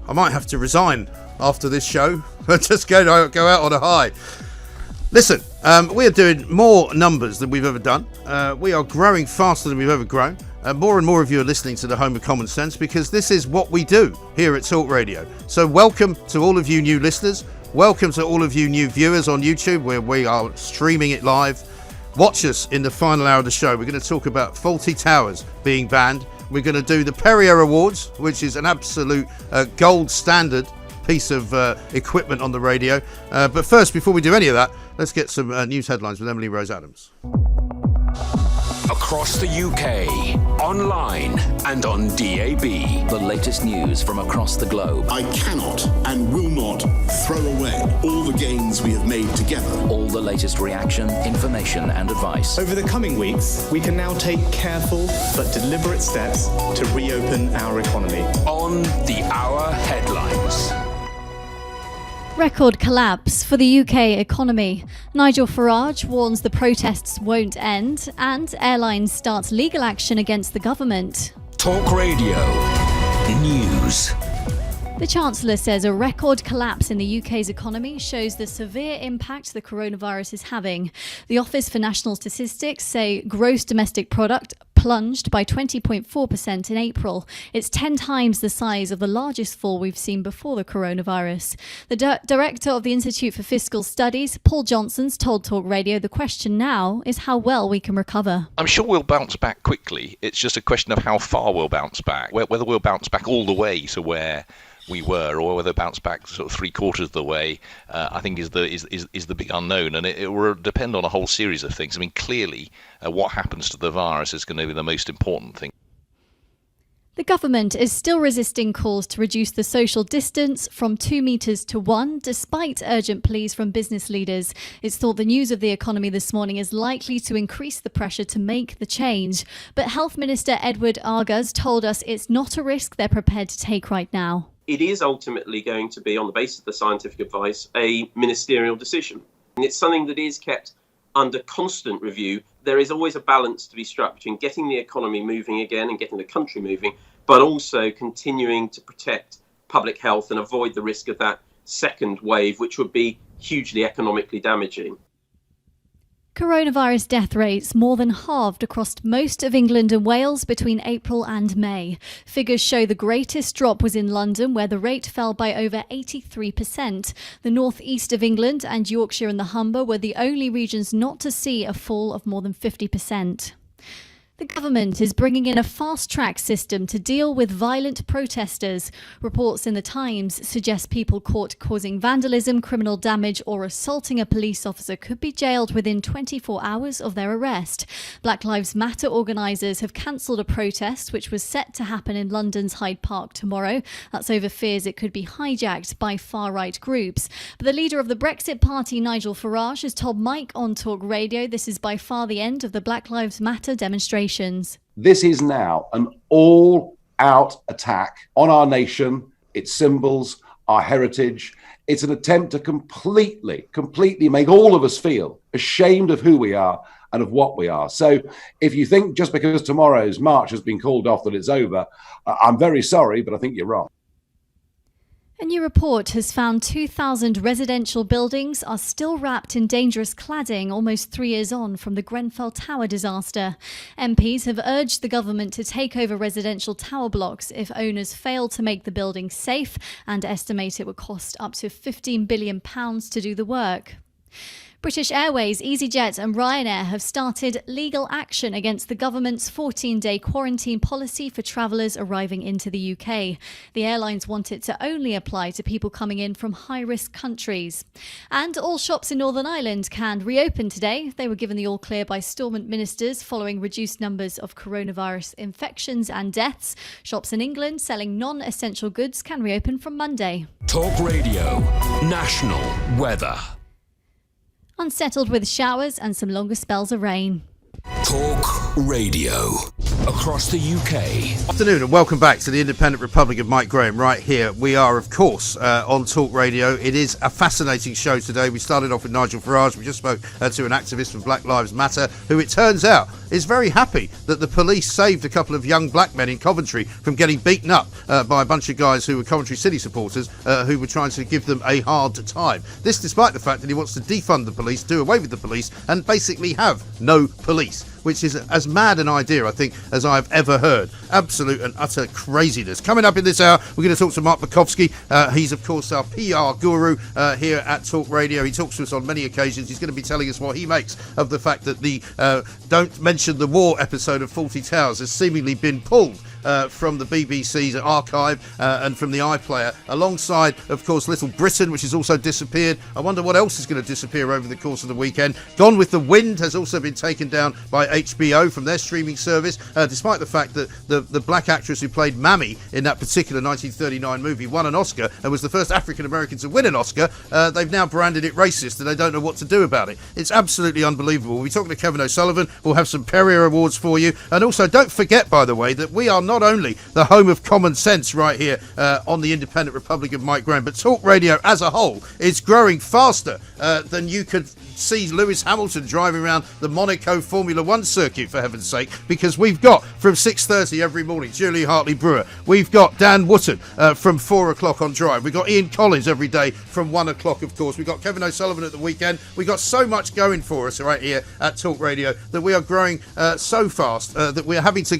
I might have to resign after this show and just go out on a high. Listen, we are doing more numbers than we've ever done. We are growing faster than we've ever grown. More and more of you are listening to the Home of Common Sense because this is what we do here at Talk Radio. So welcome to all of you new listeners. Welcome to all of you new viewers on YouTube where we are streaming it live. Watch us in the final hour of the show. We're going to talk about Fawlty Towers being banned. We're going to do the Perrior Awards, which is an absolute gold standard piece of equipment on the radio. But first, before we do any of that, let's get some news headlines with Emily Rose Adams. Across the UK, online and on DAB. The latest news from across the globe. I cannot and will not throw away all the gains we have made together. All the latest reaction, information and advice. Over the coming weeks, we can now take careful but deliberate steps to reopen our economy. On the Hour Headlines. Record collapse for the UK economy. Nigel Farage warns the protests won't end, and airlines start legal action against the government. Talk Radio News. The Chancellor says a record collapse in the UK's economy shows the severe impact the coronavirus is having. The Office for National Statistics say gross domestic product plunged by 20.4% in April. It's 10 times the size of the largest fall we've seen before the coronavirus. The director of the Institute for Fiscal Studies, Paul Johnson's told Talk Radio the question now is how well we can recover. I'm sure we'll bounce back quickly. It's just a question of how far we'll bounce back, whether we'll bounce back all the way to where we were, or whether bounce back sort of 3/4 of the way, I think is the big unknown, and it will depend on a whole series of things. I mean, clearly, what happens to the virus is going to be the most important thing. The government is still resisting calls to reduce the social distance from 2 metres to 1, despite urgent pleas from business leaders. It's thought the news of the economy this morning is likely to increase the pressure to make the change. But Health Minister Edward Argaz told us it's not a risk they're prepared to take right now. It is ultimately going to be, on the basis of the scientific advice, a ministerial decision. And it's something that is kept under constant review. There is always a balance to be struck between getting the economy moving again and getting the country moving, but also continuing to protect public health and avoid the risk of that second wave, which would be hugely economically damaging. Coronavirus death rates more than halved across most of England and Wales between April and May. Figures show the greatest drop was in London, where the rate fell by over 83%. The northeast of England and Yorkshire and the Humber were the only regions not to see a fall of more than 50%. The government is bringing in a fast-track system to deal with violent protesters. Reports in The Times suggest people caught causing vandalism, criminal damage or assaulting a police officer could be jailed within 24 hours of their arrest. Black Lives Matter organisers have cancelled a protest which was set to happen in London's Hyde Park tomorrow. That's over fears it could be hijacked by far-right groups. But the leader of the Brexit party, Nigel Farage, has told Mike on Talk Radio this is by far the end of the Black Lives Matter demonstration. This is now an all-out attack on our nation, its symbols, our heritage. It's an attempt to completely make all of us feel ashamed of who we are and of what we are. So if you think just because tomorrow's march has been called off that it's over, I'm very sorry, but I think you're wrong. A new report has found 2,000 residential buildings are still wrapped in dangerous cladding almost 3 years on from the Grenfell Tower disaster. MPs have urged the government to take over residential tower blocks if owners fail to make the building safe and estimate it would cost up to £15 billion to do the work. British Airways, EasyJet and Ryanair have started legal action against the government's 14-day quarantine policy for travellers arriving into the UK. The airlines want it to only apply to people coming in from high-risk countries. And all shops in Northern Ireland can reopen today. They were given the all-clear by Stormont ministers following reduced numbers of coronavirus infections and deaths. Shops in England selling non-essential goods can reopen from Monday. Talk Radio. National weather. Unsettled with showers and some longer spells of rain. Talk Radio. Across the UK. Afternoon and welcome back to the Independent Republic of Mike Graham right here. We are, of course, on Talk Radio. It is a fascinating show today. We started off with Nigel Farrar. We just spoke to an activist for Black Lives Matter who, it turns out, is very happy that the police saved a couple of young black men in Coventry from getting beaten up by a bunch of guys who were Coventry City supporters who were trying to give them a hard time. This despite the fact that he wants to defund the police, do away with the police and basically have no police, which is as mad an idea, I think, as I've ever heard. Absolute and utter craziness. Coming up in this hour, we're going to talk to Mark Bukowski. He's, of course, our PR guru here at Talk Radio. He talks to us on many occasions. He's going to be telling us what he makes of the fact that the Don't Mention the War episode of Fawlty Towers has seemingly been pulled from the BBC's archive and from the iPlayer, alongside, of course, Little Britain, which has also disappeared. I wonder what else is going to disappear over the course of the weekend. Gone with the Wind has also been taken down by HBO from their streaming service, despite the fact that the black actress who played Mammy in that particular 1939 movie won an Oscar and was the first African-American to win an Oscar. They've now branded it racist and they don't know what to do about it. It's absolutely unbelievable. We'll be talking to Kevin O'Sullivan. We'll have some Perrior Awards for you. And also, don't forget, by the way, that we are not not only the home of common sense right here on the Independent Republic of Mike Graham, but talk radio as a whole is growing faster than you could see Lewis Hamilton driving around the Monaco Formula One circuit, for heaven's sake, because we've got from 6:30 every morning Julie Hartley-Brewer, we've got Dan Wootton from 4 o'clock on Drive, we've got Ian Collins every day from 1 o'clock, of course, we've got Kevin O'Sullivan at the weekend, we've got so much going for us right here at Talk Radio that we are growing so fast that we're having to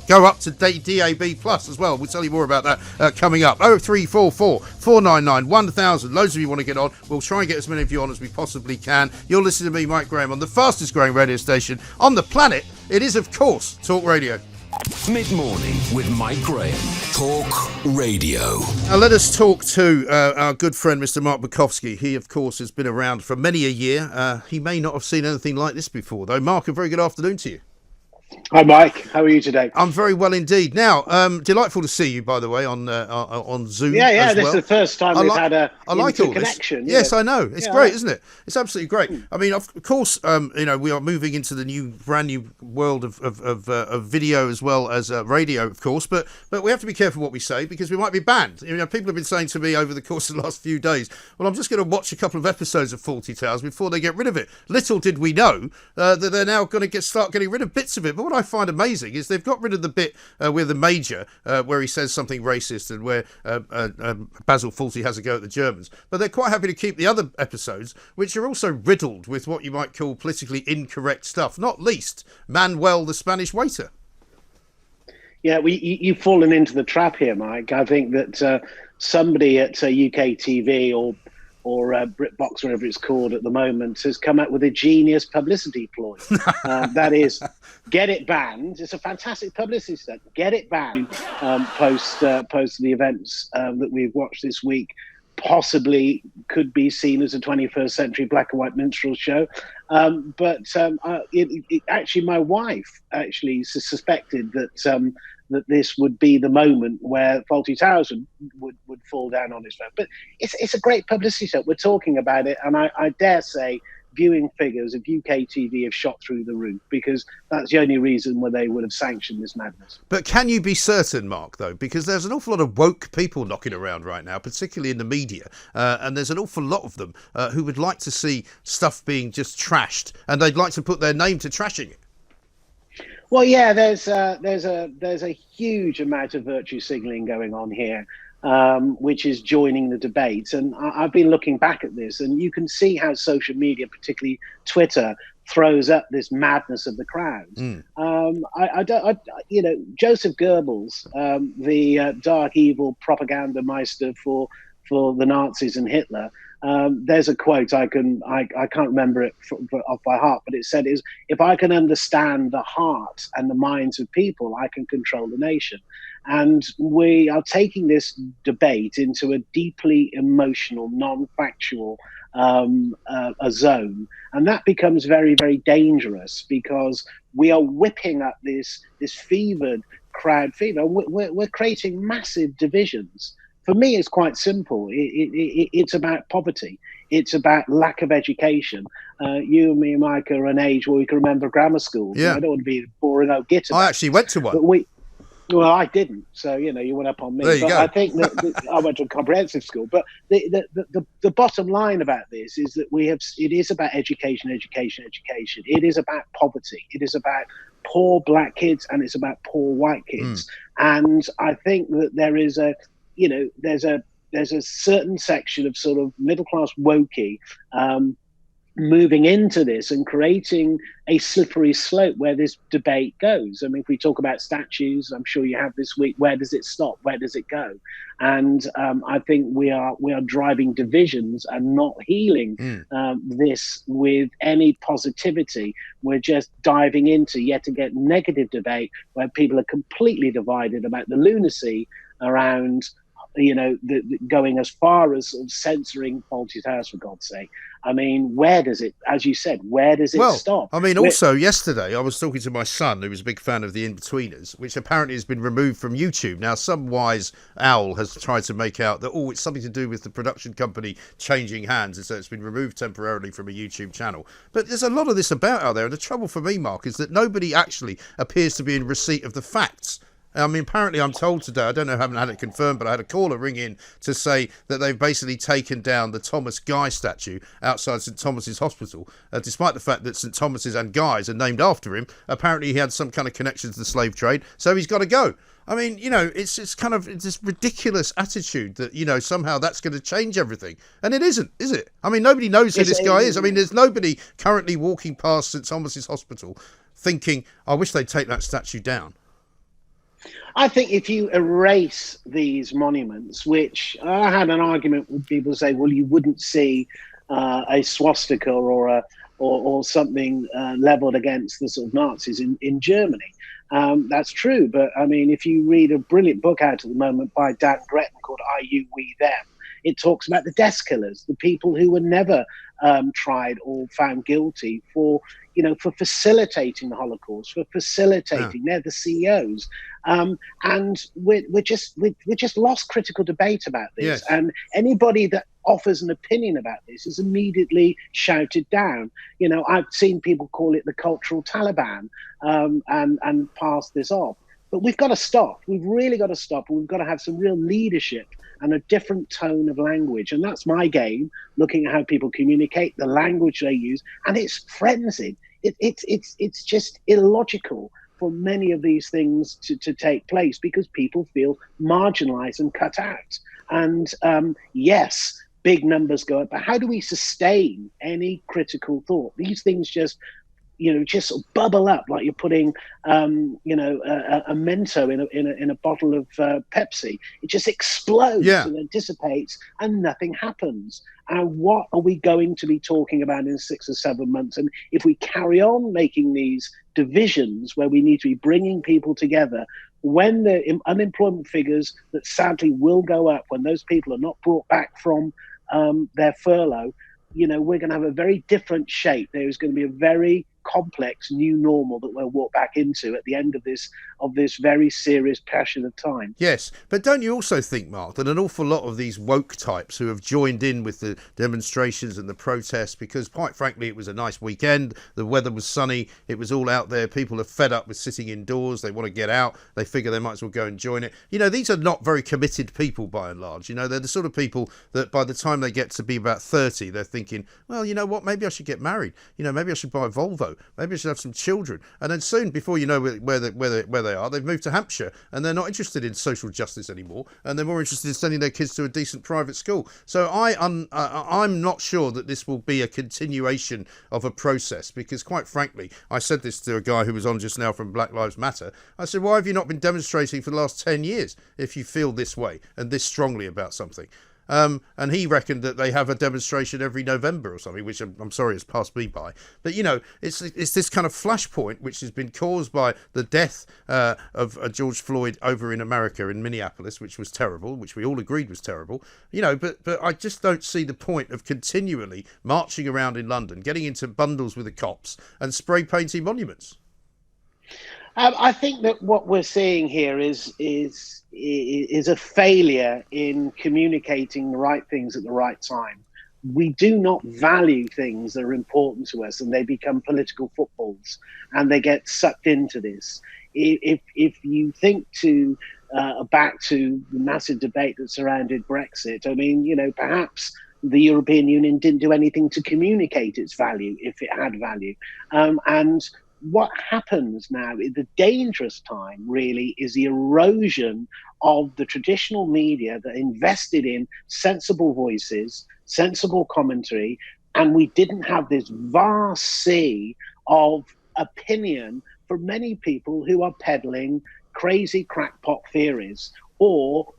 go up to DAB Plus as well. We'll tell you more about that coming up. 0344 499 1000. Loads of you want to get on. We'll try and get as many of you on as we possibly can. You're listening to me, Mike Graham, on the fastest growing radio station on the planet. It is, of course, Talk Radio. Mid-morning with Mike Graham. Talk Radio. Now let us talk to our good friend, Mr. Mark Bukowski. He, of course, has been around for many a year. He may not have seen anything like this before, though. Mark, a very good afternoon to you. Hi, Mike. How are you today? I'm very well indeed. Now, delightful to see you, by the way, on Zoom. Yeah. As this well. is the first time we've had a like all connection. This. Yes, I know. It's great, isn't it? It's absolutely great. Mm. I mean, of course, we are moving into the brand new world of video as well as radio, of course. But we have to be careful what we say because we might be banned. People have been saying to me over the course of the last few days, "Well, I'm just going to watch a couple of episodes of Fawlty Towers before they get rid of it." Little did we know that they're now going to start getting rid of bits of it. But what I find amazing is they've got rid of the bit with the Major where he says something racist and where Basil Fawlty has a go at the Germans, but they're quite happy to keep the other episodes, which are also riddled with what you might call politically incorrect stuff, not least Manuel the Spanish waiter. Yeah, you've fallen into the trap here, Mike. I think that somebody at UKTV or BritBox, whatever it's called at the moment, has come up with a genius publicity ploy. That is, get it banned. It's a fantastic publicity stunt. Get it banned post the events that we've watched this week. Possibly could be seen as a 21st century black and white minstrel show. But actually, my wife actually suspected that that this would be the moment where Fawlty Towers would fall down on its phone. But it's a great publicity stunt. We're talking about it, and I dare say viewing figures of UKTV have shot through the roof because that's the only reason where they would have sanctioned this madness. But can you be certain, Mark, though? Because there's an awful lot of woke people knocking around right now, particularly in the media, and there's an awful lot of them who would like to see stuff being just trashed, and they'd like to put their name to trashing it. Well, yeah, there's a huge amount of virtue signalling going on here, which is joining the debate. And I've been looking back at this, and you can see how social media, particularly Twitter, throws up this madness of the crowd. Joseph Goebbels, the dark evil propaganda meister for the Nazis and Hitler. There's a quote I can't remember it off by heart, but it said is, "If I can understand the heart and the minds of people, I can control the nation." And we are taking this debate into a deeply emotional, non-factual a zone, and that becomes very, very dangerous because we are whipping up this fevered crowd fever. We're creating massive divisions. For me, it's quite simple. It's about poverty. It's about lack of education. You and me, Mike, are an age where we can remember grammar school. Yeah. I don't want to be boring old git about I actually went to one. But well, I didn't. So, you went up on me. There you go. I think that I went to a comprehensive school. But the bottom line about this is that it is about education. It is about poverty. It is about poor black kids, and it's about poor white kids. And I think that there is there's a certain section of sort of middle class wokey moving into this and creating a slippery slope where this debate goes. I mean, if we talk about statues, I'm sure you have this week, where does it stop? Where does it go? And I think we are driving divisions and not healing this with any positivity. We're just diving into yet again negative debate where people are completely divided about the lunacy around going as far as sort of censoring Fawlty Towers, for God's sake. I mean, where does it, as you said, where does it stop? I mean, also yesterday I was talking to my son, who was a big fan of The Inbetweeners, which apparently has been removed from YouTube. Now, some wise owl has tried to make out that, it's something to do with the production company changing hands, and so it's been removed temporarily from a YouTube channel. But there's a lot of this about out there, and the trouble for me, Mark, is that nobody actually appears to be in receipt of the facts. I mean, apparently I'm told today, I don't know, I haven't had it confirmed, but I had a caller ring in to say that they've basically taken down the Thomas Guy statue outside St Thomas's Hospital, despite the fact that St Thomas's and Guy's are named after him. Apparently he had some kind of connection to the slave trade, so he's got to go. I mean, it's kind of this ridiculous attitude that, somehow that's going to change everything. And it isn't, is it? I mean, nobody knows who this guy is. I mean, there's nobody currently walking past St Thomas's Hospital thinking, I wish they'd take that statue down. I think if you erase these monuments, which I had an argument with people say, well, you wouldn't see a swastika or something leveled against the sort of Nazis in Germany. That's true. But I mean, if you read a brilliant book out at the moment by Dan Gretton called Are You, We, Them? It talks about the desk killers, the people who were never tried or found guilty for facilitating the Holocaust, for facilitating. They're the CEOs, and we just lost critical debate about this. Yes. And anybody that offers an opinion about this is immediately shouted down. I've seen people call it the cultural Taliban, and pass this off. But we've got to stop. We've really got to stop. And we've got to have some real leadership and a different tone of language. And that's my game, looking at how people communicate, the language they use. And it's frenzied. It's just illogical for many of these things to take place because people feel marginalized and cut out. And yes, big numbers go up. But how do we sustain any critical thought? These things just sort of bubble up like you're putting, a Mento in a bottle of Pepsi. It just explodes and then dissipates, and nothing happens. And what are we going to be talking about in 6 or 7 months? And if we carry on making these divisions where we need to be bringing people together, when the unemployment figures that sadly will go up, when those people are not brought back from their furlough, we're going to have a very different shape. There is going to be a very complex new normal that we'll walk back into at the end of this very serious passion of time. Yes, but don't you also think, Mark, that an awful lot of these woke types who have joined in with the demonstrations and the protests, because quite frankly it was a nice weekend, the weather was sunny, it was all out there, people are fed up with sitting indoors, they want to get out, they figure they might as well go and join it. These are not very committed people by and large. They're the sort of people that by the time they get to be about 30, they're thinking, well, you know what, maybe I should get married, maybe I should buy a Volvo, maybe I should have some children. And then soon, before you know where they are, they've moved to Hampshire and they're not interested in social justice anymore, and they're more interested in sending their kids to a decent private school. So I'm not sure that this will be a continuation of a process, because quite frankly, I said this to a guy who was on just now from Black Lives Matter. I said, why have you not been demonstrating for the last 10 years if you feel this way and this strongly about something? And he reckoned that they have a demonstration every November or something, which I'm sorry has passed me by. But, it's this kind of flashpoint which has been caused by the death of George Floyd over in America, in Minneapolis, which was terrible, which we all agreed was terrible. But I just don't see the point of continually marching around in London, getting into bundles with the cops and spray painting monuments. I think that what we're seeing here is a failure in communicating the right things at the right time. We do not value things that are important to us, and they become political footballs, and they get sucked into this. If you think back to the massive debate that surrounded Brexit, I mean, perhaps the European Union didn't do anything to communicate its value, if it had value, and what happens now, the dangerous time really, is the erosion of the traditional media that invested in sensible voices, sensible commentary, and we didn't have this vast sea of opinion for many people who are peddling crazy crackpot theories or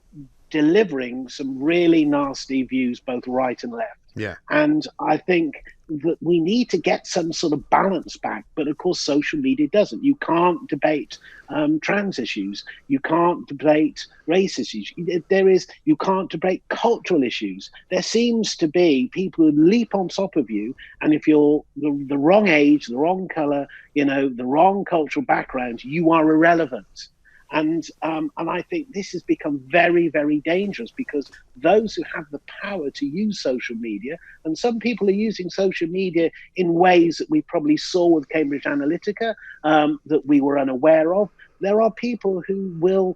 delivering some really nasty views, both right and left. Yeah. And I think that we need to get some sort of balance back. But of course, social media doesn't. You can't debate trans issues. You can't debate race issues. You can't debate cultural issues. There seems to be people who leap on top of you. And if you're the wrong age, the wrong color, the wrong cultural background, you are irrelevant. And I think this has become very, very dangerous, because those who have the power to use social media, and some people are using social media in ways that we probably saw with Cambridge Analytica, that we were unaware of, there are people who will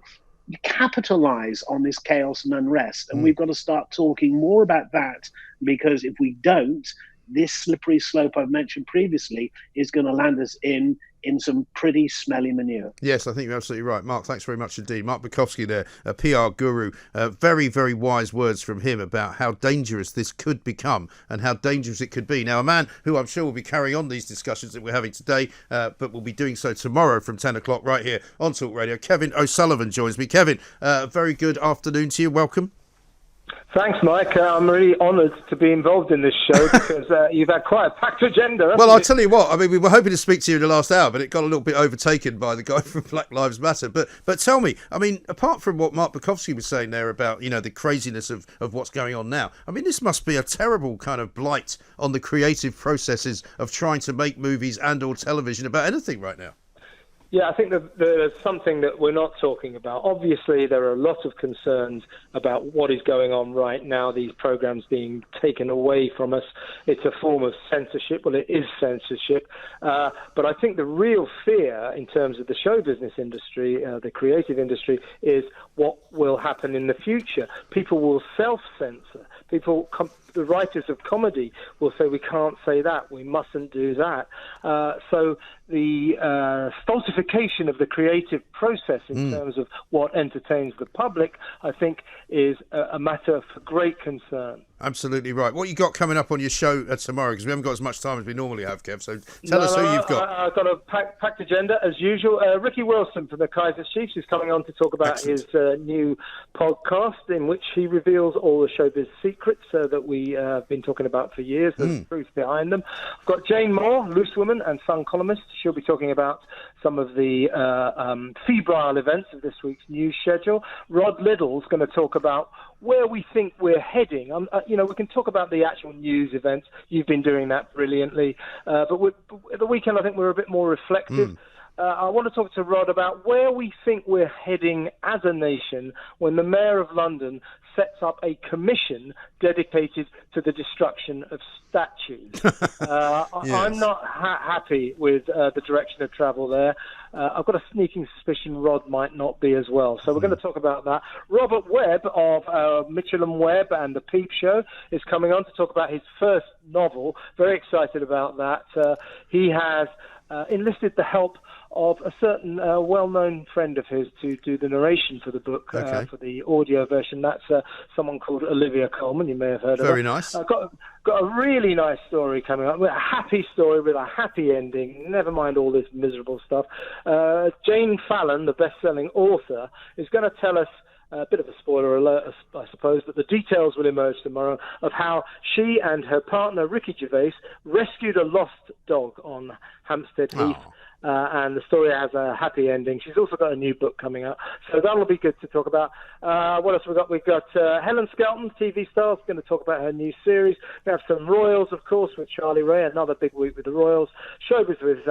capitalize on this chaos and unrest. And we've got to start talking more about that, because if we don't, this slippery slope I've mentioned previously is going to land us in some pretty smelly manure. Yes, I think you're absolutely right. Mark, thanks very much indeed. Mark Bukowski there, a PR guru. Very, very wise words from him about how dangerous this could become and how dangerous it could be. Now, a man who I'm sure will be carrying on these discussions that we're having today, but will be doing so tomorrow from 10 o'clock right here on Talk Radio. Kevin O'Sullivan joins me. Kevin, very good afternoon to you. Welcome. Thanks, Mike. I'm really honoured to be involved in this show because you've had quite a packed agenda. Well, I'll tell you what. I mean, we were hoping to speak to you in the last hour, but it got a little bit overtaken by the guy from Black Lives Matter. But tell me, I mean, apart from what Mark Bukowski was saying there about, the craziness of what's going on now, I mean, this must be a terrible kind of blight on the creative processes of trying to make movies and or television about anything right now. Yeah, I think that there's something that we're not talking about. Obviously, there are a lot of concerns about what is going on right now, these programs being taken away from us. It's a form of censorship. Well, it is censorship. But I think the real fear in terms of the show business industry, the creative industry, is what will happen in the future. People will self-censor. The writers of comedy will say, we can't say that, we mustn't do that. So the stultification of the creative process in terms of what entertains the public, I think, is a matter for great concern. Absolutely right. What you got coming up on your show tomorrow? Because we haven't got as much time as we normally have, Kev. So tell us who you've got. I've got a packed agenda, as usual. Ricky Wilson from the Kaiser Chiefs is coming on to talk about his new podcast, in which he reveals all the showbiz secrets that we have been talking about for years, the truth behind them. I've got Jane Moore, loose woman and Sun columnist. She'll be talking about some of the febrile events of this week's news schedule. Rod Liddell's going to talk about where we think we're heading. We can talk about the actual news events. You've been doing that brilliantly. But at the weekend, I think we're a bit more reflective. I want to talk to Rod about where we think we're heading as a nation when the Mayor of London sets up a commission dedicated to the destruction of statues. I'm not happy with the direction of travel there. I've got a sneaking suspicion Rod might not be as well. So we're going to talk about that. Robert Webb of Mitchell & Webb and The Peep Show is coming on to talk about his first novel. Very excited about that. He has enlisted the help of a certain well-known friend of his to do the narration for the book, for the audio version. That's someone called Olivia Coleman. You may have heard of her. Very nice. Got a really nice story coming up, a happy story with a happy ending. Never mind all this miserable stuff. Jane Fallon, the best-selling author, is going to tell us, a bit of a spoiler alert, I suppose, but the details will emerge tomorrow of how she and her partner, Ricky Gervais, rescued a lost dog on Hampstead Heath. And the story has a happy ending. She's also got a new book coming out, so that'll be good to talk about. What else we got? We've got Helen Skelton, TV star, is going to talk about her new series. We have some Royals, of course, with Charlie Ray, another big week with the Royals. Showbiz with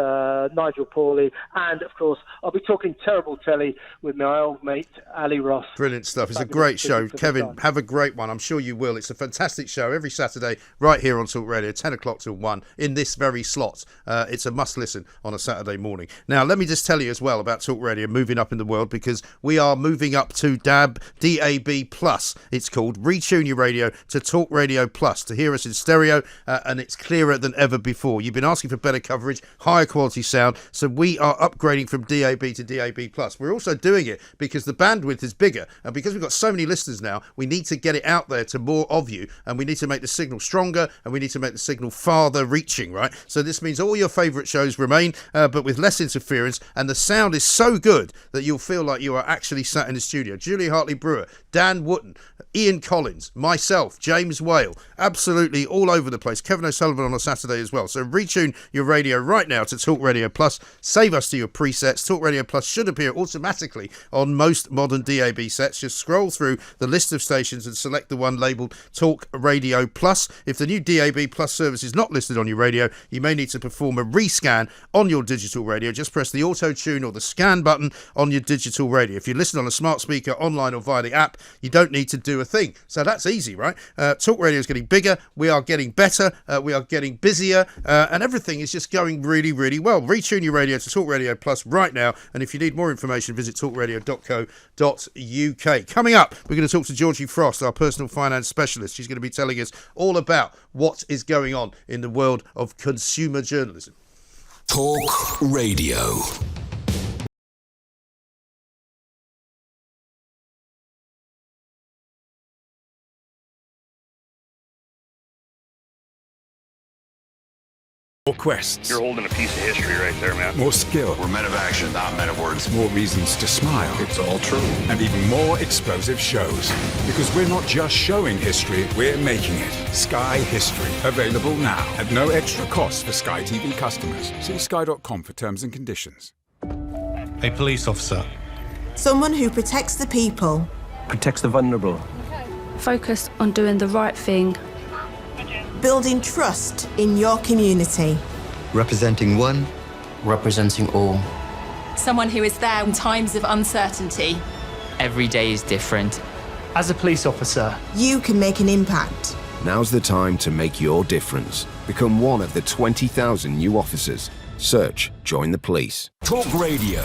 Nigel Farrar, and of course, I'll be talking terrible telly with my old mate Ali Ross. Brilliant stuff. It's a great show. Kevin, have a great one. I'm sure you will. It's a fantastic show every Saturday right here on Talk Radio, 10 o'clock till 1 in this very slot. It's a must listen on a Saturday morning. Now, let me just tell you as well about Talk Radio moving up in the world, because we are moving up to DAB Plus. It's called. Retune your radio to Talk Radio Plus to hear us in stereo, and it's clearer than ever before. You've been asking for better coverage, higher quality sound, so we are upgrading from DAB to DAB Plus. We're also doing it because the bandwidth is bigger, and because we've got so many listeners now, we need to get it out there to more of you, and we need to make the signal stronger, and we need to make the signal farther reaching, right? So this means all your favourite shows remain, but with less interference, and the sound is so good that you'll feel like you are actually sat in the studio. Julie Hartley-Brewer, Dan Wootton, Ian Collins, myself, James Whale, absolutely all over the place. Kevin O'Sullivan on a Saturday as well. So retune your radio right now to Talk Radio Plus. Save us to your presets. Talk Radio Plus should appear automatically on most modern DAB sets. Just scroll through the list of stations and select the one labelled Talk Radio Plus. If the new DAB Plus service is not listed on your radio, you may need to perform a rescan on your digital digital radio, just press the auto-tune or the scan button on your digital radio. If you listen on a smart speaker, online or via the app, you don't need to do a thing. So that's easy, right? Talk Radio is getting bigger, we are getting better, we are getting busier, and everything is just going really, really well. Retune your radio to Talk Radio Plus right now, and if you need more information, visit talkradio.co.uk. Coming up, we're going to talk to Georgie Frost, our personal finance specialist. She's going to be telling us all about what is going on in the world of consumer journalism. Talk Radio. More quests. You're holding a piece of history right there, man. More skill. We're men of action, not men of words. More reasons to smile. It's all true. And even more explosive shows. Because we're not just showing history, we're making it. Sky History. Available now at no extra cost for Sky TV customers. See sky.com for terms and conditions. A police officer. Someone who protects the people. Protects the vulnerable. Focused on doing the right thing. Building trust in your community. Representing one. Representing all. Someone who is there in times of uncertainty. Every day is different. As a police officer, you can make an impact. Now's the time to make your difference. Become one of the 20,000 new officers. Search Join the Police. Talk Radio.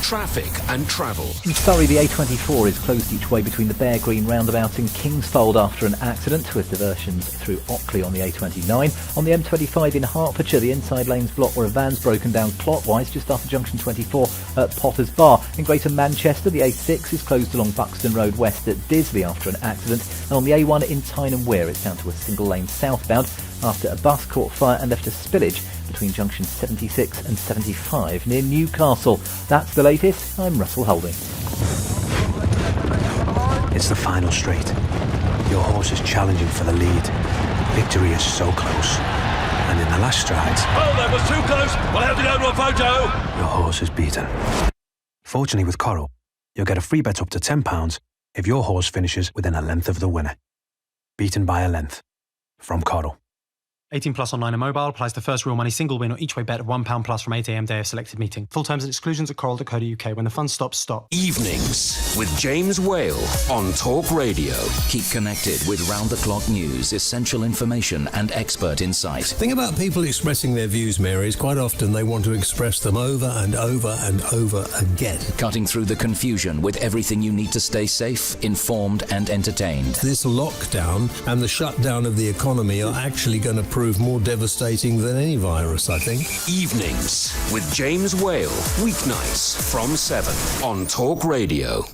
Traffic and travel. In Surrey, the A24 is closed each way between the Bear Green roundabout and Kingsfold after an accident, with diversions through Ockley on the A29. On the M25 in Hertfordshire, the inside lanes blocked where a van's broken down clockwise just after junction 24 at Potter's Bar. In Greater Manchester, the A6 is closed along Buxton Road west at Disley after an accident. And on the A1 in Tyne Wear, it's down to a single lane southbound after a bus caught fire and left a spillage between junction 76 and 75 near Newcastle. That's the latest. I'm Russell Holding. it's the final straight. Your horse is challenging for the lead. Victory is so close. And in the last strides... Oh, that was too close. We'll have to go to a photo. Your horse is beaten. Fortunately with Coral, you'll get a free bet up to £10 if your horse finishes within a length of the winner. Beaten by a length. From Coral. 18 plus online and mobile. Applies to first real money single win or each way bet of £1 plus from 8am day of selected meeting. Full terms and exclusions at coral.co.uk. When the fun stops, stop. Evenings with James Whale on Talk Radio. Keep connected with round-the-clock news, essential information and expert insight. The thing about people expressing their views, Mary, is quite often they want to express them over and over and over again. Cutting through the confusion with everything you need to stay safe, informed and entertained. This lockdown and the shutdown of the economy are actually going to prove more devastating than any virus, I think. Evenings with James Whale. Weeknights from 7 on Talk Radio.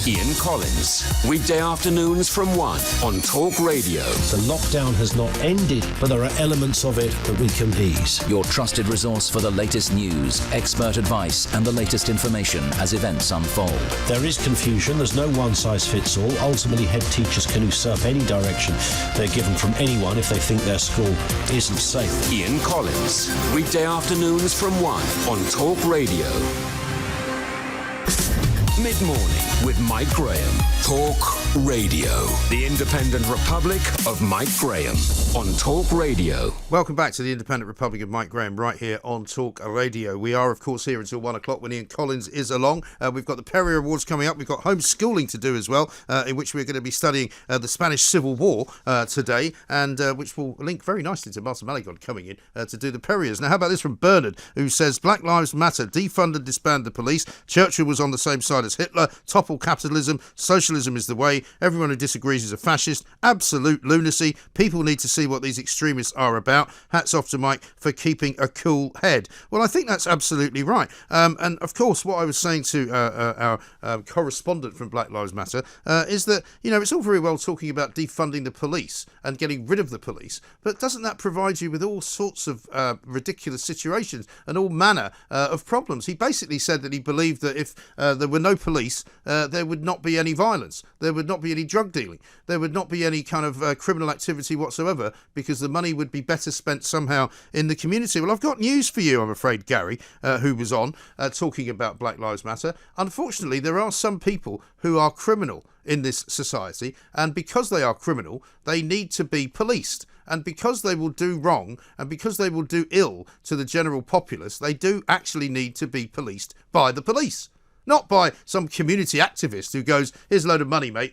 Ian Collins. Weekday afternoons from 1 on Talk Radio. The lockdown has not ended, but there are elements of it that we can ease. Your trusted resource for the latest news, expert advice and the latest information as events unfold. There is confusion. There's no one-size-fits-all. Ultimately, head teachers can usurp any direction they're given from anyone if they think their school isn't safe. Ian Collins. Weekday afternoons from 1 on Talk Radio. Mid-morning with Mike Graham. Talk Radio. The Independent Republic of Mike Graham on Talk Radio. Welcome back to the Independent Republic of Mike Graham right here on Talk Radio. We are, of course, here until 1 o'clock when Ian Collins is along. We've got the Perrior Awards coming up. We've got homeschooling to do as well, in which we're going to be studying the Spanish Civil War today, and which will link very nicely to Martin Malagod coming in to do the Perriors. Now, how about this from Bernard, who says, Black Lives Matter, defund and disband the police. Churchill was on the same side as Hitler. Topple capitalism. Socialism is the way. Everyone who disagrees is a fascist. Absolute lunacy. People need to see what these extremists are about. Hats off to Mike for keeping a cool head. Well, I think that's absolutely right. And of course, what I was saying to our correspondent from Black Lives Matter is that, you know, it's all very well talking about defunding the police and getting rid of the police, but doesn't that provide you with all sorts of ridiculous situations and all manner of problems? He basically said that he believed that if there were no no police, there would not be any violence. There would not be any drug dealing. There would not be any kind of criminal activity whatsoever, because the money would be better spent somehow in the community. Well, I've got news for you, I'm afraid, Gary, who was on talking about Black Lives Matter. Unfortunately, there are some people who are criminal in this society, and because they are criminal, they need to be policed. And because they will do wrong, and because they will do ill to the general populace, they do actually need to be policed by the police. Not by some community activist who goes, here's a load of money, mate.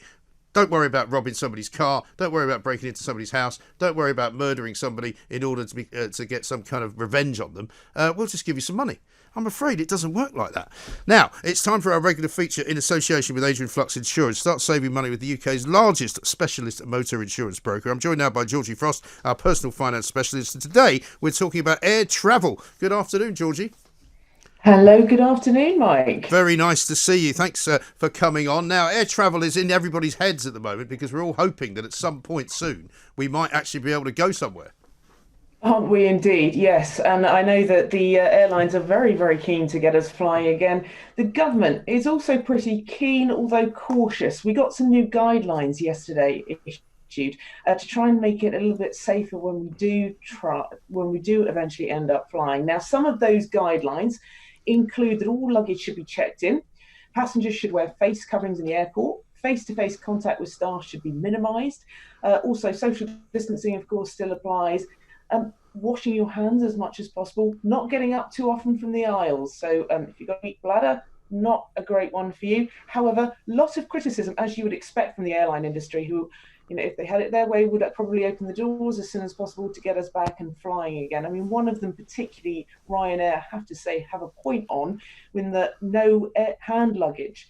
Don't worry about robbing somebody's car. Don't worry about breaking into somebody's house. Don't worry about murdering somebody in order to get some kind of revenge on them. We'll just give you some money. I'm afraid it doesn't work like that. Now, it's time for our regular feature in association with Adrian Flux Insurance. Start saving money with the UK's largest specialist motor insurance broker. I'm joined now by Georgie Frost, our personal finance specialist. And today, we're talking about air travel. Good afternoon, Georgie. Hello, good afternoon, Mike. Very nice to see you. Thanks for coming on. Now, air travel is in everybody's heads at the moment because we're all hoping that at some point soon we might actually be able to go somewhere. Aren't we indeed? Yes. And I know that the airlines are very, very keen to get us flying again. The government is also pretty keen, although cautious. We got some new guidelines yesterday issued to try and make it a little bit safer when we do eventually end up flying. Now, some of those guidelines include that all luggage should be checked in. Passengers should wear face coverings in the airport. Face-to-face contact with staff should be minimised. Also, social distancing, of course, still applies. Washing your hands as much as possible, not getting up too often from the aisles. So if you've got a weak bladder, not a great one for you. However, lots of criticism, as you would expect from the airline industry, who, if they had it their way, would probably open the doors as soon as possible to get us back and flying again. I mean, one of them, particularly Ryanair, I have to say, have a point on with the no hand luggage.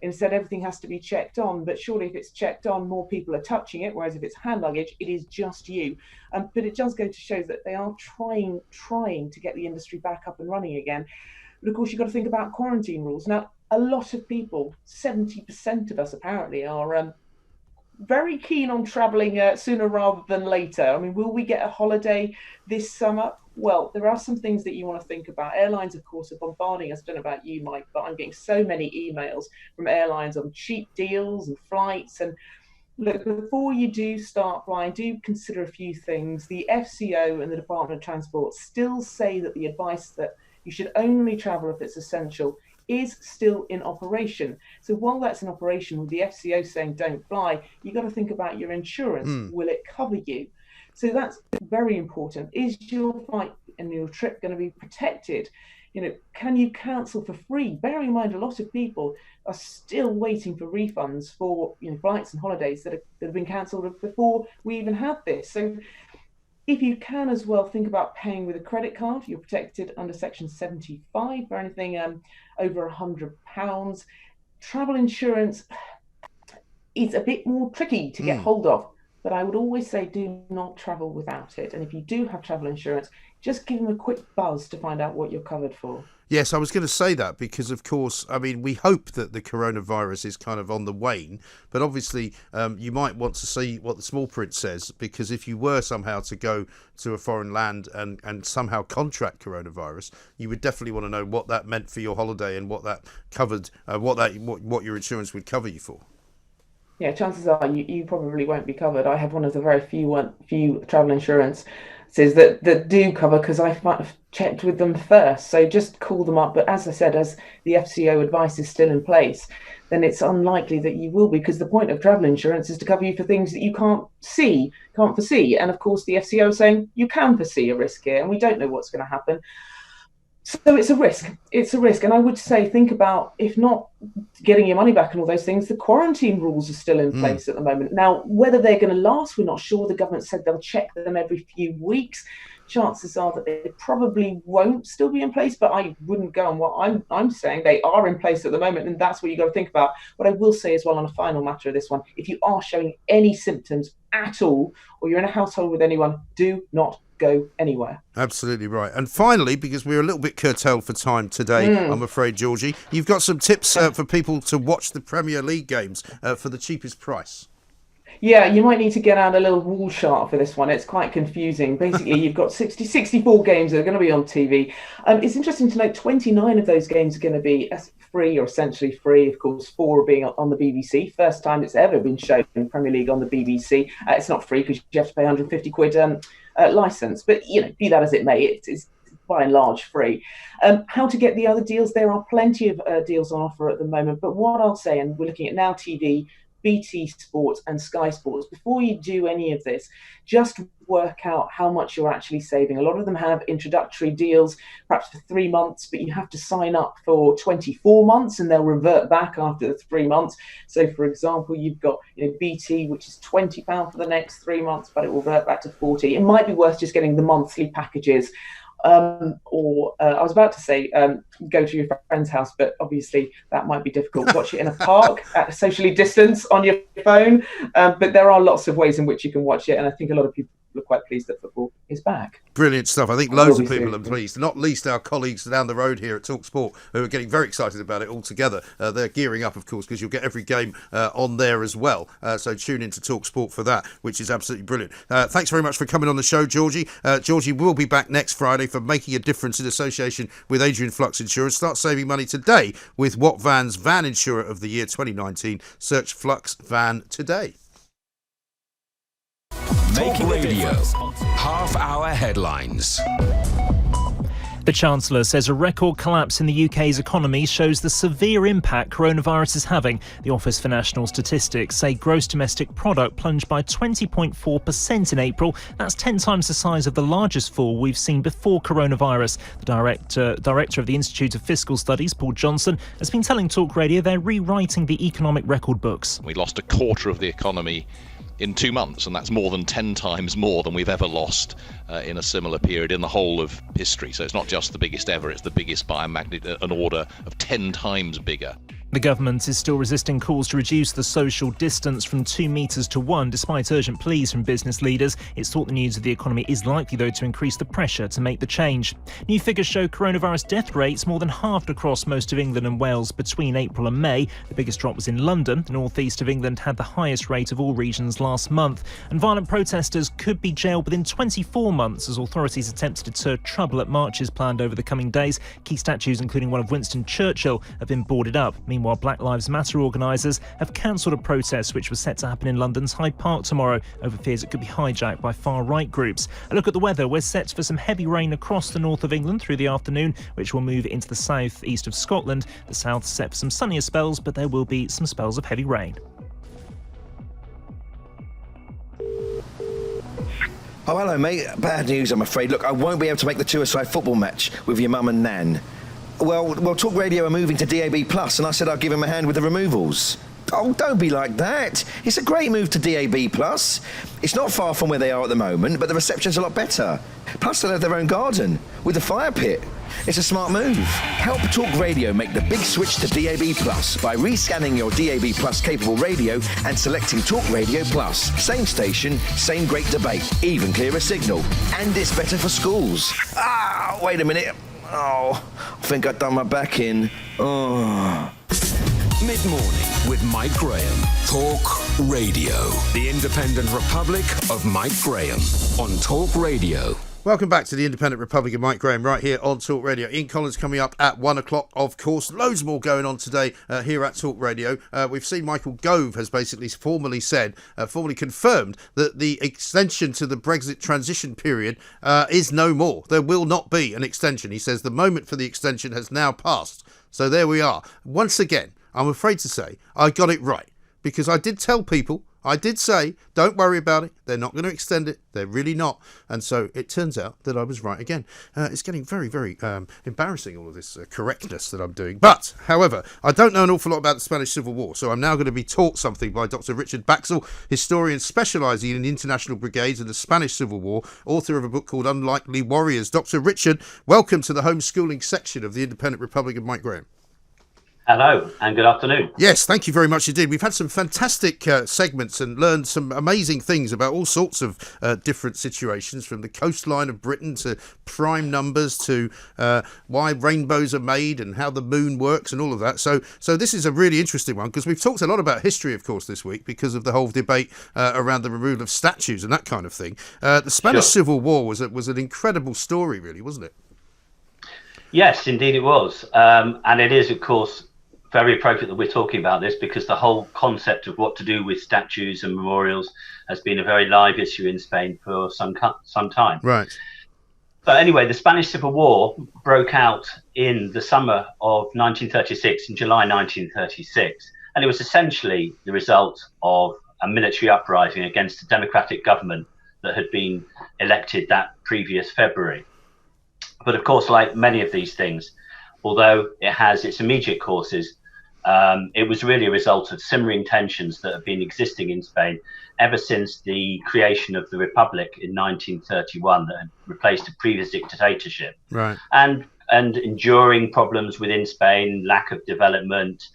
Instead, everything has to be checked on, but surely if it's checked on, more people are touching it, whereas if it's hand luggage, it is just you. But it does go to show that they are trying to get the industry back up and running again. But of course, you've got to think about quarantine rules. Now, a lot of people, 70% of us apparently, are very keen on travelling sooner rather than later. I mean, will we get a holiday this summer? Well, there are some things that you want to think about. Airlines, of course, are bombarding us. I don't know about you, Mike, but I'm getting so many emails from airlines on cheap deals and flights. And look, before you do start flying, do consider a few things. The FCO and the Department of Transport still say that the advice that you should only travel if it's essential is still in operation. So while that's in operation, with the FCO saying don't fly, you've got to think about your insurance. Will it cover you? So that's very important. Is your flight and your trip going to be protected? Can you cancel for free? Bearing in mind, a lot of people are still waiting for refunds for flights and holidays that have been cancelled before we even had this. So if you can as well, think about paying with a credit card. You're protected under Section 75 for anything over £100. Travel insurance is a bit more tricky to get hold of, but I would always say do not travel without it. And if you do have travel insurance, just give them a quick buzz to find out what you're covered for. Yes, I was going to say that because, of course, I mean, we hope that the coronavirus is kind of on the wane, but obviously you might want to see what the small print says, because if you were somehow to go to a foreign land and somehow contract coronavirus, you would definitely want to know what that meant for your holiday and what that covered, what your insurance would cover you for. Yeah, chances are you probably won't be covered. I have one of the very few travel insurances that do cover, because I've checked with them first. So just call them up. But as I said, as the FCO advice is still in place, then it's unlikely that you will be, because the point of travel insurance is to cover you for things that you can't foresee. And of course, the FCO is saying you can foresee a risk here, and we don't know what's going to happen. So it's a risk. It's a risk. And I would say, think about, if not getting your money back and all those things, the quarantine rules are still in place at the moment. Now, whether they're going to last, we're not sure. The government said they'll check them every few weeks. Chances are that they probably won't still be in place, but I wouldn't go on what I'm saying. They are in place at the moment, and that's what you've got to think about. What I will say as well on a final matter of this one, if you are showing any symptoms at all, or you're in a household with anyone, do not go anywhere. Absolutely right. And finally, because we're a little bit curtailed for time today, I'm afraid, Georgie, you've got some tips for people to watch the Premier League games for the cheapest price. Yeah, you might need to get out a little wall chart for this one. It's quite confusing. Basically, you've got 64 games that are going to be on TV. It's interesting to note 29 of those games are going to be free or essentially free. Of course, 4 being on the BBC. First time it's ever been shown in Premier League on the BBC. It's not free because you have to pay £150 licence. But, be that as it may, it's by and large free. How to get the other deals? There are plenty of deals on offer at the moment. But what I'll say, and we're looking at Now TV, BT Sports and Sky Sports, before you do any of this, just work out how much you're actually saving. A lot of them have introductory deals, perhaps for 3 months, but you have to sign up for 24 months and they'll revert back after the 3 months. So, for example, you've got BT, which is £20 for the next 3 months, but it will revert back to 40. It might be worth just getting the monthly packages. I was about to say go to your friend's house, but obviously that might be difficult. Watch it in a park at socially distance on your phone. But there are lots of ways in which you can watch it, and I think a lot of people are quite pleased that football is back. Brilliant stuff. I think loads of people are pleased, not least our colleagues down the road here at TalkSport, who are getting very excited about it all together. They're gearing up, of course, because you'll get every game on there as well. So tune into TalkSport for that, which is absolutely brilliant. Thanks very much for coming on the show, Georgie. Georgie will be back next Friday for Making a Difference in association with Adrian Flux Insurance. Start saving money today with What Van's Van Insurer of the Year 2019. Search Flux Van today. Making Radio. Half-hour headlines. The Chancellor says a record collapse in the UK's economy shows the severe impact coronavirus is having. The Office for National Statistics say gross domestic product plunged by 20.4% in April. That's 10 times the size of the largest fall we've seen before coronavirus. The director of the Institute of Fiscal Studies, Paul Johnson, has been telling Talk Radio they're rewriting the economic record books. We lost a quarter of the economy in 2 months, and that's more than 10 times more than we've ever lost in a similar period in the whole of history. So it's not just the biggest ever, it's the biggest by an order of 10 times bigger. The government is still resisting calls to reduce the social distance from 2 metres to 1, despite urgent pleas from business leaders. It's thought the news of the economy is likely, though, to increase the pressure to make the change. New figures show coronavirus death rates more than halved across most of England and Wales between April and May. The biggest drop was in London. The northeast of England had the highest rate of all regions last month. And violent protesters could be jailed within 24 months as authorities attempt to deter trouble at marches planned over the coming days. Key statues, including one of Winston Churchill, have been boarded up. Meanwhile, Black Lives Matter organisers have cancelled a protest which was set to happen in London's Hyde Park tomorrow over fears it could be hijacked by far-right groups. A look at the weather. We're set for some heavy rain across the north of England through the afternoon, which will move into the south east of Scotland. The south set for some sunnier spells, but there will be some spells of heavy rain. Oh, hello, mate. Bad news, I'm afraid. Look, I won't be able to make the two-a-side football match with your mum and Nan. Well, Talk Radio are moving to DAB+, and I said I'd give him a hand with the removals. Oh, don't be like that. It's a great move to DAB+. It's not far from where they are at the moment, but the reception's a lot better. Plus, they'll have their own garden with a fire pit. It's a smart move. Help Talk Radio make the big switch to DAB+ by rescanning your DAB+ capable radio and selecting Talk Radio Plus. Same station, same great debate, even clearer signal. And it's better for schools. Ah, wait a minute. Oh, I think I've done my back in. Oh. Mid-morning with Mike Graham. Talk Radio. The Independent Republic of Mike Graham on Talk Radio. Welcome back to the Independent Republic of Mike Graham right here on Talk Radio. Ian Collins coming up at 1 o'clock, of course. Loads more going on today here at Talk Radio. We've seen Michael Gove has basically formally confirmed that the extension to the Brexit transition period is no more. There will not be an extension. He says the moment for the extension has now passed. So there we are. Once again, I'm afraid to say I got it right, because I did tell people, I did say, don't worry about it. They're not going to extend it. They're really not. And so it turns out that I was right again. It's getting very, very embarrassing, all of this correctness that I'm doing. But, however, I don't know an awful lot about the Spanish Civil War, so I'm now going to be taught something by Dr. Richard Baxel, historian specialising in international brigades and the Spanish Civil War, author of a book called Unlikely Warriors. Dr. Richard, welcome to the homeschooling section of the Independent Republic of Mike Graham. Hello and good afternoon. Yes, thank you very much indeed. We've had some fantastic segments and learned some amazing things about all sorts of different situations, from the coastline of Britain to prime numbers to why rainbows are made and how the moon works and all of that. So this is a really interesting one, because we've talked a lot about history, of course, this week because of the whole debate around the removal of statues and that kind of thing. The Spanish Civil War was an incredible story, really, wasn't it? Yes, indeed it was. And it is, of course, very appropriate that we're talking about this, because the whole concept of what to do with statues and memorials has been a very live issue in Spain for some time. Right. But anyway, the Spanish Civil War broke out in the summer of 1936, in July 1936, and it was essentially the result of a military uprising against a democratic government that had been elected that previous February. But of course, like many of these things, although it has its immediate causes, it was really a result of simmering tensions that have been existing in Spain ever since the creation of the Republic in 1931 that had replaced a previous dictatorship. Right. And enduring problems within Spain, lack of development,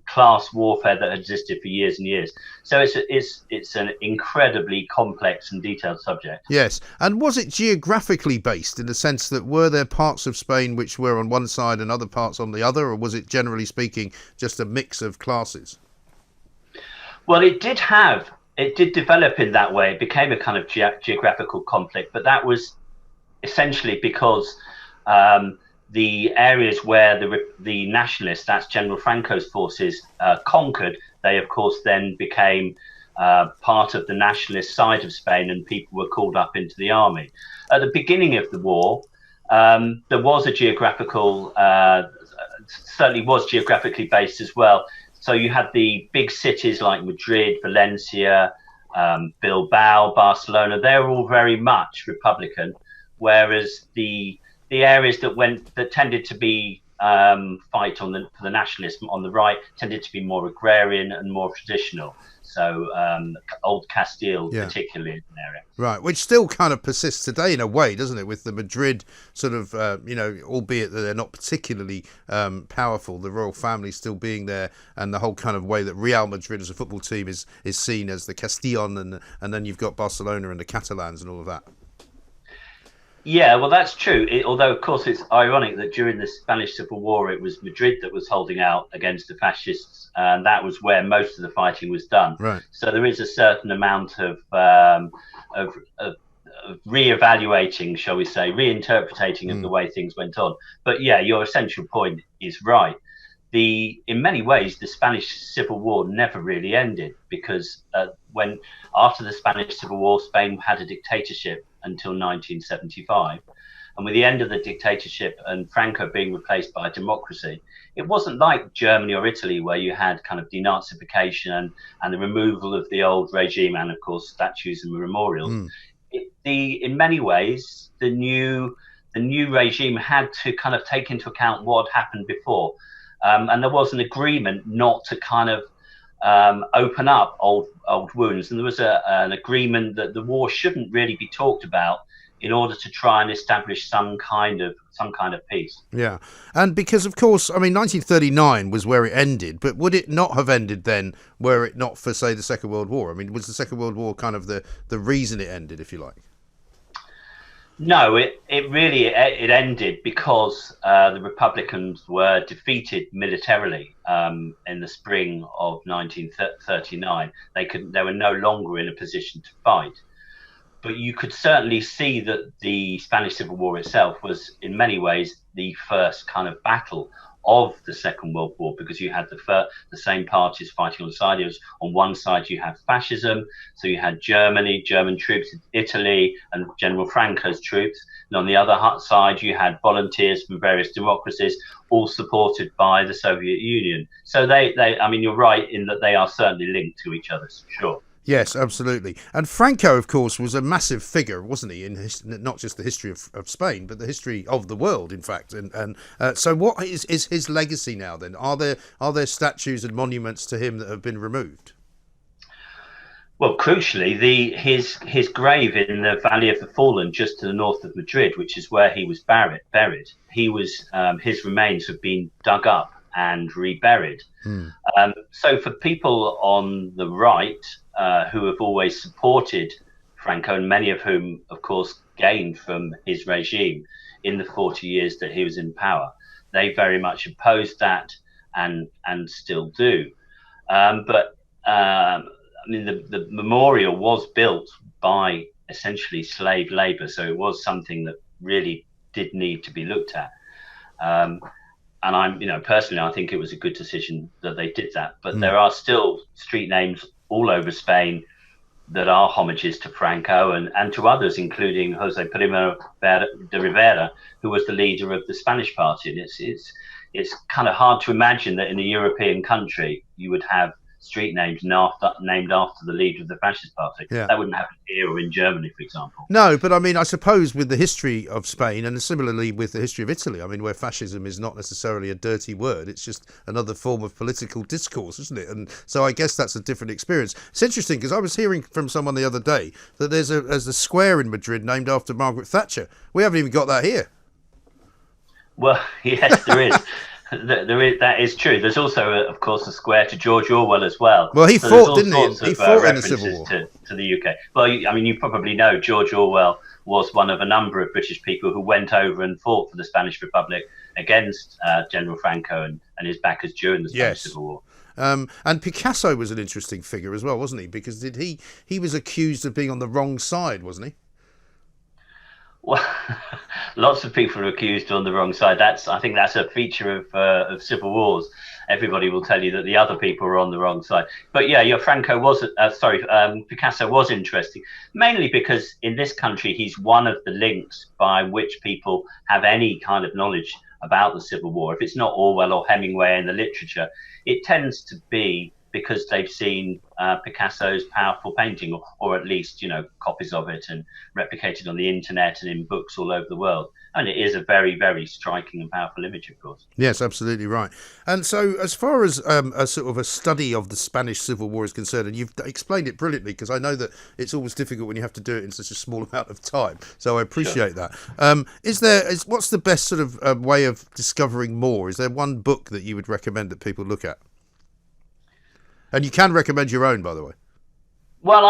class warfare that existed for years and years. So it's an incredibly complex and detailed subject. Yes. And was it geographically based, in the sense that were there parts of Spain which were on one side and other parts on the other, or was it, generally speaking, just a mix of classes? Well, it did develop in that way. It became a kind of geographical conflict, but that was essentially because the areas where the nationalists, that's General Franco's forces, conquered, they of course then became part of the nationalist side of Spain, and people were called up into the army. At the beginning of the war, there was a geographical, certainly was geographically based as well. So you had the big cities like Madrid, Valencia, Bilbao, Barcelona. They were all very much Republican, whereas the areas that tended to be fight for the nationalism on the right tended to be more agrarian and more traditional. So Old Castile, particularly, is an area. Right, which still kind of persists today in a way, doesn't it? With the Madrid sort of, albeit that they're not particularly powerful, the royal family still being there, and the whole kind of way that Real Madrid as a football team is seen as the Castillon, and then you've got Barcelona and the Catalans and all of that. Yeah, well, that's true. Although, of course, it's ironic that during the Spanish Civil War, it was Madrid that was holding out against the fascists, and that was where most of the fighting was done. Right. So there is a certain amount of re-evaluating, shall we say, reinterpreting of the way things went on. But yeah, your essential point is right. In many ways, the Spanish Civil War never really ended, because after the Spanish Civil War, Spain had a dictatorship until 1975. And with the end of the dictatorship and Franco being replaced by democracy, it wasn't like Germany or Italy, where you had kind of denazification and the removal of the old regime and, of course, statues and memorials. In many ways, the new regime had to kind of take into account what had happened before. And there was an agreement not to kind of open up old wounds, and there was an agreement that the war shouldn't really be talked about in order to try and establish some kind of peace. Yeah, and because of course, I mean, 1939 was where it ended, but would it not have ended then were it not for, say, the Second World War? I mean, was the Second World War kind of the reason it ended, if you like? No, it ended because the Republicans were defeated militarily in the spring of 1939. They were no longer in a position to fight. But you could certainly see that the Spanish Civil War itself was, in many ways, the first kind of battle of the Second World War, because you had the same parties fighting on the side. It was, on one side you had fascism, so you had German troops, Italy, and General Franco's troops, and on the other side you had volunteers from various democracies, all supported by the Soviet Union. So I mean, you're right in that they are certainly linked to each other, sure. Yes, absolutely. And Franco, of course, was a massive figure, wasn't he, in not just the history of Spain, but the history of the world, in fact. And so what is his legacy now, then? Are there statues and monuments to him that have been removed? Well, crucially, his grave in the Valley of the Fallen, just to the north of Madrid, which is where he was buried, his remains have been dug up and reburied. So for people on the right, who have always supported Franco, and many of whom, of course, gained from his regime in the 40 years that he was in power, they very much opposed that and still do. But I mean, the memorial was built by essentially slave labor, so it was something that really did need to be looked at. I'm, personally, I think it was a good decision that they did that. But there are still street names all over Spain that are homages to Franco and to others, including Jose Primo de Rivera, who was the leader of the Spanish party. And it's kind of hard to imagine that in a European country you would have street names named after the leader of the fascist party. Yeah. That wouldn't happen here or in Germany, for example. No, but I mean, I suppose with the history of Spain and similarly with the history of Italy, I mean, where fascism is not necessarily a dirty word, it's just another form of political discourse, isn't it? And so I guess that's a different experience. It's interesting because I was hearing from someone the other day that there's a square in Madrid named after Margaret Thatcher. We haven't even got that here. Well, yes, there is. That is true. There's also, of course, a square to George Orwell as well. Well, he fought, didn't he? He fought in the Civil War. To the UK. Well, I mean, you probably know George Orwell was one of a number of British people who went over and fought for the Spanish Republic against General Franco and his backers during the Spanish Civil War. And Picasso was an interesting figure as well, wasn't he? Because he was accused of being on the wrong side, wasn't he? Well, lots of people are accused on the wrong side. I think that's a feature of civil wars. Everybody will tell you that the other people are on the wrong side. But yeah, Picasso was interesting, mainly because in this country he's one of the links by which people have any kind of knowledge about the Civil War. If it's not Orwell or Hemingway in the literature, it tends to be because they've seen Picasso's powerful painting, or at least, copies of it and replicated on the internet and in books all over the world. And it is a very, very striking and powerful image, of course. Yes, absolutely right. And so as far as a sort of a study of the Spanish Civil War is concerned, and you've explained it brilliantly, because I know that it's always difficult when you have to do it in such a small amount of time. So I appreciate that. What's the best sort of way of discovering more? Is there one book that you would recommend that people look at? And you can recommend your own, by the way. Well,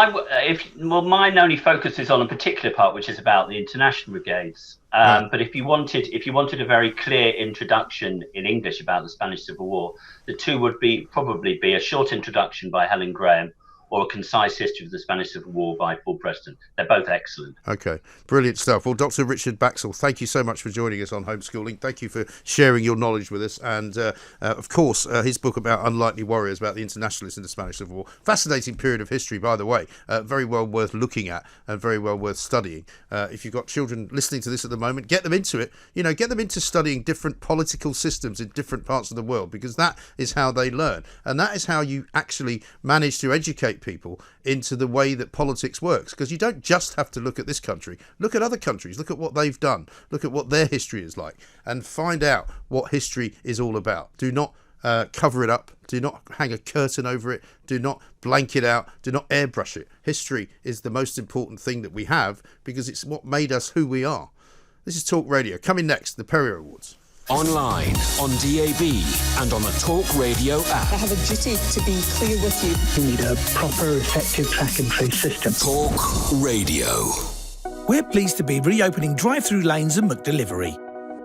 mine only focuses on a particular part, which is about the international brigades. But if you wanted a very clear introduction in English about the Spanish Civil War, the two would probably be a short introduction by Helen Graham or a concise history of the Spanish Civil War by Paul Preston. They're both excellent. Okay, brilliant stuff. Well, Dr. Richard Baxell, thank you so much for joining us on Homeschooling. Thank you for sharing your knowledge with us. And, of course, his book about unlikely warriors, about the internationalists in the Spanish Civil War. Fascinating period of history, by the way. Very well worth looking at and very well worth studying. If you've got children listening to this at the moment, get them into it. Get them into studying different political systems in different parts of the world, because that is how they learn. And that is how you actually manage to educate people into the way that politics works, because you don't just have to look at this country. Look at other countries, look at what they've done, look at what their history is like, and find out what history is all about. Do not cover it up, do not hang a curtain over it, do not blank it out, do not airbrush it. History is the most important thing that we have, because it's what made us who we are. This is Talk Radio. Coming next, the Perrior Awards. Online, on DAB, and on the Talk Radio app. I have a duty to be clear with you. We need a proper, effective track and trace system. Talk Radio. We're pleased to be reopening drive-through lanes and McDelivery.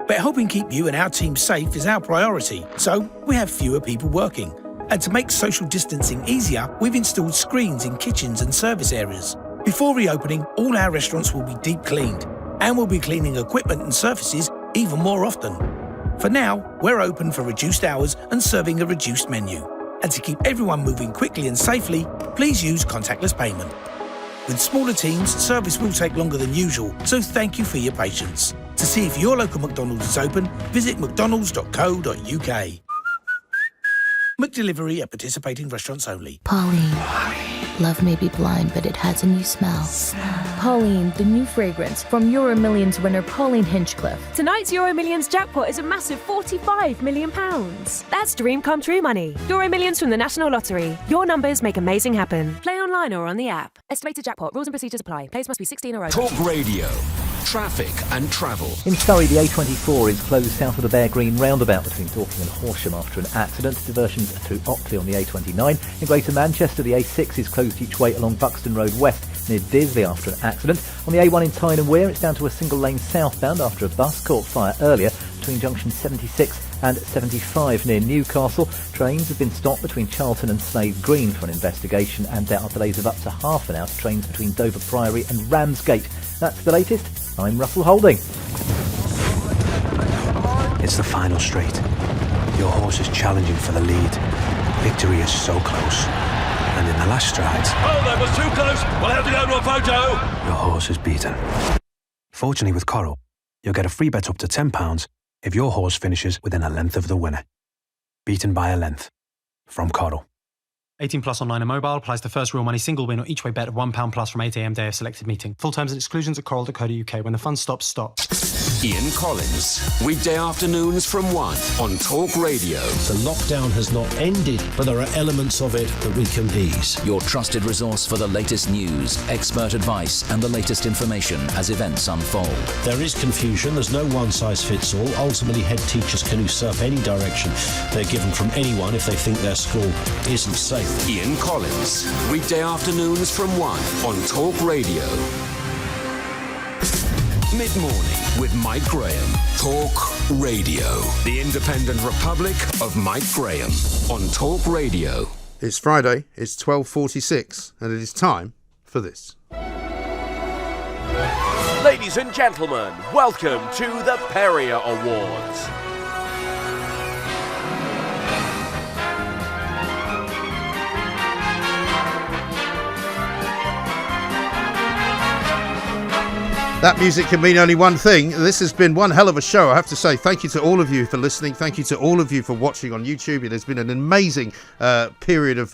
But helping keep you and our team safe is our priority, so we have fewer people working. And to make social distancing easier, we've installed screens in kitchens and service areas. Before reopening, all our restaurants will be deep cleaned, and we'll be cleaning equipment and surfaces even more often. For now, we're open for reduced hours and serving a reduced menu. And to keep everyone moving quickly and safely, please use contactless payment. With smaller teams, service will take longer than usual, so thank you for your patience. To see if your local McDonald's is open, visit mcdonalds.co.uk. McDelivery at participating restaurants only. Pauline. Love may be blind, but it has a new smell. Pauline, the new fragrance from Euro Millions winner Pauline Hinchcliffe. Tonight's Euro Millions jackpot is a massive £45 million. That's dream come true money. Euro Millions from the National Lottery. Your numbers make amazing happen. Play online or on the app. Estimated jackpot. Rules and procedures apply. Players must be 16 or over. Talk Radio. Traffic and travel. In Surrey, the A24 is closed south of the Bear Green roundabout between Dorking and Horsham after an accident. Diversions through Ockley on the A29. In Greater Manchester, the A6 is closed each way along Buxton Road West near Disley after an accident. On the A1 in Tyne and Wear, it's down to a single lane southbound after a bus caught fire earlier between junction 76 and 75 near Newcastle. Trains have been stopped between Charlton and Slade Green for an investigation, and there are delays of up to half an hour to trains between Dover Priory and Ramsgate. That's the latest. I'm Russell Holding. It's the final straight. Your horse is challenging for the lead. Victory is so close. And in the last strides... Oh, that was too close. We'll have to go to a photo. Your horse is beaten. Fortunately with Coral, you'll get a free bet up to £10 if your horse finishes within a length of the winner. Beaten by a length. From Coral. 18 plus online and mobile. Applies to first real money single win or each way bet of £1 plus from 8 a.m. day of selected meeting. Full terms and exclusions at coral.co.uk. When the fun stops, stop. Ian Collins, weekday afternoons from 1 on Talk Radio. The lockdown has not ended, but there are elements of it that we can ease. Your trusted resource for the latest news, expert advice, and the latest information as events unfold. There is confusion. There's no one-size-fits-all. Ultimately, head teachers can usurp any direction they're given from anyone if they think their school isn't safe. Ian Collins, weekday afternoons from 1 on Talk Radio. Mid-morning with Mike Graham. Talk Radio. The Independent Republic of Mike Graham on Talk Radio. It's Friday, it's 12:46, and it is time for this. Ladies and gentlemen, welcome to the Perrior Awards. That music can mean only one thing. This has been one hell of a show. I have to say thank you to all of you for listening. Thank you to all of you for watching on YouTube. It has been an amazing period of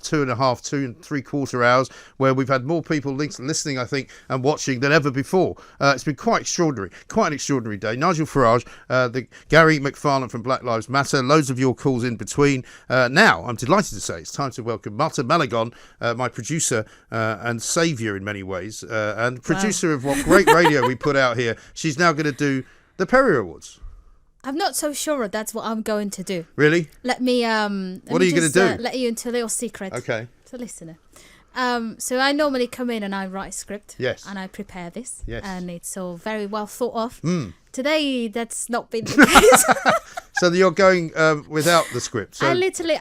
2 3/4 hours where we've had more people listening, I think, and watching than ever before. It's been quite extraordinary. Quite an extraordinary day. Nigel Farage, the Gary McFarlane from Black Lives Matter, loads of your calls in between. Now, I'm delighted to say it's time to welcome Marta Malagon, my producer and saviour in many ways, and producer of what great radio we put out here. She's now going to do the Perrior Awards. I'm not so sure that's what I'm going to do. Really? What are you going to do? Let you into a little secret. Okay. To listener. So I normally come in and I write a script. Yes. And I prepare this. Yes. And it's all very well thought of. Mm. Today, that's not been the case. So you're going without the script. So I literally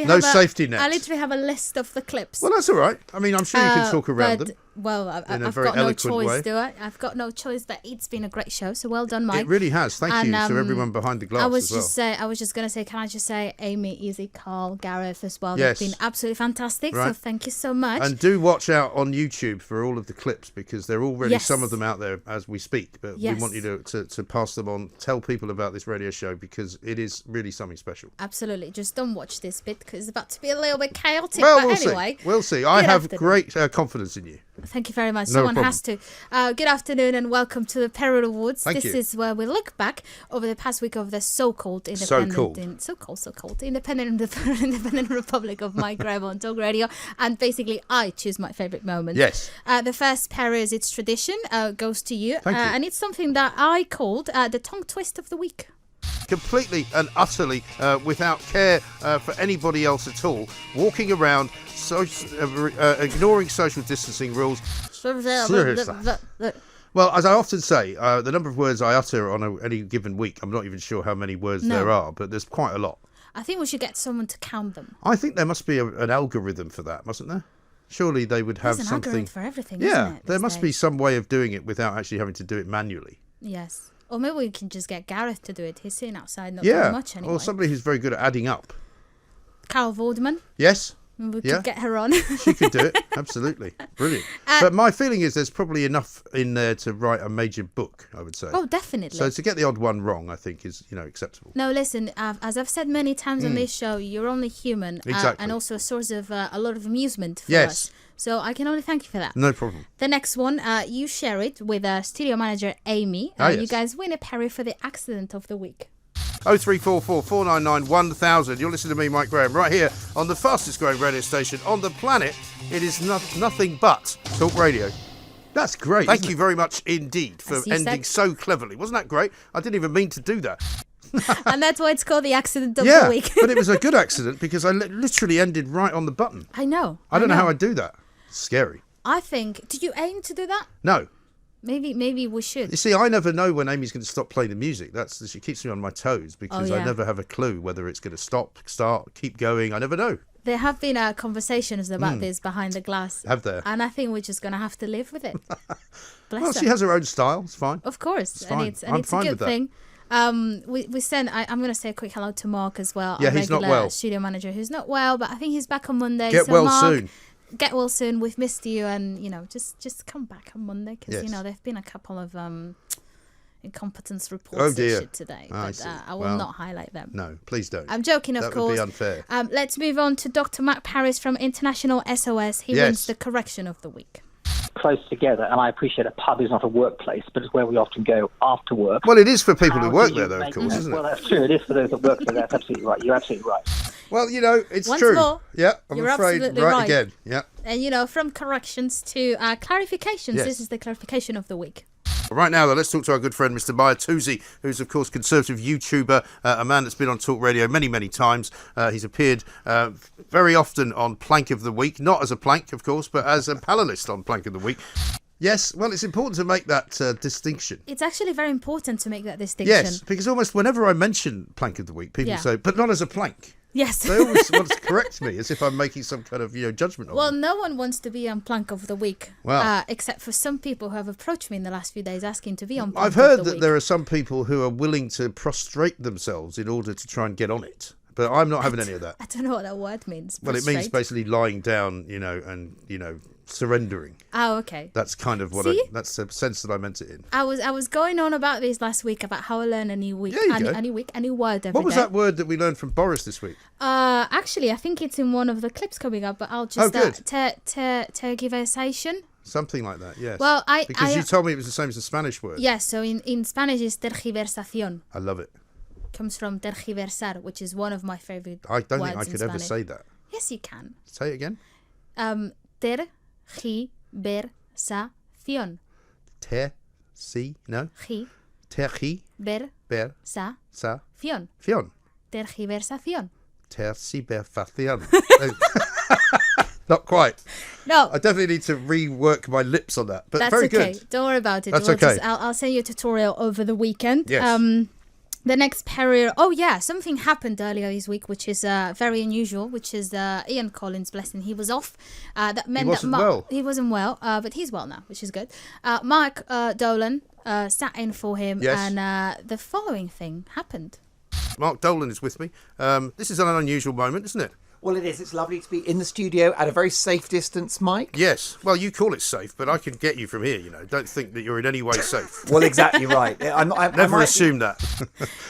no have safety net. I literally have a list of the clips. Well, that's all right. I mean, I'm sure you can talk around them. Well, I've got no choice, do I? I've got no choice, but it's been a great show. So well done, Mike. It really has. Thank you to everyone behind the glass I was as well. I was just going to say, can I just say, Amy, Izzy, Carl, Gareth as well. Yes. They've been absolutely fantastic. Right. So thank you so much. And do watch out on YouTube for all of the clips because there are already some of them out there as we speak. But we want you to pass them on. Tell people about this radio show because it is really something special. Absolutely. Just don't watch this bit because it's about to be a little bit chaotic. Well, but we'll anyway, see. We'll see. I have great confidence in you. Thank you very much. No Someone problem. has to. Good afternoon and welcome to the Perrior Awards. Thank you. This is where we look back over the past week of the so-called independent Republic of Mike Graham on Talk Radio, and basically I choose my favourite moment. Yes. The first Perrior is its tradition goes to you, Thank you. And it's something that I called the tongue twist of the week. Completely and utterly without care for anybody else at all, walking around ignoring social distancing rules. Well, as I often say, the number of words I utter on any given week, I'm not even sure how many words there are, but there's quite a lot. I think we should get someone to count them. I think there must be an algorithm for that, mustn't there? Surely they would have There's an something algorithm for everything, yeah, isn't it, there these must be some way of doing it without actually having to do it manually. Yes. Or maybe we can just get Gareth to do it. He's sitting outside not doing much anyway. Or somebody who's very good at adding up. Carol Vorderman. Yes. We could get her on. She could do it. Absolutely. Brilliant. But my feeling is there's probably enough in there to write a major book, I would say. Oh, definitely. So to get the odd one wrong, I think is, acceptable. No, listen, as I've said many times on this show, you're only human. Exactly. And also a source of a lot of amusement for Yes. us. So I can only thank you for that. No problem. The next one, you share it with studio manager Amy. Yes. You guys win a Perrior for the accident of the week. 0344 499 1000. You're listening to me, Mike Graham, right here on the fastest growing radio station on the planet. It is nothing but Talk Radio. That's great. Thank you very much indeed for ending so cleverly. Wasn't that great? I didn't even mean to do that. And that's why it's called the accident of the week. But it was a good accident because I literally ended right on the button. I know. I don't know how I do that. It's scary. I think, did you aim to do that? No. Maybe we should. You see, I never know when Amy's going to stop playing the music. She keeps me on my toes because I never have a clue whether it's going to stop, start, keep going. I never know. There have been conversations about this behind the glass. Have there? And I think we're just going to have to live with it. Bless Well, her. she has her own style. It's fine. Of course. It's fine. And it's a good thing. We sent. I'm going to say a quick hello to Mark as well. Yeah, our he's not regular well. Studio manager who's not well, but I think he's back on Monday. Get so well Mark, soon. Get well soon. We've missed you, and just come back on Monday because Yes. there've been a couple of incompetence Oh reports dear. issued today, I but see. I will not highlight them. No, please don't. I'm joking, of that course. That would be unfair. Let's move on to Dr. Matt Paris from International SOS. He Yes. wins the correction of the week. Close together, and I appreciate a pub is not a workplace, but it's where we often go after work. Well, it is for people who How work do you there, though, of make course, that? isn't it? Well, that's true. It is for those that work there. That's absolutely right. You're absolutely right. Well, it's Once true. more, Yeah, I'm you're afraid. absolutely Right right. again. Yeah. And, from corrections to clarifications, Yes. this is the clarification of the week. Right now, though, let's talk to our good friend, Mr. Maya Tuzi, who's, of course, Conservative YouTuber, a man that's been on Talk Radio many, many times. He's appeared very often on Plank of the Week, not as a plank, of course, but as a panellist on Plank of the Week. Yes, well, it's important to make that distinction. It's actually very important to make that distinction. Yes, because almost whenever I mention Plank of the Week, people Yeah. say, but not as a plank. Yes. They always want to correct me as if I'm making some kind of judgment on Well, them. no one wants to be on Plank of the Week, Well. except for some people who have approached me in the last few days asking to be on Plank I've heard of the that Week. there are some people who are willing to prostrate themselves in order to try and get on it. But I'm not having any of that. I don't know what that word means. Well, it means Prostrate. basically lying down, and surrendering. Oh, okay. That's kind of what See? that's the sense that I meant it in. I was going on about this last week about how I learn a new week, There you go. a new week, a new word every What was day. that word that we learned from Boris this week? Actually, I think it's in one of the clips coming up, but I'll just good. tergiversation. Something like that, yes. Well, because you told me it was the same as the Spanish word. Yes, so in Spanish it's tergiversación. I love it. Comes from tergiversar, which is one of my favorite I don't words think I in could ever Spanish. say that. Yes, you can. Say it again. Tergiversación. No. Tergiversación. Fion. Tergiversación. Tergiversación. Not quite. No. I definitely need to rework my lips on that. But That's very okay. good. Don't worry about it. That's okay. I'll send you a tutorial over the weekend. Yes. The next Perrior. Oh yeah, something happened earlier this week, which is very unusual. Which is Ian Collins, bless him, he was off. That meant wasn't that well. He wasn't well, but he's well now, which is good. Mark Dolan sat in for him, Yes. and the following thing happened. Mark Dolan is with me. This is an unusual moment, isn't it? Well, it is. It's lovely to be in the studio at a very safe distance, Mike. Yes. Well, you call it safe, but I can get you from here, Don't think that you're in any way safe. Well, exactly right. Never assume that.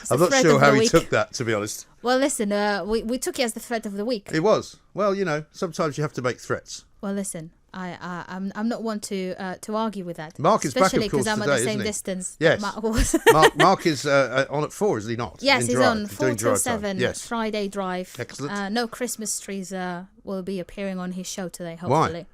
I'm not threat sure of how the he week. took that, to be honest. Well, listen, we took it as the threat of the week. It was. Well, sometimes you have to make threats. Well, listen, I'm not one to argue with that. Mark is back, of especially course, because I'm today, at the same isn't he? distance. Yes. Mark was. Mark is on at 4, is he not? Yes, In he's drive. on He's 4 doing till drive time. 7. Yes. Friday drive. Excellent. No Christmas trees will be appearing on his show today. Why? Hopefully.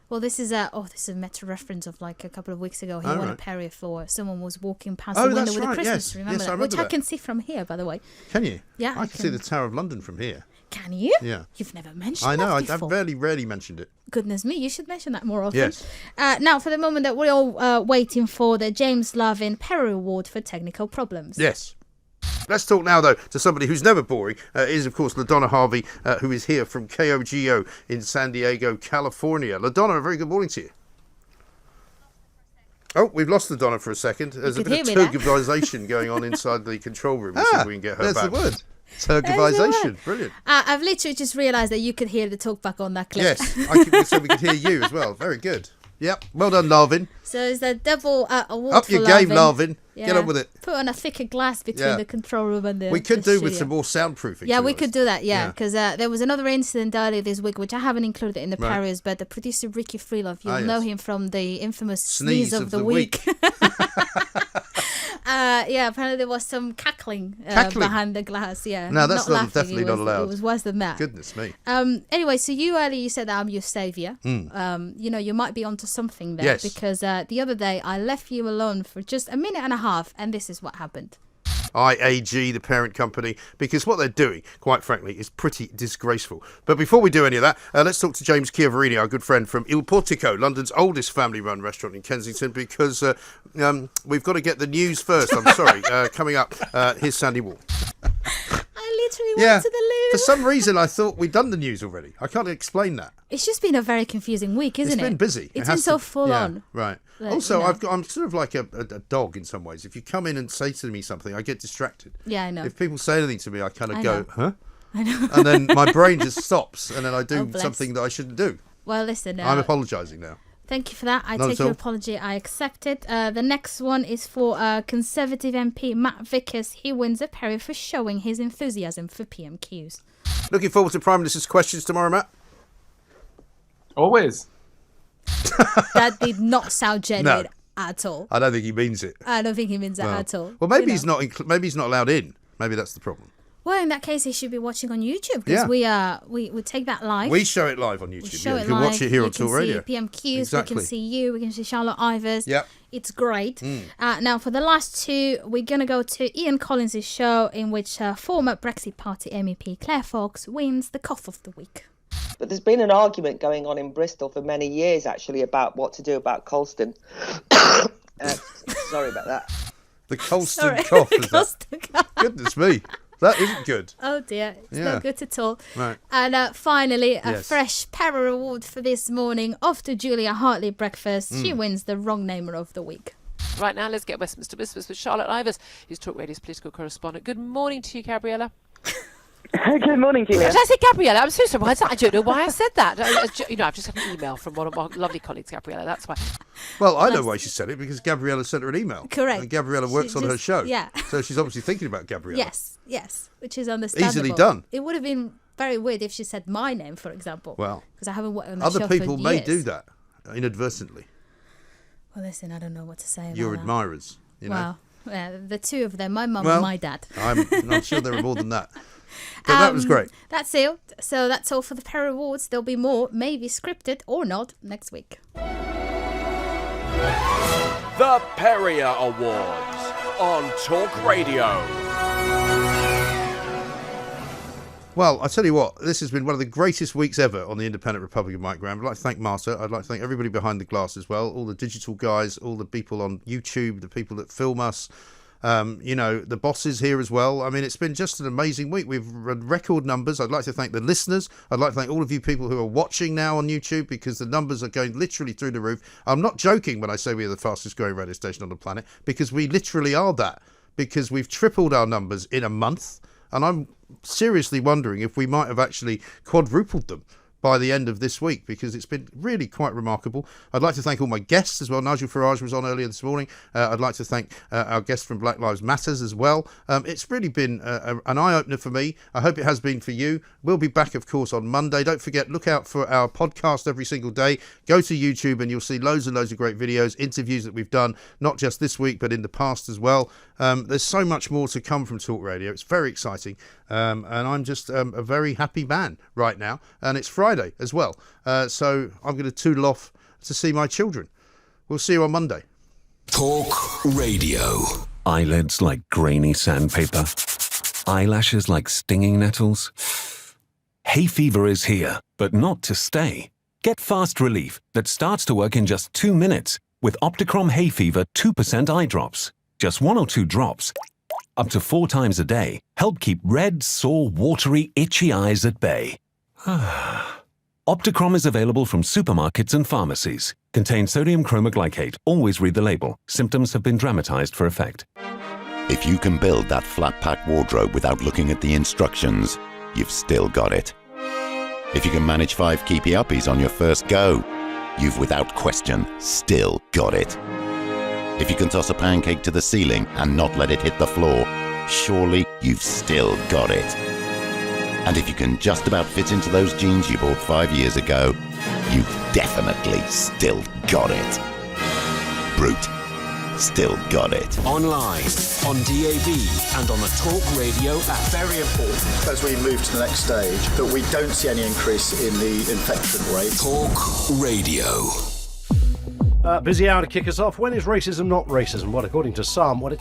Well, this is a meta reference of like a couple of weeks ago. He Oh, won a right. Perrior for someone was walking past Oh, the window that's with a right, Christmas yes. tree. Remember Yes, I that? remember Which I that. can see from here, by the way. Can you? Yeah, I can see the Tower of London from here. Can you? Yeah. You've never mentioned I know. that I've before. rarely mentioned it. Goodness me, you should mention that more often. Yes. Now, for the moment that we're all waiting for the James Lavin Perrior Award for technical problems. Yes. Let's talk now, though, to somebody who's never boring. Is, of course, LaDonna Harvey, who is here from KOGO in San Diego, California. LaDonna, a very good morning to you. Oh, we've lost LaDonna for a second. There's a bit of tergiversation going on inside the control room. We'll see if we can get her there's back. the word. Tergiversation. Brilliant. I've literally just realised that you could hear the talkback on that clip. Yes, so we could hear you as well. Very good. Yep. Well done, Larvin. So it's a double award Up for your game, Larvin. Larvin. Get on with it. Put on a thicker glass between Yeah. the control room and the We could the do with studio. some more soundproofing. Yeah, to be we honest. could do that, because there was another incident earlier this week, which I haven't included in the Right. Perriors, but the producer Ricky Freelove, you'll Ah, yes. know him from the infamous Sneeze of the week. Apparently there was some cackling, behind the glass. Yeah, No, that's not laughing. definitely not allowed. It was worse than that. Goodness me. Anyway, so you earlier you said that I'm your saviour. You might be onto something there, Yes. because the other day I left you alone for just a minute and a half, and this is what happened. IAG, the parent company, because what they're doing, quite frankly, is pretty disgraceful. But before we do any of that, let's talk to James Chiavarini, our good friend from Il Portico, London's oldest family-run restaurant in Kensington, because we've got to get the news first. I'm sorry. Coming up, here's Sandy Wall. I literally went to the loo. For some reason, I thought we'd done the news already. I can't explain that. It's just been a very confusing week, isn't it? It's been busy. It's been so full on. Right. Like, Also, I'm sort of like a dog in some ways. If you come in and say to me something, I get distracted. Yeah, I know. If people say anything to me, I kind of go, huh? I know. And then my brain just stops, and then I do something that I shouldn't do. Well, listen. I'm apologising now. Thank you for that. I Not take at all. your apology. I accept it. The next one is for Conservative MP Matt Vickers. He wins a Perrior for showing his enthusiasm for PMQs. Looking forward to Prime Minister's questions tomorrow, Matt. Always. That did not sound genuine at all. I don't think he means it. I don't think he means that at all. Well, maybe he's not. Maybe he's not allowed in. Maybe that's the problem. Well, in that case, he should be watching on YouTube because we take that live. We show it live on YouTube. We show it you can live. watch it here on Talk You Radio. can see PMQs. Exactly. We can see you. We can see Charlotte Ivers. Yep. It's great. Now, for the last two, we're going to go to Ian Collins' show in which former Brexit Party MEP Claire Fox wins the Cough of the Week. But there's been an argument going on in Bristol for many years, actually, about what to do about Colston. Sorry about that. The Colston cough. Is that? Goodness me. That isn't good. Oh dear, it's not good at all. Right. And finally, a fresh Perrior Award for this morning. Off to Julia Hartley breakfast. She wins the Wrong Namer of the Week. Right now, let's get Westminster Whispers with Charlotte Ivers, who's Talk Radio's political correspondent. Good morning to you, Gabriella. Good morning, Julia. Did I say Gabriella? I'm so surprised. I don't know why I said that. I've just had an email from one of my lovely colleagues, Gabriella. That's why. Well, I know why she said it, because Gabriella sent her an email. Correct. And Gabriella works on her show. Yeah. So she's obviously thinking about Gabriella. Yes, which is understandable. Easily done. It would have been very weird if she said my name, for example. Well, because I haven't worked on the show other for people may years. do that inadvertently. Well, listen, I don't know what to say about Your that. admirers, you know. Well, yeah, the two of them, my mum and my dad. I'm sure there are more than that. But that was great. That's it. So that's all for the Perrior Awards. There'll be more, maybe scripted or not, next week. The Perrior Awards on Talk Radio. Well, I tell you what, this has been one of the greatest weeks ever on the Independent Republic of Mike Graham. I'd like to thank Marta. I'd like to thank everybody behind the glass as well, all the digital guys, all the people on YouTube, the people that film us, the bosses here as well. I mean, it's been just an amazing week. We've run record numbers. I'd like to thank the listeners. I'd like to thank all of you people who are watching now on YouTube, because the numbers are going literally through the roof. I'm not joking when I say we are the fastest growing radio station on the planet, because we literally are that, because we've tripled our numbers in a month. And I'm seriously wondering if we might have actually quadrupled them by the end of this week, because it's been really quite remarkable. I'd like to thank all my guests as well. Nigel Farrar was on earlier this morning. I'd like to thank our guest from Black Lives Matters as well. It's really been an eye-opener for me. I hope it has been for you. We'll be back, of course, on Monday. Don't forget, look out for our podcast every single day. Go to YouTube and you'll see loads and loads of great videos, interviews that we've done, not just this week, but in the past as well. There's so much more to come from Talk Radio. It's very exciting. And I'm just a very happy man right now. And it's Friday as well. So I'm going to toodle off to see my children. We'll see you on Monday. Talk Radio. Eyelids like grainy sandpaper. Eyelashes like stinging nettles. Hay fever is here, but not to stay. Get fast relief that starts to work in just 2 minutes with Opticrom Hay Fever 2% eye drops. Just 1 or 2 drops, up to 4 times a day, help keep red, sore, watery, itchy eyes at bay. Opticrom is available from supermarkets and pharmacies. Contains sodium chromoglycate. Always read the label. Symptoms have been dramatized for effect. If you can build that flat-pack wardrobe without looking at the instructions, you've still got it. If you can manage 5 keepy uppies on your first go, you've without question still got it. If you can toss a pancake to the ceiling and not let it hit the floor, surely you've still got it. And if you can just about fit into those jeans you bought 5 years ago, you've definitely still got it. Brute. Still got it. Online, on DAB, and on the Talk Radio app. Very important as we move to the next stage that we don't see any increase in the infection rate. Talk Radio. Busy hour to kick us off. When is racism not racism? Well, according to some, what it